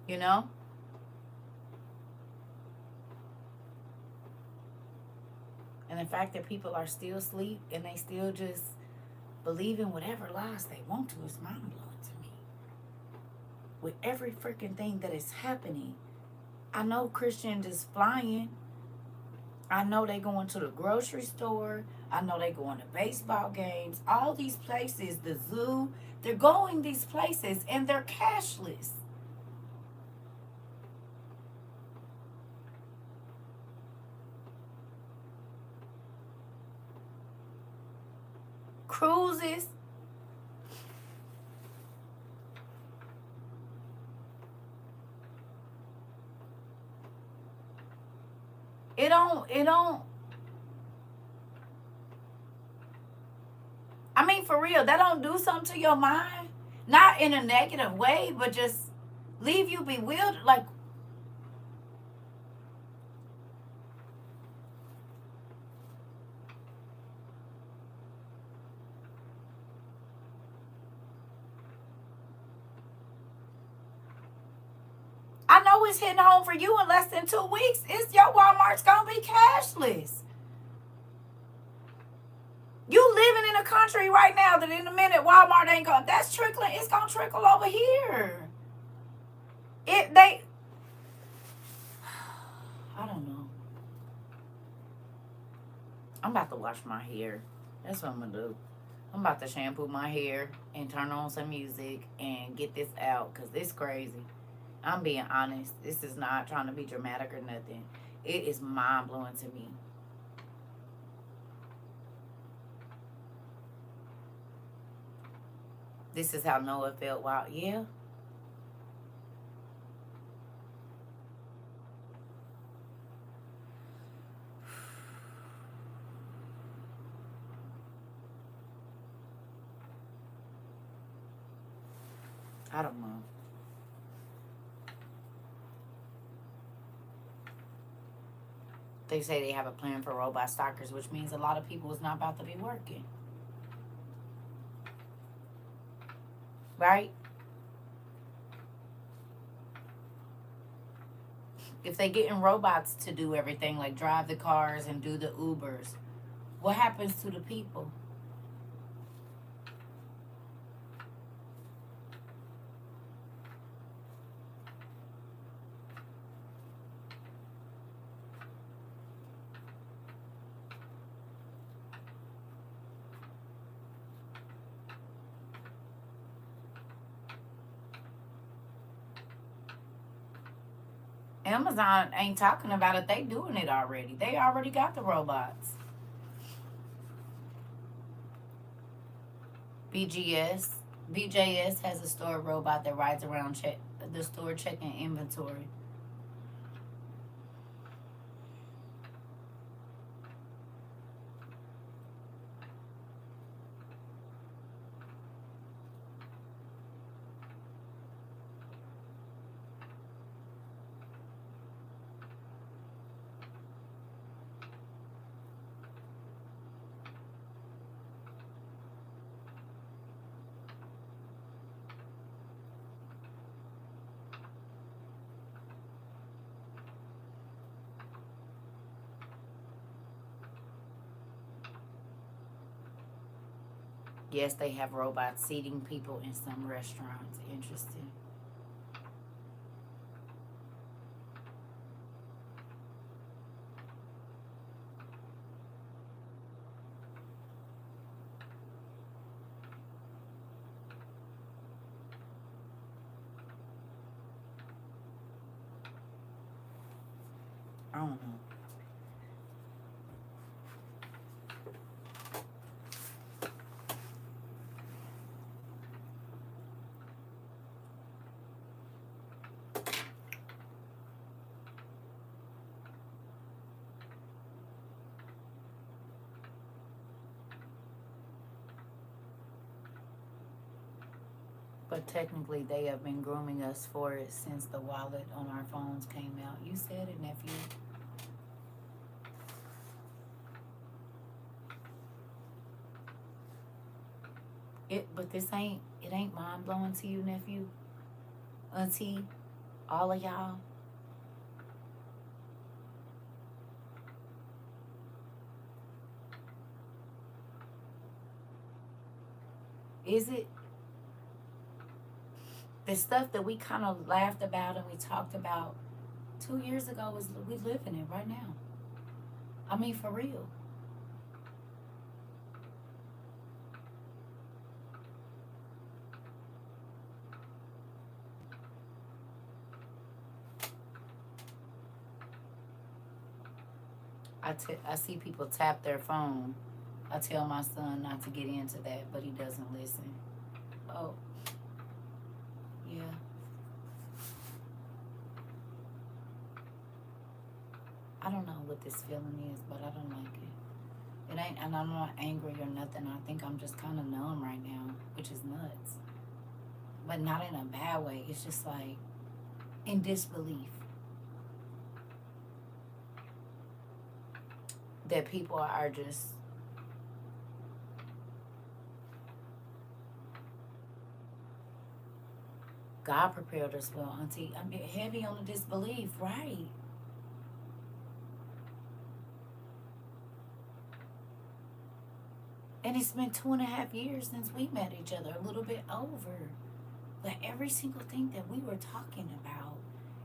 You know? And the fact that people are still asleep and they still just believe in whatever lies they want to is mind blowing to me. With every freaking thing that is happening, I know Christians is flying. I know they going to the grocery store. I know they going to baseball games. All these places, the zoo, they're going these places and they're cashless. Cruises. It don't I mean, for real, that don't do something to your mind. Not in a negative way, but just leave you bewildered. Like, I know it's hitting home for you in less than 2 weeks. It's your Walmart's gonna be cashless. You living in a country right now that in a minute Walmart ain't gonna. That's trickling. It's gonna trickle over here. It they. I don't know. I'm about to wash my hair. That's what I'm gonna do. I'm about to shampoo my hair and turn on some music and get this out because this crazy. I'm being honest. This is not trying to be dramatic or nothing. It is mind blowing to me. This is how Noah felt. Wow, yeah. I don't know. They say they have a plan for robot stalkers, which means a lot of people is not about to be working. Right? If they getting robots to do everything, like drive the cars and do the Ubers, what happens to the people? Amazon ain't talking about it. They doing it already. They already got the robots. BGS. BJS has a store robot that rides around the store checking inventory. Yes, they have robots seating people in some restaurants. Interesting. I don't know. But technically, they have been grooming us for it since the wallet on our phones came out. You said it, nephew. But it ain't mind blowing to you, nephew, auntie, all of y'all. Is it the stuff that we kind of laughed about and we talked about 2 years ago? Is we live in it right now? I mean, for real. I see people tap their phone. I tell my son not to get into that, but he doesn't listen. Oh, yeah. I don't know what this feeling is, but I don't like it. It ain't, and I'm not angry or nothing. I think I'm just kind of numb right now, which is nuts. But not in a bad way. It's just like in disbelief that people are just God prepared us well, auntie. I'm heavy on the disbelief, right? And it's been 2.5 years since we met each other, a little bit over. But every single thing that we were talking about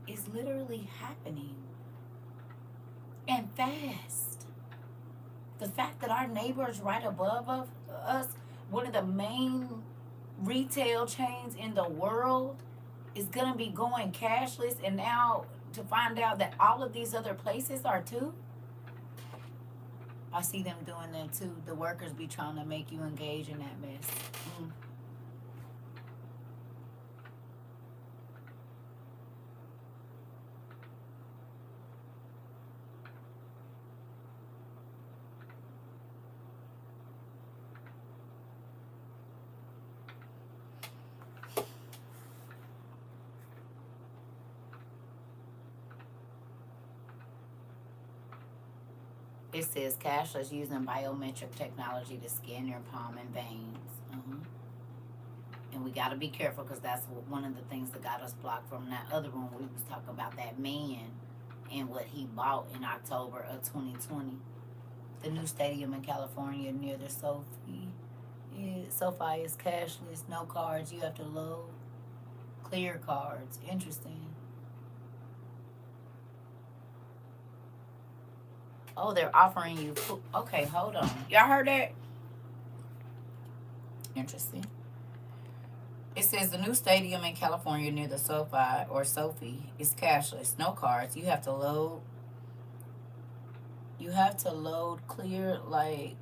is literally happening and fast. The fact that our neighbors right above us, one of the main retail chains in the world, is going to be going cashless, and now to find out that all of these other places are too. I see them doing that too. The workers be trying to make you engage in that mess. Mm. It says cashless using biometric technology to scan your palm and veins. And we got to be careful because that's one of the things that got us blocked from that other room. We was talking about that man and what he bought in October of 2020. The new stadium in California near the SoFi. Yeah, SoFi is cashless, no cards. You have to load clear cards. Interesting. Oh, they're offering you food. Okay, hold on. Y'all heard that? Interesting. It says the new stadium in California near the SoFi is cashless, no cards. You have to load clear like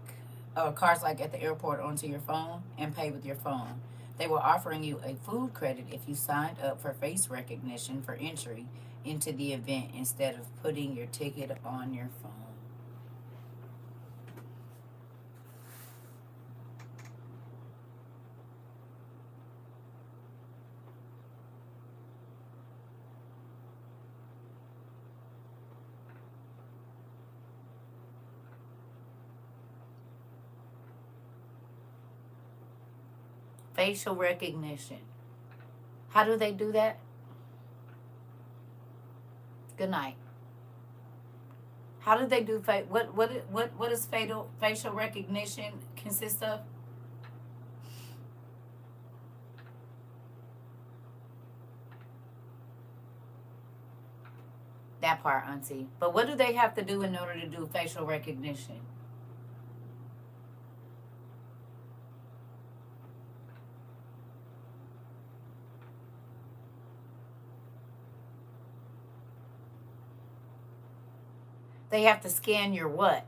cards like at the airport onto your phone and pay with your phone. They were offering you a food credit if you signed up for face recognition for entry into the event instead of putting your ticket on your phone. Facial recognition. How do they do that? Good night. How do they do what does facial recognition consist of? That part, auntie. But what do they have to do in order to do facial recognition? They have to scan your what?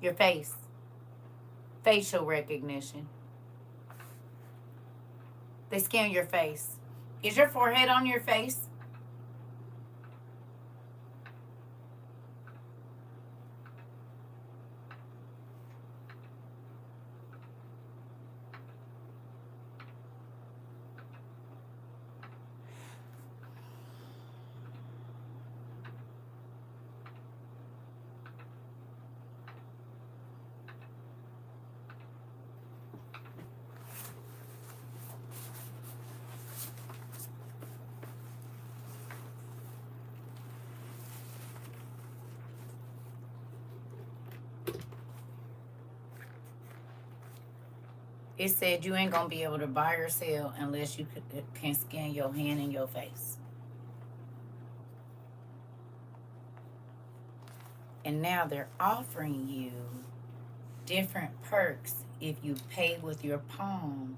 Your face. Facial recognition. They scan your face. Is your forehead on your face? It said you ain't gonna be able to buy or sell unless you can scan your hand and your face. And now they're offering you different perks if you pay with your palm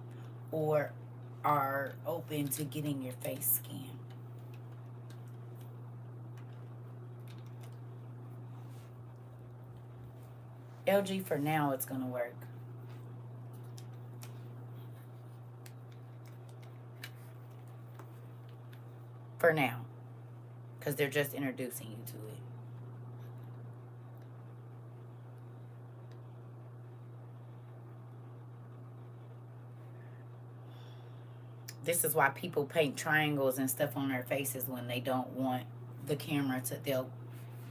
or are open to getting your face scanned. LG, for now, it's going to work. For now. Because they're just introducing you to it. This is why people paint triangles and stuff on their faces when they don't want the camera to. They'll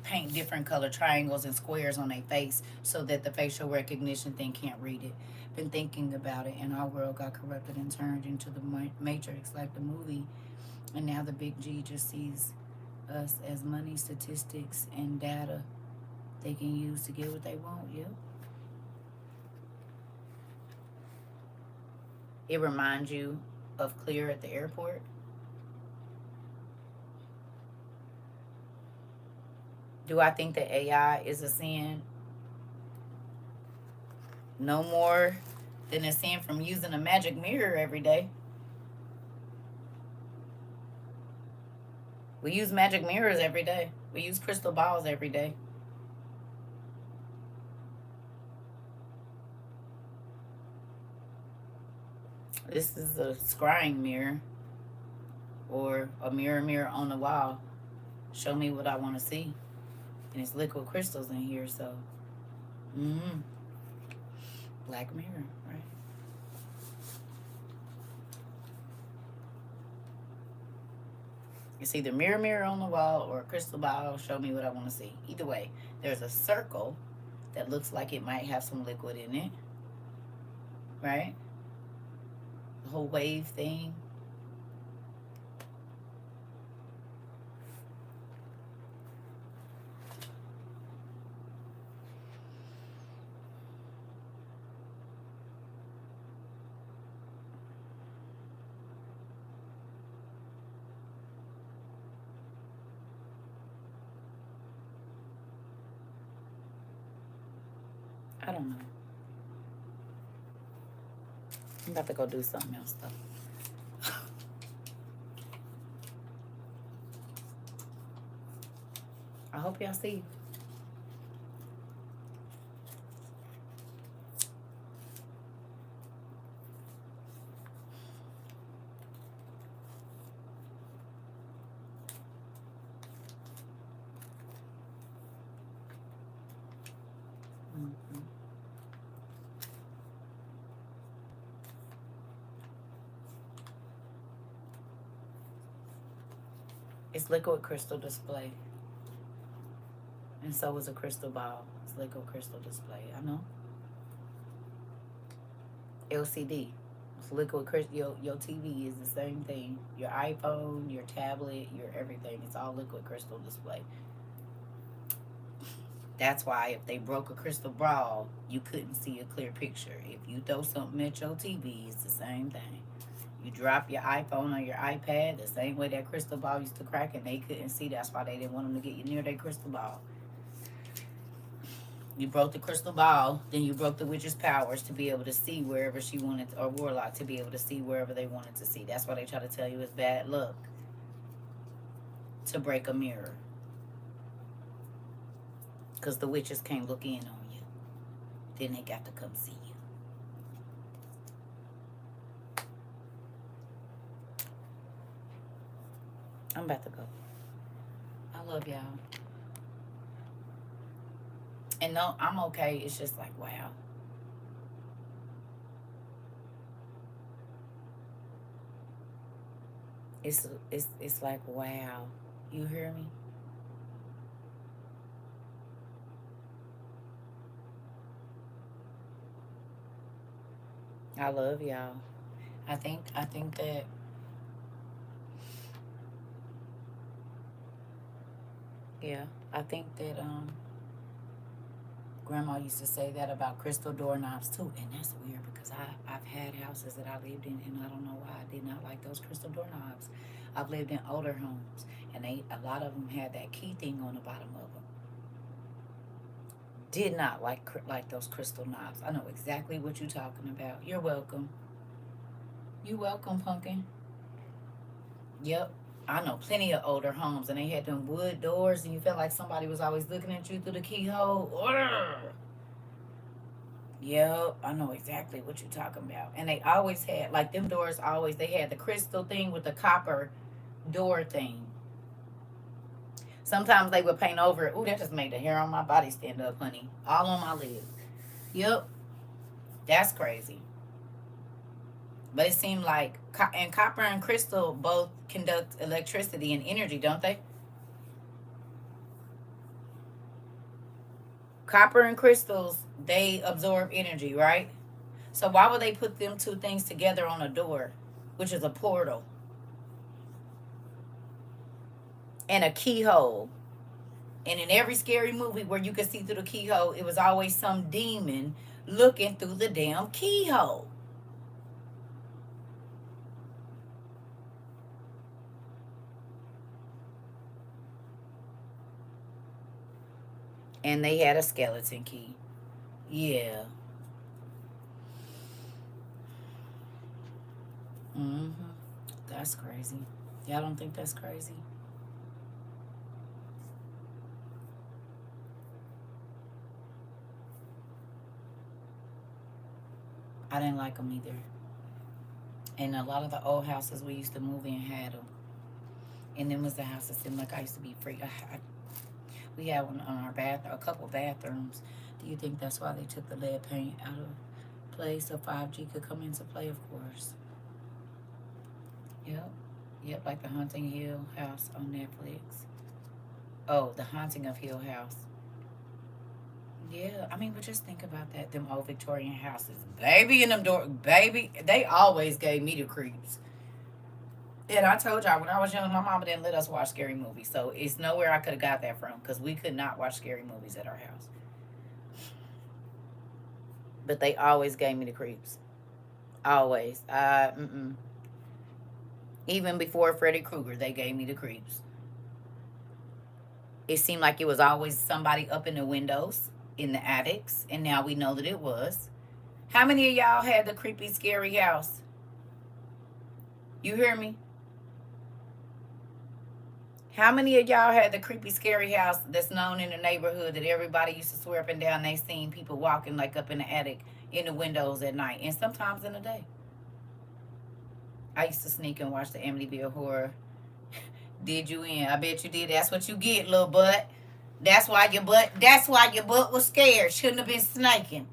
paint different color triangles and squares on their face so that the facial recognition thing can't read it. Been thinking about it, and our world got corrupted and turned into the Matrix, like the movie. And now the big G just sees us as money, statistics, and data they can use to get what they want. Yep. It reminds you of Clear at the airport. Do I think that AI is a sin? No more than a sin from using a magic mirror every day. We use magic mirrors every day. We use crystal balls every day. This is a scrying mirror or a mirror on the wall. Show me what I want to see. And it's liquid crystals in here, so. Black mirror, right? It's either mirror on the wall or a crystal ball. Show me what I want to see. Either way, there's a circle that looks like it might have some liquid in it, right? The whole wave thing. I don't know. I'm about to go do something else though. I hope y'all see. It's liquid crystal display. And so is a crystal ball. It's liquid crystal display. I know. LCD. It's liquid crystal. Your TV is the same thing. Your iPhone, your tablet, your everything. It's all liquid crystal display. That's why if they broke a crystal ball, you couldn't see a clear picture. If you throw something at your TV, it's the same thing. You drop your iPhone or your iPad, the same way that crystal ball used to crack and they couldn't see. That's why they didn't want them to get you near their crystal ball. You broke the crystal ball, then you broke the witch's powers to be able to see wherever she wanted, or warlock to be able to see wherever they wanted to see. That's why they try to tell you it's bad luck to break a mirror. Because the witches can't look in on you. Then they got to come see you. I'm about to go. I love y'all. And no, I'm okay. It's just like, wow. It's like, wow. You hear me? I love y'all. I think that yeah, I think that Grandma used to say that about crystal doorknobs too, and that's weird because I've had houses that I lived in, and I don't know why I did not like those crystal doorknobs. I've lived in older homes, and a lot of them had that key thing on the bottom of them. Did not like those crystal knobs. I know exactly what you're talking about. You're welcome. You welcome, pumpkin. Yep. I know plenty of older homes, and they had them wood doors, and you felt like somebody was always looking at you through the keyhole. Urgh. Yep, I know exactly what you're talking about. And they always had, like, them doors always, they had the crystal thing with the copper door thing. Sometimes they would paint over it. Ooh, that just made the hair on my body stand up, honey. All on my legs. Yep, that's crazy. But it seemed like, and copper and crystal both conduct electricity and energy, don't they? Copper and crystals, they absorb energy, right? So why would they put them two things together on a door, which is a portal, and a keyhole? And in every scary movie where you could see through the keyhole, it was always some demon looking through the damn keyhole. And they had a skeleton key. Yeah. Mm-hmm. That's crazy. Y'all don't think that's crazy? I didn't like them either. And a lot of the old houses we used to move in had them. And then was the house that seemed like I used to be free. We had one on our a couple bathrooms. Do you think that's why they took the lead paint out of play so 5G could come into play? Of course. Yep. Yep, like the Haunting Hill House on Netflix. Oh, the Haunting of Hill House. Yeah, I mean, but just think about that. Them old Victorian houses. Baby in them door baby, they always gave me the creeps. And I told y'all when I was young, my mama didn't let us watch scary movies. So it's nowhere I could have got that from because we could not watch scary movies at our house. But they always gave me the creeps. Always. Even before Freddy Krueger, they gave me the creeps. It seemed like it was always somebody up in the windows, in the attics, and now we know that it was. How many of y'all had the creepy, scary house? You hear me? How many of y'all had the creepy, scary house that's known in the neighborhood that everybody used to swear up and down they seen people walking like up in the attic in the windows at night and sometimes in the day? I used to sneak and watch the Amityville Horror. Did you in? I bet you did. That's what you get, little butt. That's why your butt was scared. Shouldn't have been snaking.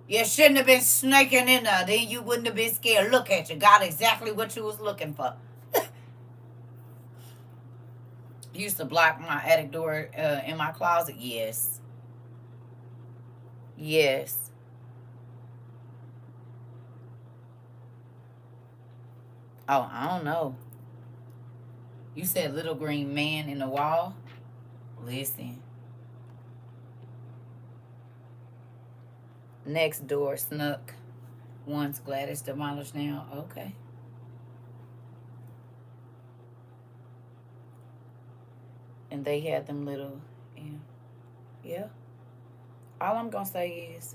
You shouldn't have been snaking in there. Then you wouldn't have been scared. Look at you. Got exactly what you was looking for. Used to block my attic door in my closet. Yes. Yes. Oh, I don't know. You said little green man in the wall? Listen. Next door snuck. Once glad it's demolished now. Okay. And they had them little, yeah. Yeah. All I'm gonna say is,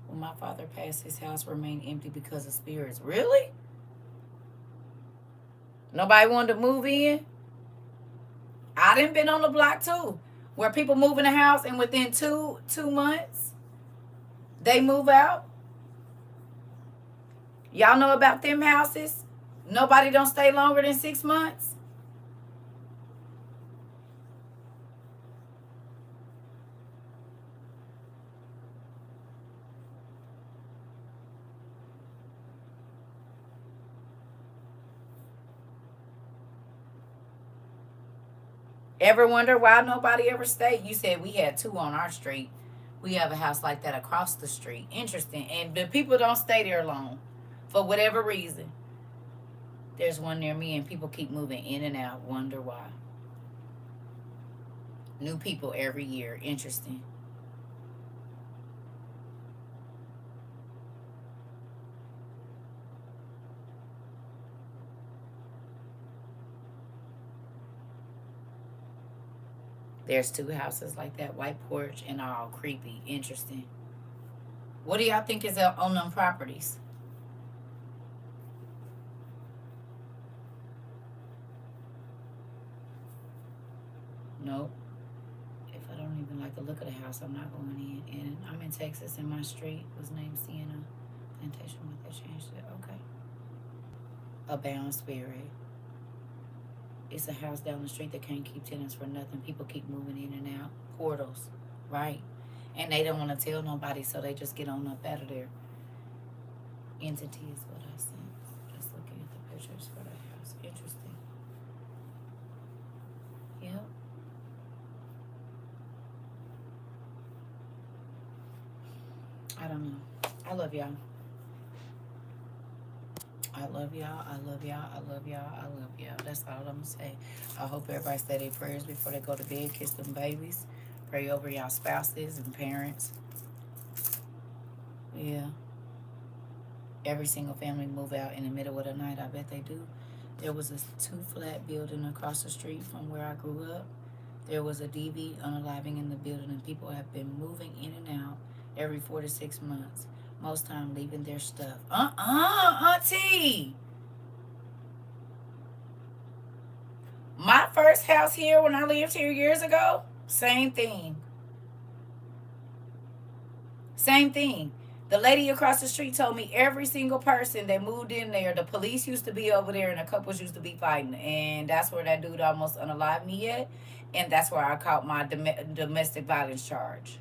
when my father passed, his house remained empty because of spirits. Really? Nobody wanted to move in? I done been on the block too, where people move in the house and within two months they move out. Y'all know about them houses? Nobody don't stay longer than 6 months. Ever wonder why nobody ever stayed? You said we had two on our street. We have a house like that across the street. Interesting. And the people don't stay there long for whatever reason. There's one near me and people keep moving in and out. Wonder why. New people every year. Interesting. There's 2 houses like that, white porch and all creepy. Interesting. What do y'all think is on them properties? Nope. If I don't even like the look of the house, I'm not going in. And I'm in Texas, and my street was named Sienna Plantation, but they changed it. Okay. A bound spirit. It's a house down the street that can't keep tenants for nothing. People keep moving in and out. Portals, right? And they don't want to tell nobody, so they just get on up out of there. Entity is what I sent. Just looking at the pictures for the house. Interesting. Yep. I don't know. I love y'all. I love y'all. I love y'all. I love y'all. I love y'all. That's all I'm gonna say. I hope everybody say their prayers before they go to bed. Kiss them babies. Pray over y'all spouses and parents. Yeah. Every single family move out in the middle of the night. I bet they do. There was a 2-flat building across the street from where I grew up. There was a DV unaliving in the building, and people have been moving in and out every 4 to 6 months. Most time leaving their stuff. Auntie. My first house here when I lived here years ago, same thing. Same thing. The lady across the street told me every single person that moved in there, the police used to be over there and the couples used to be fighting. And that's where that dude almost unalived me at. And that's where I caught my domestic violence charge.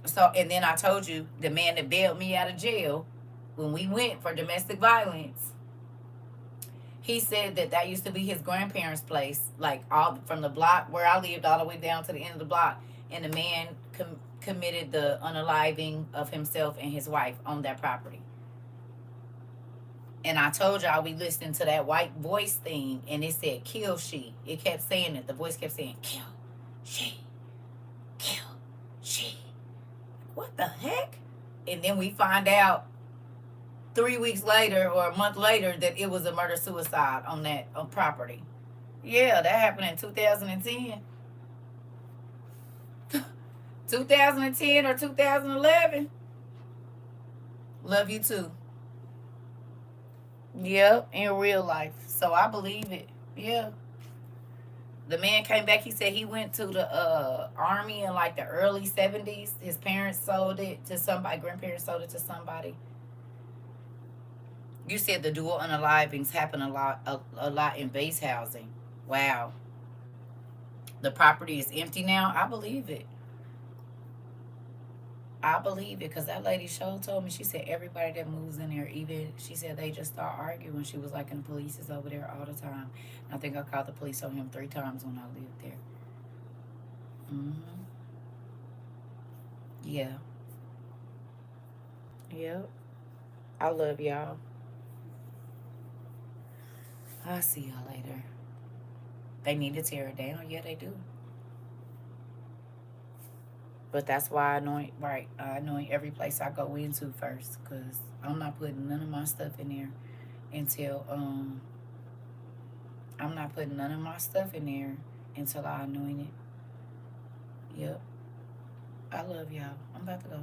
So, and then I told you the man that bailed me out of jail when we went for domestic violence, he said that that used to be his grandparents' place, like all from the block where I lived all the way down to the end of the block. And the man committed the unaliving of himself and his wife on that property. And I told y'all we listened to that white voice thing, and it said "kill she." It kept saying it. The voice kept saying "kill she, kill she." What the heck? And then we find out 3 weeks later or a month later that it was a murder suicide on that property. Yeah, that happened in 2010. 2010 or 2011. Love you too. Yep, in real life. So I believe it. Yeah. The man came back. He said he went to the army in like the early 70s. His parents sold it to somebody. Grandparents sold it to somebody. You said the dual unalivings happen a lot in base housing. Wow. The property is empty now. I believe it. I believe it because that lady show told me, she said everybody that moves in there, even she said they just start arguing. She was like, and the police is over there all the time. I think I called the police on him 3 times when I lived there. Mm-hmm. Yeah. Yep. I love y'all. I'll see y'all later. They need to tear it down. Yeah, they do. But that's why I anoint, right? I anoint every place I go into first, cause I'm not putting none of my stuff in there until I'm not putting none of my stuff in there until I anoint it. Yep. I love y'all. I'm about to go.